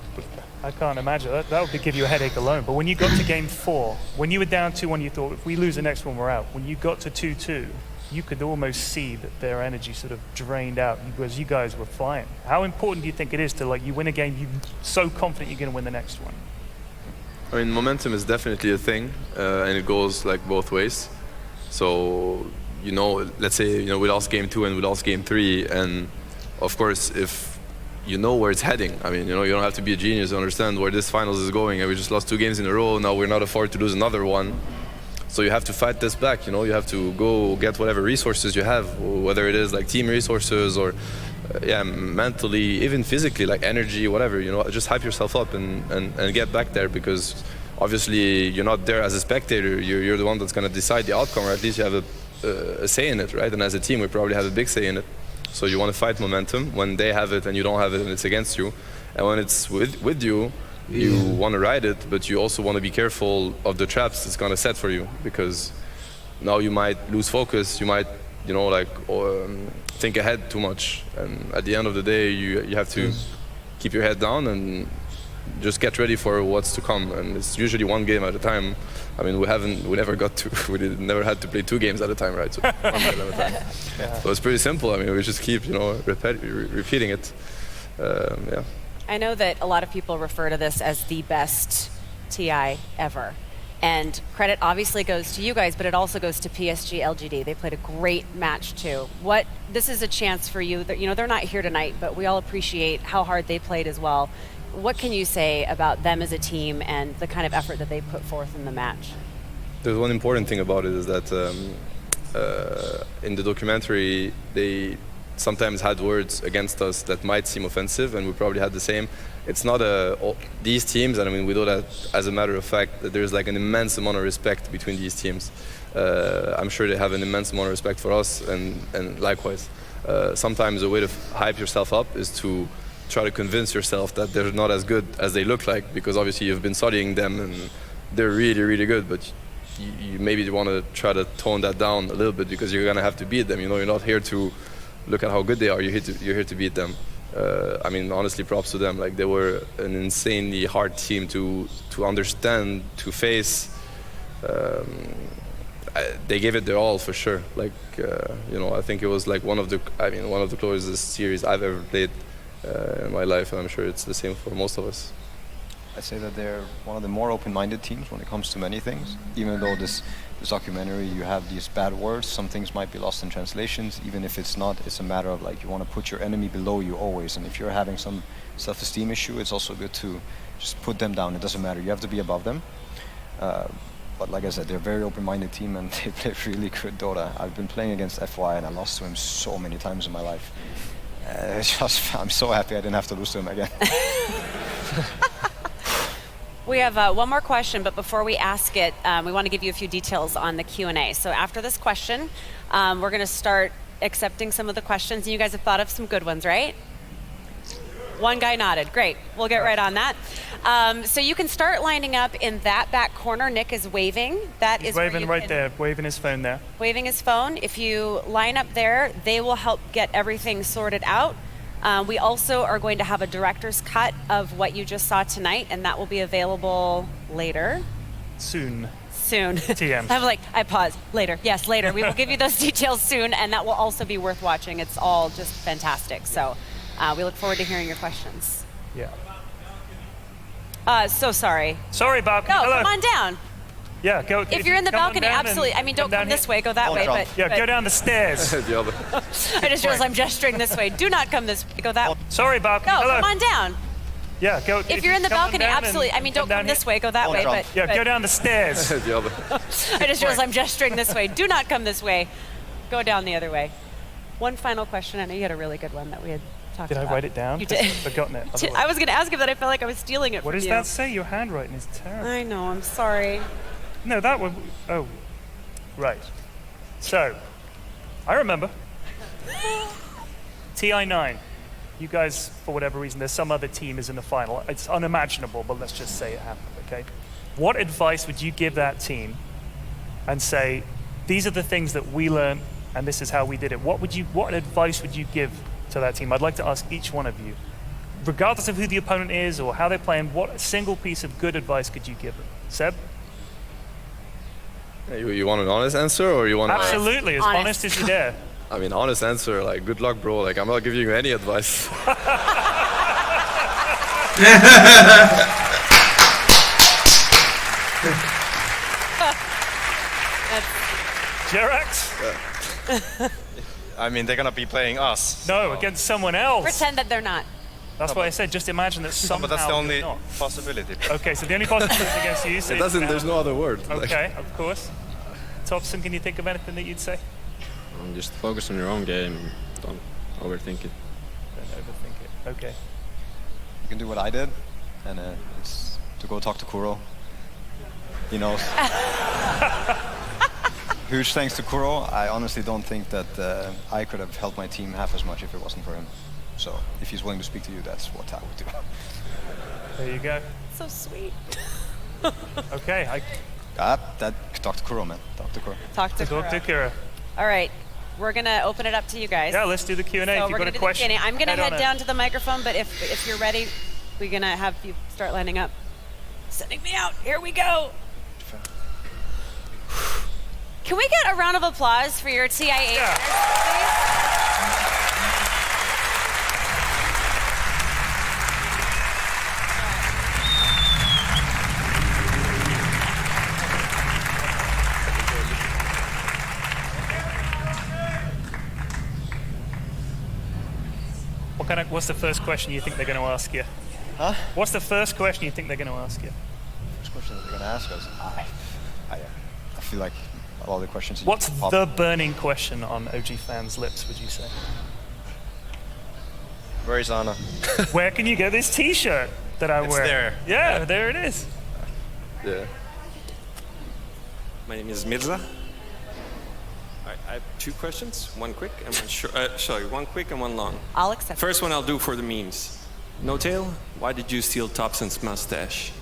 I can't imagine. That would give you a headache alone. But when you got to game 4, when you were down 2-1, you thought, if we lose the next one, we're out. When you got to 2-2, you could almost see their energy sort of drained out because you guys were flying. How important do you think it is to you win a game, you're so confident you're going to win the next one? I mean, momentum is definitely a thing, and it goes both ways. So, let's say, we lost game 2 and we lost game 3, and of course, if you know where it's heading, I mean, you don't have to be a genius to understand where this finals is going, and we just lost 2 games in a row, now we're not afford to lose another one. So you have to fight this back, you have to go get whatever resources you have, whether it is team resources or mentally, even physically, energy, whatever, just hype yourself up and get back there, because obviously you're not there as a spectator. You're the one that's going to decide the outcome, or at least you have a say in it, right? And as a team, we probably have a big say in it. So you want to fight momentum. When they have it and you don't have it and it's against you, and when it's with you, you want to ride it, but you also want to be careful of the traps it's going to set for you, because now you might lose focus, you might, you know, like think ahead too much, and at the end of the day you have to keep your head down and just get ready for what's to come. And it's usually one game at a time. I mean, we never had to play 2 games at a time, right? So one game at a time. So it's pretty simple. I mean, we just keep, you know, repeating it. Yeah. I know that a lot of people refer to this as the best TI ever. And credit obviously goes to you guys, but it also goes to PSG LGD. They played a great match too. This is a chance for you. You know, they're not here tonight, but we all appreciate how hard they played as well. What can you say about them as a team and the kind of effort that they put forth in the match? There's one important thing about it is that in the documentary, they sometimes had words against us that might seem offensive, and we probably had the same. It's not these teams, and I mean, we know that as a matter of fact, that there's like an immense amount of respect between these teams. I'm sure they have an immense amount of respect for us, and likewise. Sometimes a way to hype yourself up is to try to convince yourself that they're not as good as they look like, because obviously you've been studying them and they're really, really good, but you maybe want to try to tone that down a little bit, because you're going to have to beat them. You know, you're not here to look at how good they are, you're here to beat them. I mean, honestly, props to them. Like, they were an insanely hard team to understand, to face. They gave it their all for sure. Like, you know, I think it was like one of the closest series I've ever played in my life, and I'm sure it's the same for most of us. I'd say that they're one of the more open-minded teams when it comes to many things. Even though this documentary, you have these bad words, some things might be lost in translations. Even if it's not, it's a matter of like, you want to put your enemy below you always. And if you're having some self-esteem issue, it's also good to just put them down. It doesn't matter, you have to be above them. But like I said, they're a very open-minded team and they play really good Dota. I've been playing against FY and I lost to him so many times in my life. I'm so happy I didn't have to lose to him again. We have one more question, but before we ask it, we want to give you a few details on the Q&A. So after this question, we're going to start accepting some of the questions. And you guys have thought of some good ones, right? One guy nodded. Great. We'll get right on that. So you can start lining up in that back corner. Nick is waving. He's waving right there, waving his phone there. Waving his phone. If you line up there, they will help get everything sorted out. We also are going to have a director's cut of what you just saw tonight, and that will be available later. Soon. TM. I'm like, I paused. Later. Yes, later. We will give you those details soon, and that will also be worth watching. It's all just fantastic. So we look forward to hearing your questions. Yeah. So sorry. Sorry, balcony. No, Hello. come on down. Yeah, go. If you're in the balcony, absolutely. I mean, don't come this way, go that way. But go down the stairs. I just realized I'm gesturing this way. Do not come this way, go that way. Sorry, balcony. No, Hello. come on down. Yeah, go. If you're in the balcony, absolutely. I mean, don't come this way, go that way. But go down the stairs. I just realized I'm gesturing this way. Do not come this way. Go down the other way. One final question. I know you had a really good one that we had talked about. Did I write it down? You did. I've forgotten it. I was going to ask you, but I felt like I was stealing it What from does you. that say? Your handwriting is terrible. I know. I'm sorry. No, that one. Oh, right. So, I remember. TI9. You guys, for whatever reason, there's some other team is in the final. It's unimaginable, but let's just say it happened, okay? What advice would you give that team and say, these are the things that we learned and this is how we did it? What advice would you give to that team? I'd like to ask each one of you, regardless of who the opponent is or how they're playing, what single piece of good advice could you give them? Seb? You want an honest answer, or you want? Absolutely, as honest as you dare. I mean, honest answer, like, good luck, bro. Like, I'm not giving you any advice. Jerax? I mean, they're gonna be playing us. No, against someone else. Pretend that they're not. That's why I said, just imagine that somehow. But that's the only you're not. possibility. Okay, so the only possibility is against you. So It doesn't. There's no other word. Okay, of course. Thompson, can you think of anything that you'd say? Just focus on your own game. Don't overthink it. Don't overthink it. Okay. You can do what I did, and it's to go talk to Kuro, He knows. Huge thanks to Kuro. I honestly don't think that I could have helped my team half as much if it wasn't for him. So if he's willing to speak to you, that's what I would do. There you go. So sweet. Okay. Talk to Kuro, man. Talk to Kuro. Talk to Kuro. All right. We're going to open it up to you guys. Yeah, let's do the Q&A. So if you've we're got going a to do the question, Q&A. I'm going to head on down to the microphone, but if you're ready, we're going to have you start lining up. Sending me out. Here we go. Can we get a round of applause for your TI8 winners, please? What's the first question you think they're going to ask you? Huh? What's the first question you think they're going to ask you? First question that they're going to ask us? I feel like a lot of the questions... What's the burning question on OG fans' lips, would you say? Where is Anna? Where can you get this T-shirt that I wear? It's there. Yeah, there it is. Yeah. My name is Mirza. I have two questions, one quick and one short. One quick and one long. I'll accept. First one I'll do for the memes. No Tail, why did you steal Thompson's mustache?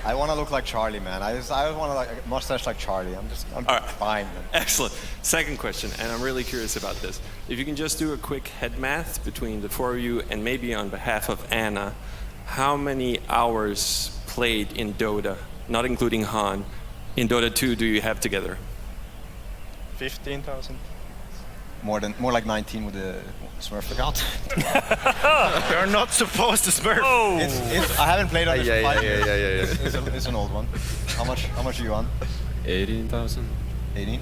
I want to look like Charlie, man. I want to like a mustache like Charlie. I'm fine, man. Excellent. Second question, and I'm really curious about this. If you can just do a quick head math between the four of you and maybe on behalf of Anna, how many hours played in Dota, not including Han, in Dota 2 do you have together? 15,000. More like 19 with the Smurf account. You're not supposed to Smurf. Oh. I haven't played on it for 5 years. Yeah. It's an old one. How much are you on? 18,000. 18?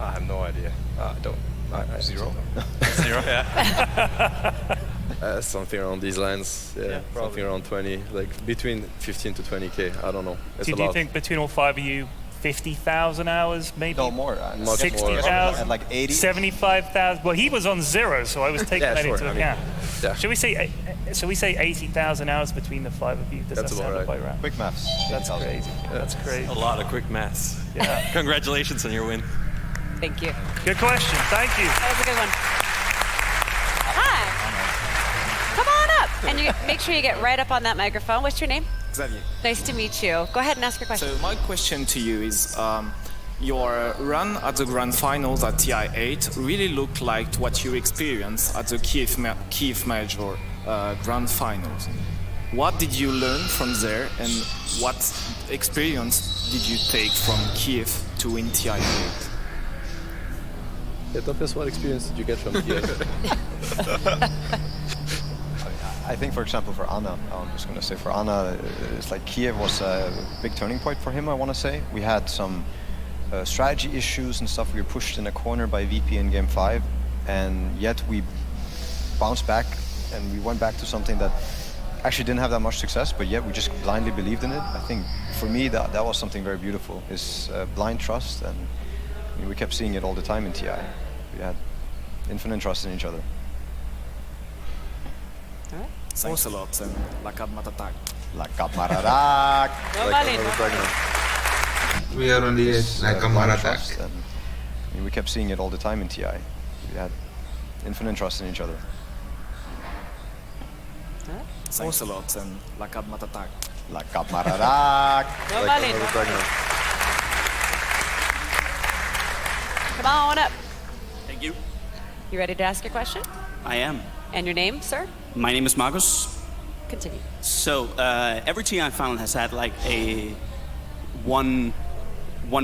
I have no idea. I don't. Zero. Zero. Yeah. Something around these lines. Yeah. Something around 20, like between 15 to 20k. I don't know. It's Do you think between all five of you, 50,000 hours, maybe? No, more. 60,000? Like 80? 75,000? Well, he was on zero, so I was taking that into account. Yeah. Should we say 80,000 hours between the five of you? Does That's that sound about quite right? Quick maths. That's crazy. That's crazy. A lot of quick maths. Yeah. Congratulations on your win. Thank you. Good question. Thank you. That was a good one. Hi. Come on up. And you make sure you get right up on that microphone. What's your name? Xavier. Nice to meet you. Go ahead and ask your question. So my question to you is, your run at the Grand Finals at TI8 really looked like what you experienced at the Kiev Major Grand Finals. What did you learn from there, and what experience did you take from Kiev to win TI8? Yeah, Topias, what experience did you get from Kiev? I think, for example, for Anna, I'm just going to say for Anna, it's like Kiev was a big turning point for him, I want to say. We had some strategy issues and stuff. We were pushed in a corner by VP in Game 5, and yet we bounced back and we went back to something that actually didn't have that much success, but yet we just blindly believed in it. I think, for me, that was something very beautiful, is blind trust, and I mean, we kept seeing it all the time in TI. We had infinite trust in each other. Thanks a lot, and Lakab Matatak. Lakab Matatak. We are on the edge, like a marathon. We kept seeing it all the time in TI. We had infinite trust in each other. Thanks a lot, and Lakab Matatak. Lakab Matatak. Come on up. Thank you. You ready to ask your question? I am. And your name, sir? My name is Marcus. Continue. So every TI final has had like a one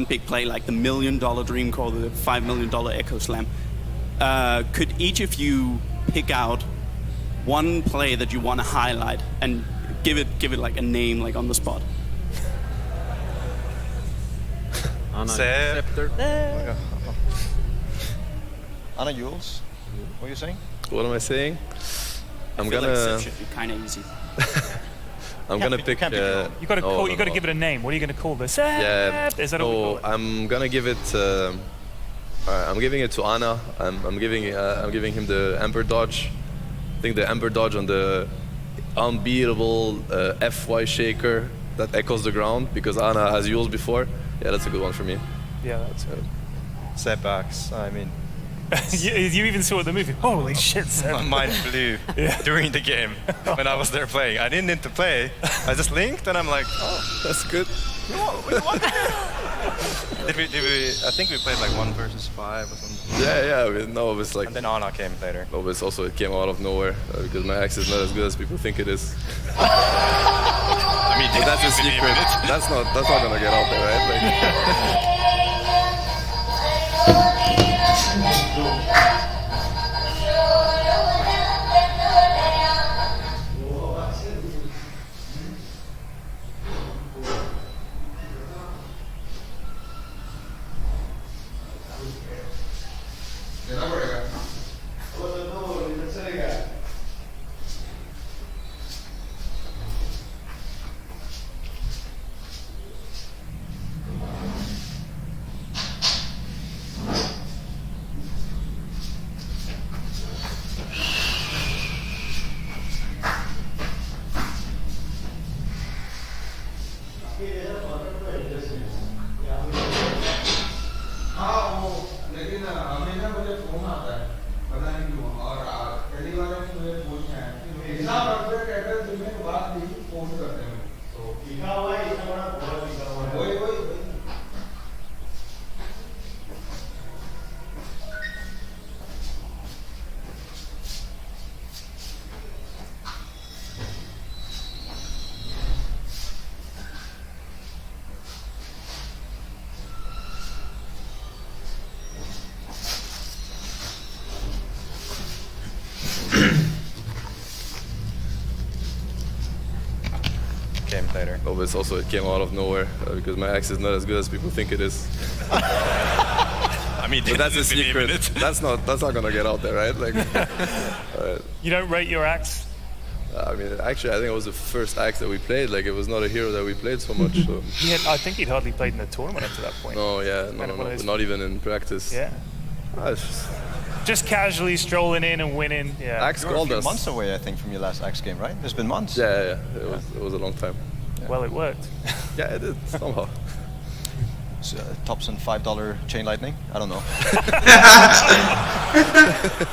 big play, like the $1 million dream call, the $5 million Echo Slam. Could each of you pick out one play that you want to highlight and give it like a name, like on the spot? Anna Jules, what are you saying? What am I saying? I'm I feel gonna. like Seb should be kind of easy. I'm gonna pick. You gotta call. You gotta give it a name. What are you gonna call this? Yeah. Is that what we call it? I'm gonna give it. I'm giving it to Anna. I'm giving him the Ember Dodge. I think the Ember Dodge on the unbeatable FY shaker that echoes the ground because Anna has used before. Yeah, that's a good one for me. Yeah, that's good. Setbacks, I mean. you even saw the movie. Holy shit, Seb. My mind blew during the game when I was there playing. I didn't need to play. I just linked and I'm like, oh, that's good. Did we, I think we played like 1 versus 5 or something. Yeah, no, it was like... And then Anna came later. No, but it came out of nowhere because my axe is not as good as people think it is. I mean, but that's a secret. That's not gonna get out there, right? Like, Later. No, but it came out of nowhere because my axe is not as good as people think it is. I mean, but that's a secret. That's not gonna get out there, right? Like, You don't rate your axe? I mean, actually, I think it was the first axe that we played. Like, it was not a hero that we played so much. So. I think he'd hardly played in the tournament up to that point. No, not even in practice. Yeah. Just casually strolling in and winning. Yeah. Axe called us. Months away, I think, from your last Axe game, right? It's been months. Yeah. It was a long time. Yeah. Well, it worked. Yeah, it did somehow. So, Thompson $5 chain lightning. I don't know.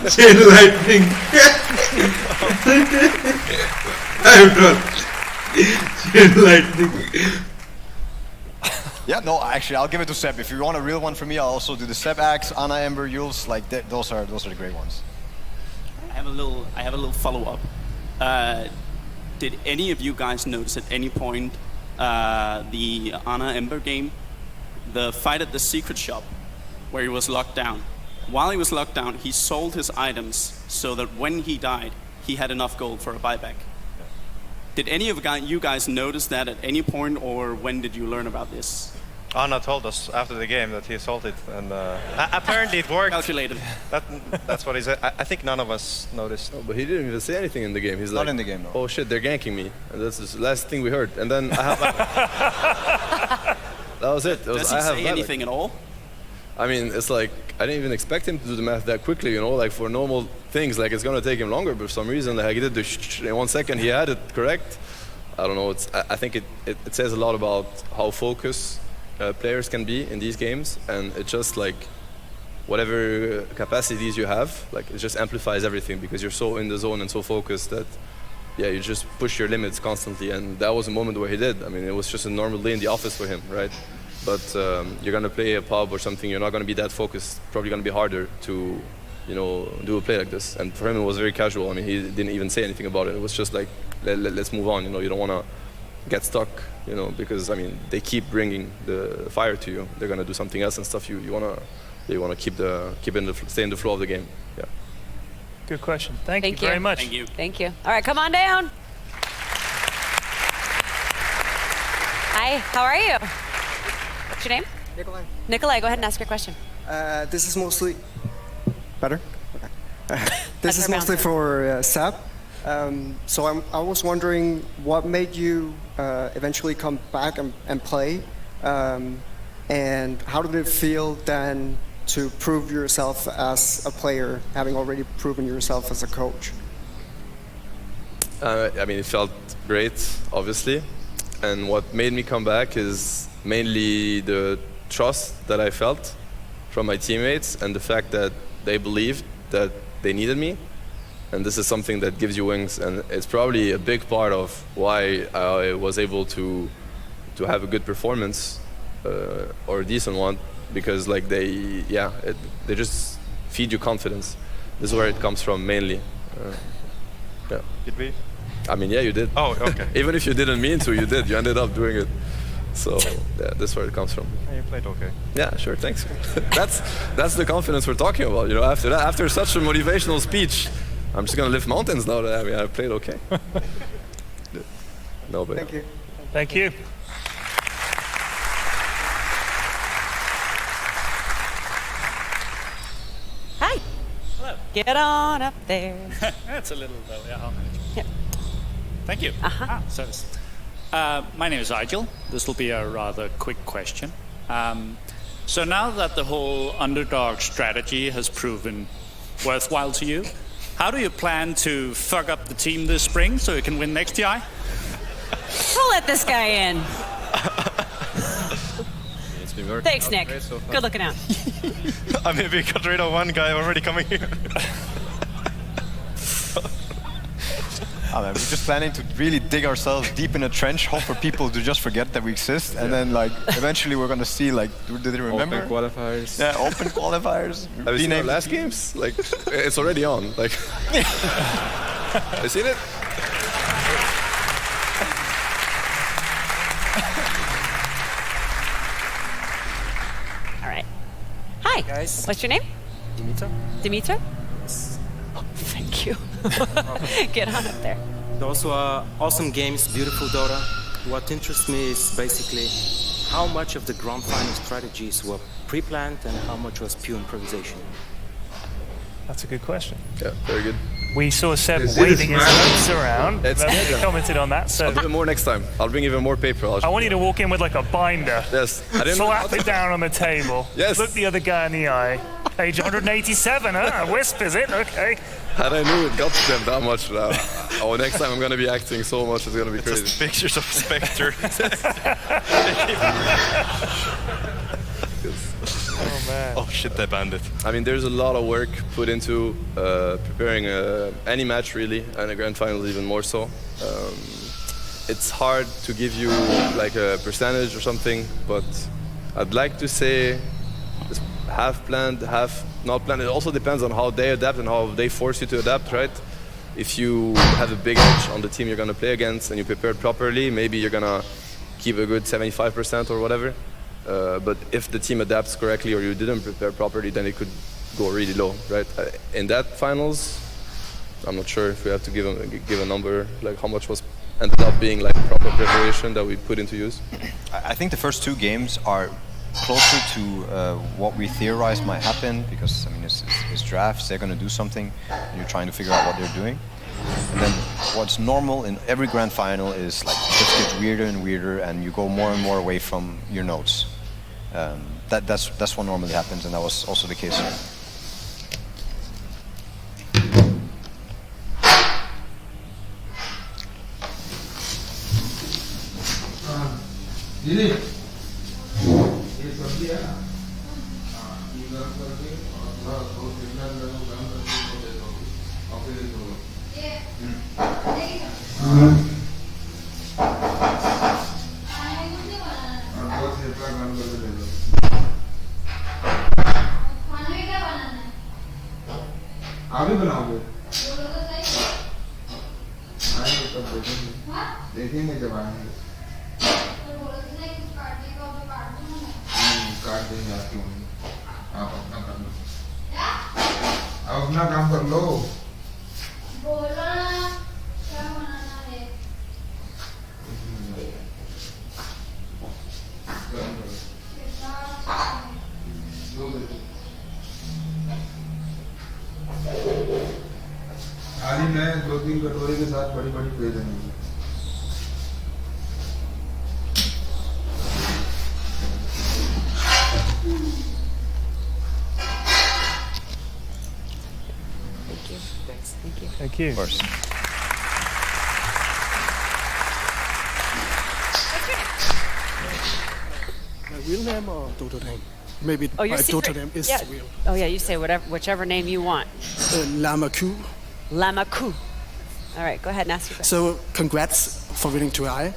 Chain lightning. Chain lightning. Yeah, no, actually, I'll give it to Seb. If you want a real one from me, I'll also do the Seb Axe, Anna Ember, Yules. Like those are the great ones. I have a little follow-up. Did any of you guys notice at any point the Anna Ember game, the fight at the secret shop, where he was locked down? While he was locked down, he sold his items so that when he died, he had enough gold for a buyback. Did any of you guys notice that at any point, or when did you learn about this? Anna told us after the game that he sold it, and apparently it worked. Calculated. That's what he said. I think none of us noticed. No, but he didn't even say anything in the game. He's not like, in the game, no. Oh shit, they're ganking me, and that's the last thing we heard. And then I have. That was it. Does he say anything at all? I mean, it's like I didn't even expect him to do the math that quickly. You know, like for normal things, like it's gonna take him longer. But for some reason, like he did the in 1 second. He had it correct. I don't know. I think it says a lot about how focused players can be in these games, and it just like whatever capacities you have, like it just amplifies everything because you're so in the zone and so focused that you just push your limits constantly. And that was a moment where he did. I mean, it was just a normal day in the office for him, right? But you're gonna play a pub or something. You're not gonna be that focused. Probably gonna be harder to, do a play like this. And for him, it was very casual. I mean, he didn't even say anything about it. It was just like, let's move on. You don't want to get stuck, because I mean, they keep bringing the fire to you. They're gonna do something else and stuff. You wanna stay in the flow of the game. Yeah. Good question. Thank you very much. Thank you. Thank you. All right, come on down. Hi, how are you? What's your name? Nikolai. Nikolai, go ahead and ask your question. This is mostly better. Okay. This is mostly for Sab. So I was wondering what made you eventually come back and play, and how did it feel then to prove yourself as a player, having already proven yourself as a coach? I mean, it felt great, obviously. And what made me come back is mainly the trust that I felt from my teammates and the fact that they believed that they needed me. And this is something that gives you wings, and it's probably a big part of why I was able to have a good performance or a decent one, because like they just feed you confidence. This is where it comes from mainly. Yeah. Did we? I mean, yeah, you did. Oh, okay. Even if you didn't mean to, you did. You ended up doing it. So yeah, that's where it comes from. You played okay. Yeah, sure, thanks. that's the confidence we're talking about. You know, after that, after such a motivational speech, I'm just gonna lift mountains now. That I played okay. No, but Thank you. Thank you. Hi. Hello. Get on up there. That's a little low. Yeah, I'll manage. Yep. Thank you. Uh-huh. My name is Igil. This will be a rather quick question. So now that the whole underdog strategy has proven worthwhile to you, how do you plan to fuck up the team this spring so you can win next TI? We'll let this guy in. It's been working Thanks, out Nick. great so far. Good looking out. I mean, we got rid of one guy already coming here. Oh, man, we're just planning to really dig ourselves deep in a trench, hope for people to just forget that we exist, and then like eventually we're gonna see like, do they remember? Open qualifiers. Yeah, open qualifiers. have you seen our last games? Like, it's already on. Like, have you seen it? All right. Hi. Guys. What's your name? Dimitar. Dimitar? Oh, thank you. Get on up there. Those were awesome games, beautiful Dota. What interests me is basically how much of the grand final strategies were pre-planned and how much was pure improvisation. That's a good question. Yeah, very good. We saw Seb Is waving it his smart? notes around. It's He good. commented on that. So I'll do it more next time. I'll bring even more paper. I want you to walk in with like a binder. Yes. I didn't know how Slap to- it down on the table. Yes. Look the other guy in the eye. Page 187, huh? A wisp, is it? Okay. Had I knew it got to them that much, next time I'm gonna be acting so much, it's gonna be crazy. Just pictures of Spectre. Oh man. Oh shit, they banned it. I mean, there's a lot of work put into preparing any match really, and a grand final even more so. It's hard to give you like a percentage or something, but I'd like to say it's half planned, half not planned. It also depends on how they adapt and how they force you to adapt, right? If you have a big edge on the team you're gonna play against and you prepared properly, maybe you're gonna keep a good 75% or whatever. But if the team adapts correctly or you didn't prepare properly, then it could go really low, right? In that finals, I'm not sure if we have to give a number, like how much was ended up being like proper preparation that we put into use. I think the first two games are closer to what we theorized might happen, because I mean it's drafts, they're going to do something and you're trying to figure out what they're doing. And then what's normal in every grand final is like it just gets weirder and weirder and you go more and more away from your notes. That's what normally happens, and that was also the case here. ये सब्जी है ना ये गरम करके और थोड़ा ठंडा गरम करके दे दो और फिर दे दो और थोड़ा थेपला गरम करके दे दो आप ही बनाओगे आएंगे तब देखेंगे जब आएंगे काट देंगे आपकी मम्मी आप अपना कर लो आप अपना काम कर लो बोलो ना क्या बनाना है आज ही मैं 2-3 कटोरे के साथ बड़ी बड़ी दे देंगे Thank you. Of course. real name or Dota name? Maybe Oh, your my secret. Dota name is yeah. real. Oh yeah, you say whichever name you want. Lamaku. Lamaku. All right, go ahead and ask your question. So congrats for winning TI.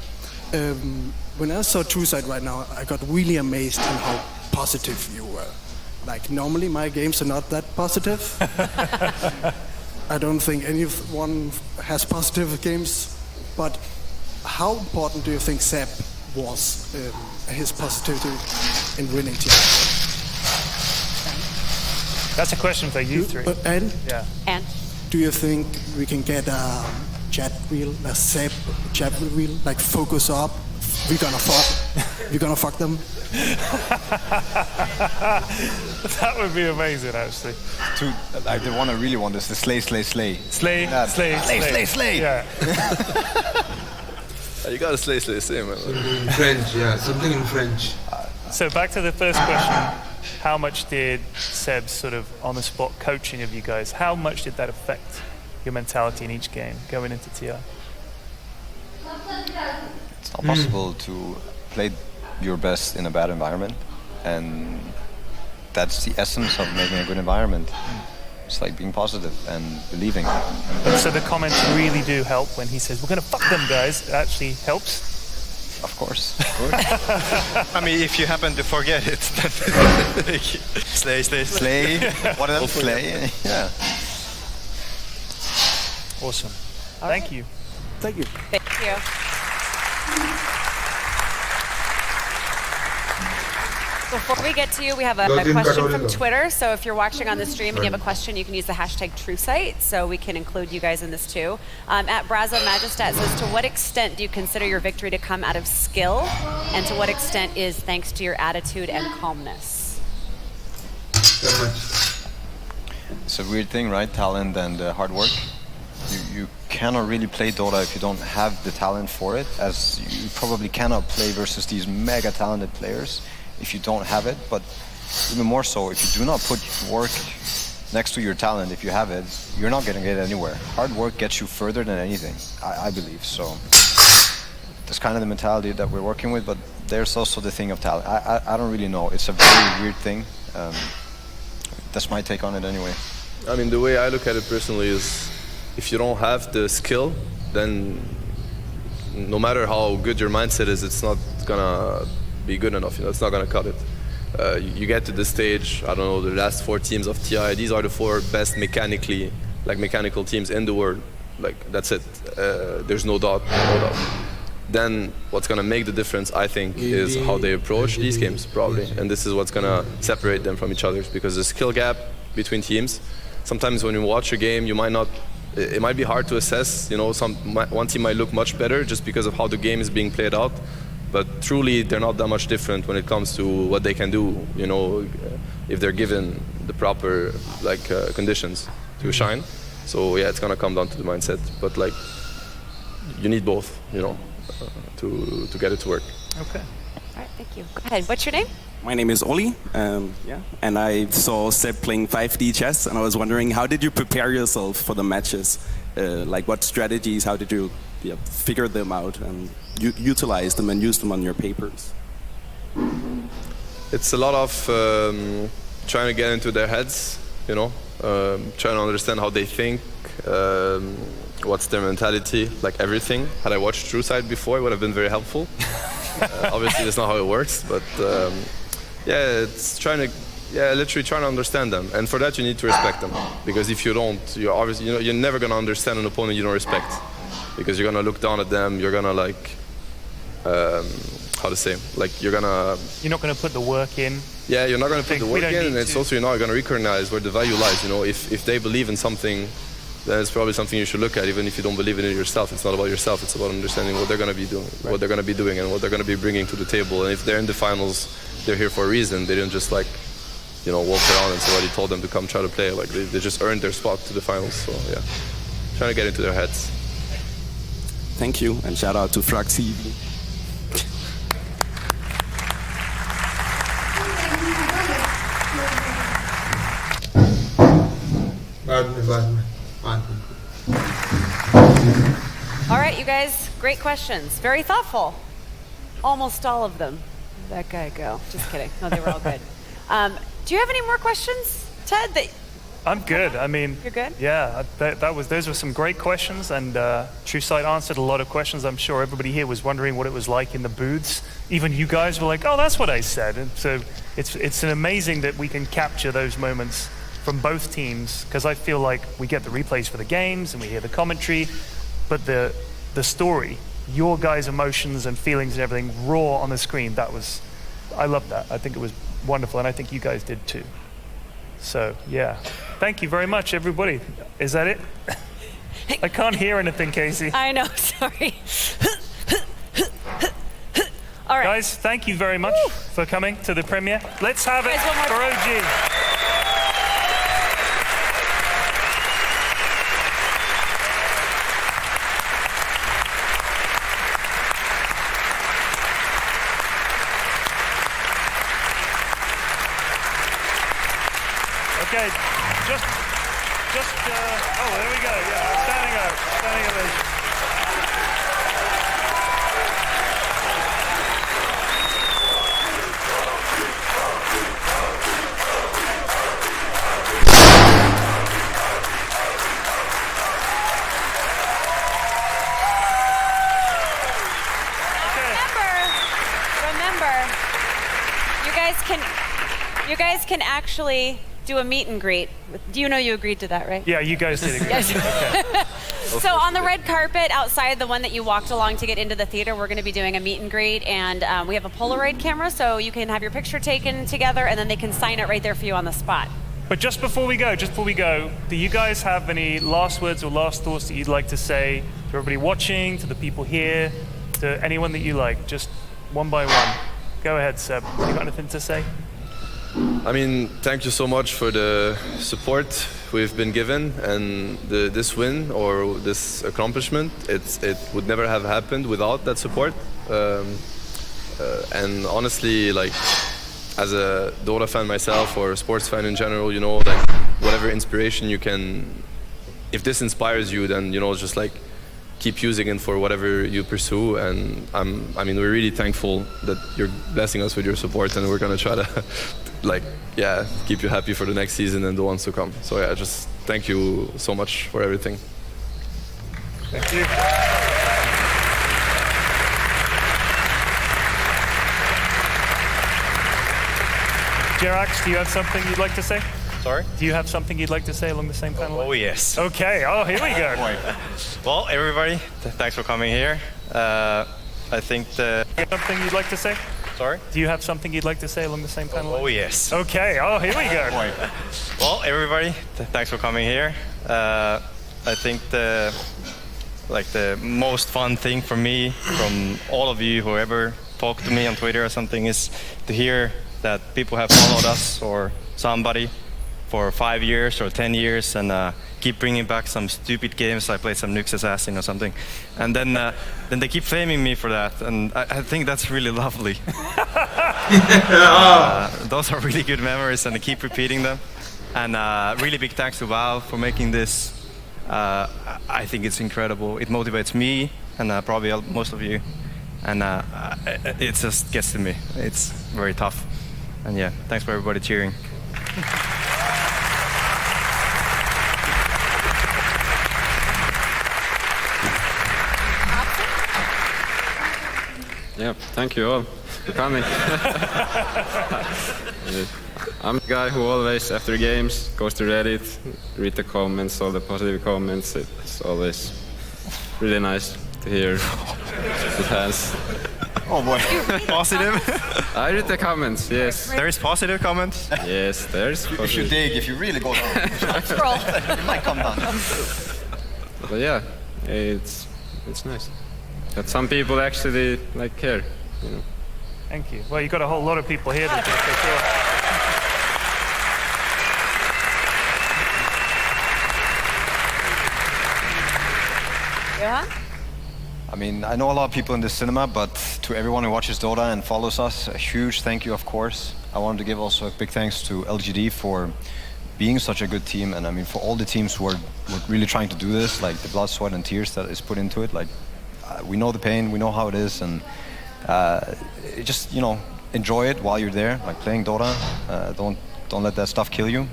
When I saw True Sight right now, I got really amazed in how positive you were. Like normally my games are not that positive. I don't think anyone has positive games, but how important do you think Seb was his positivity in winning TI? That's a question for you three. And? Yeah. And? Do you think we can get a chat wheel, a Seb chat wheel, like focus up? We're gonna fuck them. That would be amazing, actually. The one I really want is the slay. Slay. Yeah. You gotta slay, man. In French, yeah, something in French. So back to the first question. How much did Seb's sort of on-the-spot coaching of you guys, how much did that affect your mentality in each game going into TI? It's not possible to play your best in a bad environment, and that's the essence of making a good environment. It's like being positive and believing. So the comments really do help when he says, we're going to fuck them, guys. It actually helps. Of course. I mean, if you happen to forget it, then slay. What else? Slay. Yeah. Awesome. Thank you. Thank you. Thank you. Before we get to you, we have a question from Twitter. So if you're watching on the stream and you have a question, you can use the hashtag TrueSight, so we can include you guys in this too. At Brazo Majestat says, to what extent do you consider your victory to come out of skill, and to what extent is thanks to your attitude and calmness? It's a weird thing, right? Talent and hard work. You cannot really play Dota if you don't have the talent for it, as you probably cannot play versus these mega talented players if you don't have it, but even more so, if you do not put work next to your talent, if you have it, you're not going to get anywhere. Hard work gets you further than anything, I believe. So that's kind of the mentality that we're working with, but there's also the thing of talent. I don't really know. It's a very weird thing. That's my take on it anyway. I mean, the way I look at it personally is, if you don't have the skill, then no matter how good your mindset is, it's not gonna be good enough. You know, it's not gonna cut it. You get to this stage. I don't know, the last 4 teams of TI. These are the 4 best mechanical teams in the world. Like that's it. There's no doubt. Then what's gonna make the difference, I think, is how they approach these games, probably. And this is what's gonna separate them from each other, because the skill gap between teams. Sometimes when you watch a game, you might not. It might be hard to assess. You know, one team might look much better just because of how the game is being played out. But truly, they're not that much different when it comes to what they can do. You know, if they're given the proper conditions to shine. So yeah, it's gonna come down to the mindset. But like, you need both. You know, to get it to work. Okay. All right, thank you. Go ahead. What's your name? My name is Oli, and I saw Seb playing 5D chess, and I was wondering, how did you prepare yourself for the matches? Like, what strategies, how did you figure them out and utilize them and use them on your papers? It's a lot of trying to get into their heads, you know, trying to understand how they think, what's their mentality, like everything. Had I watched True Sight before, it would have been very helpful. Obviously, that's not how it works, but yeah, it's literally trying to understand them, and for that you need to respect them, because if you don't, you're obviously, you know, you're never gonna understand an opponent you don't respect, because you're gonna look down at them, you're gonna like, how to say, like you're not gonna put the work in. Yeah, you're not gonna put the work in, and it's also, you're not gonna recognize where the value lies. You know, if they believe in something, then it's probably something you should look at, even if you don't believe in it yourself. It's not about yourself, it's about understanding what they're going to be doing, what they're going to be doing, and what they're going to be bringing to the table. And if they're in the finals, they're here for a reason. They didn't just, like, you know, walk around and somebody told them to come try to play. Like, they just earned their spot to the finals. So, yeah, trying to get into their heads. Thank you, and shout out to Frag TV. All right, you guys, great questions. Very thoughtful. Almost all of them. that guy go? Just kidding. No, they were all good. Do you have any more questions, Ted? I'm good. I mean, you're good. Yeah, those were some great questions, and TrueSight answered a lot of questions. I'm sure everybody here was wondering what it was like in the booths. Even you guys were like, "Oh, that's what I said." And so it's amazing that we can capture those moments from both teams, because I feel like we get the replays for the games and we hear the commentary, but the story, your guys' emotions and feelings and everything raw on the screen, I love that. I think it was wonderful, and I think you guys did too. So yeah, thank you very much, everybody. Is that it? I can't hear anything, Casey. I know, sorry. All right. Guys, thank you very much for coming to the premiere. Let's have it for OG. Okay, oh, there we go, yeah, standing ovation. Remember, you guys can actually do a meet and greet. Do you know you agreed to that, right? Yeah, you guys did agree. Yes. Okay. So on the red carpet outside the one that you walked along to get into the theater, we're going to be doing a meet and greet, and we have a Polaroid camera, so you can have your picture taken together, and then they can sign it right there for you on the spot. But just before we go, do you guys have any last words or last thoughts that you'd like to say to everybody watching, to the people here, to anyone that you like, just one by one? Go ahead, Seb. You got anything to say? I mean, thank you so much for the support we've been given, and this win or this accomplishment. It would never have happened without that support. And honestly, like, as a Dota fan myself or a sports fan in general, you know, like, whatever inspiration you can, if this inspires you, then, you know, just like keep using it for whatever you pursue. And I mean, we're really thankful that you're blessing us with your support, and we're gonna try to like, yeah, keep you happy for the next season and the ones to come. So yeah, just thank you so much for everything. Thank you. Jerax, do you have something you'd like to say? Sorry? Do you have something you'd like to say along the same kind of line? Oh, yes. Okay, oh, here we go. Well, everybody, thanks for coming here. I think Something you'd like to say? Sorry? Do you have something you'd like to say along the same kind of line? Oh, yes. Okay, oh, here we go. Well, everybody, thanks for coming here. I think the most fun thing for me, from all of you, whoever talked to me on Twitter or something, is to hear that people have followed us or somebody for 5 years or 10 years and keep bringing back some stupid games. I played some Nukes Assassin or something, and then they keep flaming me for that, and I think that's really lovely. Those are really good memories, and I keep repeating them. And really big thanks to WoW for making this. I think it's incredible. It motivates me and probably most of you, and it just gets to me. It's very tough, and yeah, thanks for everybody cheering. Yeah, thank you all for coming. I'm the guy who always, after games, goes to Reddit, read the comments, all the positive comments. It's always really nice to hear the fans. Oh boy, positive? I read the comments, yes. There is positive comments? Yes, there's positive. If you dig, if you really go down, scroll. It might come down. But yeah, it's nice. That some people actually like care, you know. Thank you. Well, you got a whole lot of people here that for sure. Yeah? I mean, I know a lot of people in this cinema, but to everyone who watches Dota and follows us, a huge thank you, of course. I wanted to give also a big thanks to LGD for being such a good team, and I mean, for all the teams who are really trying to do this, like the blood, sweat, and tears that is put into it. Like, we know the pain, we know how it is, and it just, you know, enjoy it while you're there, like playing Dota. Don't let that stuff kill you.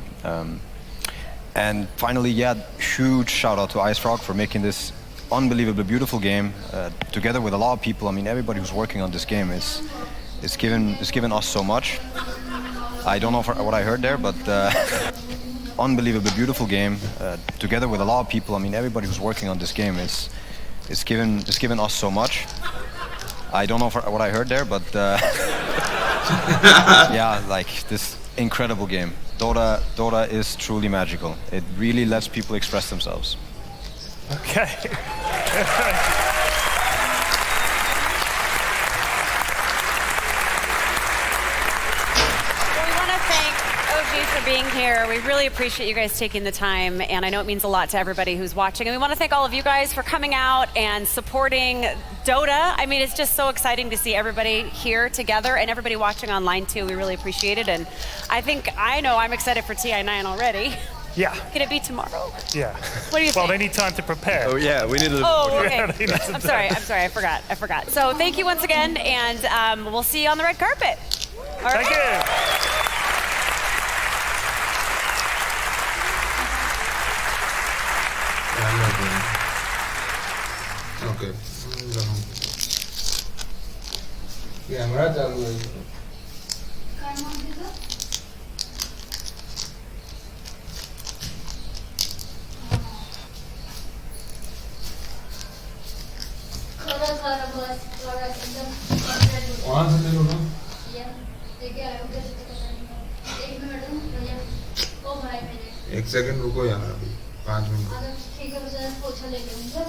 And finally, yeah, huge shout out to IceFrog for making this unbelievably beautiful game together with a lot of people. I mean, everybody who's working on this game is given us so much. I don't know what I heard there, but unbelievably beautiful game together with a lot of people. I mean, everybody who's working on this game is given us so much. I don't know what I heard there, but yeah, like this incredible game. Dota is truly magical. It really lets people express themselves. Okay. For being here. We really appreciate you guys taking the time, and I know it means a lot to everybody who's watching. And we want to thank all of you guys for coming out and supporting Dota. I mean, it's just so exciting to see everybody here together and everybody watching online too. We really appreciate it, and I know I'm excited for TI9 already. Yeah. Can it be tomorrow? Yeah. What do you think? Well, they need time to prepare. Oh yeah, we need to. Oh, okay. Yeah, I'm sorry. I forgot. So thank you once again, and we'll see you on the red carpet. All right. Thank you. Okay. Camera चालू है. वहाँ से ले लो ना. एक second रुको यार अभी 5 मिनट. ठीक है बस पोछा ले लूँगा.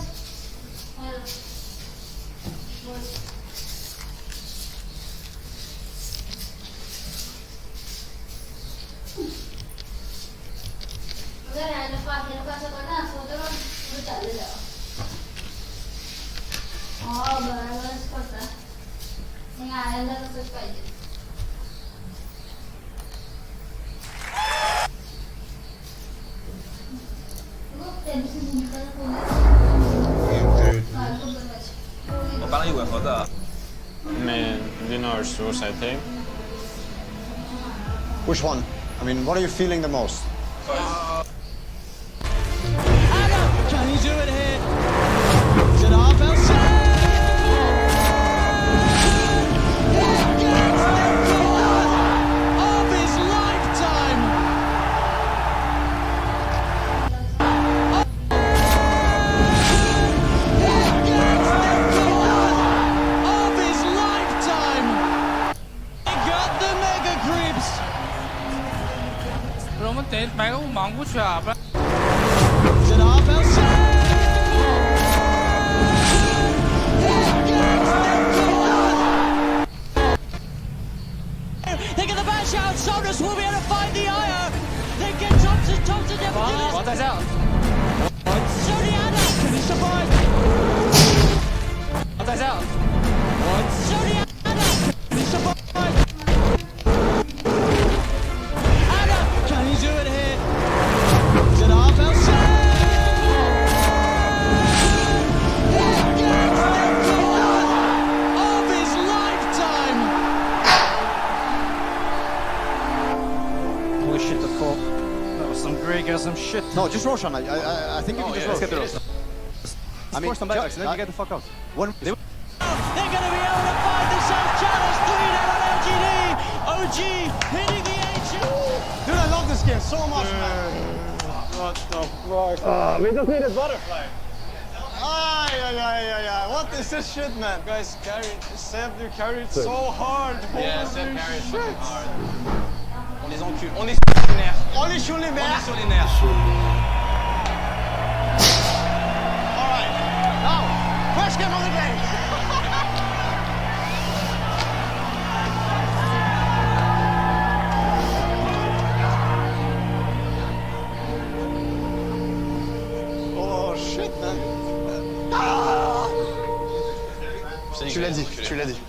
अगर आने पास करना तो चले जाओ. हाँ बराबर पता. नहीं आया तो कुछ पाइए. I mean, winner Zeus, I think. Which one? I mean, what are you feeling the most? Can he do it here? Is it Arbel? Of his lifetime! Of his lifetime! He got the mega creeps! 我们得买个忙过去啊，不然。 Is it Arbel? They get the bash out. Soldiers will be able to find the IO. They get Thompson never did it. 王在下。 Sony Anna. Can he survive? 王在下。 Sony Anna. Can he survive? Anna. Can he do it here? Is it Arbel? Of his lifetime. Holy shit, the fuck. That was some some shit. No, just Roshan. I think you can just let's get the Roshan. I mean, some backpacks, and then you get the fuck out. One. They're going to be able to find themselves challenge 3 down on LGD. OG hitting the H. Dude, I love this game so much, man. What the fuck? We just needed butterfly. What is this shit, man? Guys, Seb, you carried so hard. Yeah, Seb carried fucking hard. On les encule. On est sur les nerfs. On est sur les nerfs. On est sur les nerfs. Alright. Now, first game of the day. Oh shit, man. Tu l'as dit, tu l'as dit.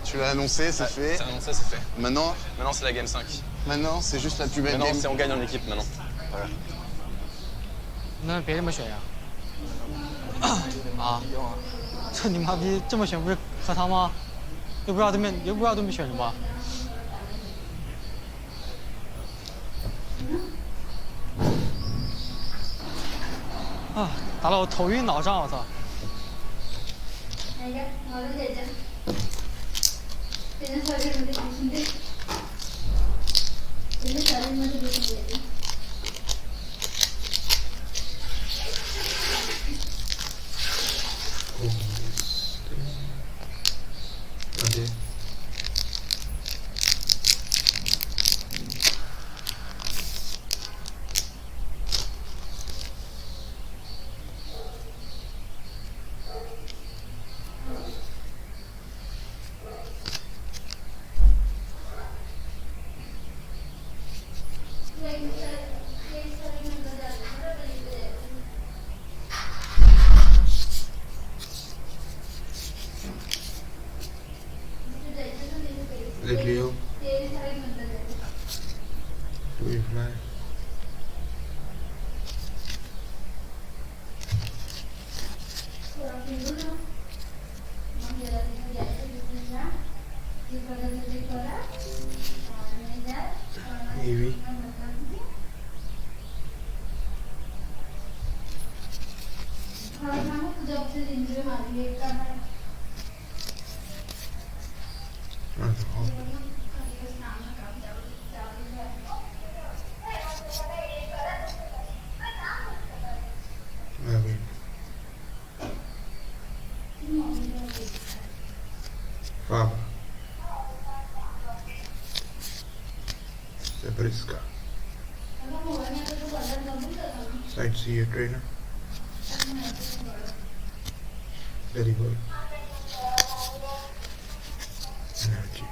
Tu l'as annoncé, c'est fait. C'est annoncé, c'est fait. Maintenant, c'est la game 5. maintenant, c'est juste la plus belle Maintenant, game. c'est on gagne en équipe maintenant. Voilà. 那别这么选呀！啊！这你妈逼这么选不是喝汤吗？又不知道对面选什么。啊，打得我头晕脑胀，我操！ Okay. Let Leo. Do we fly? Maybe. Faba. Zabriska. Sightseer trainer. Very good. Energy.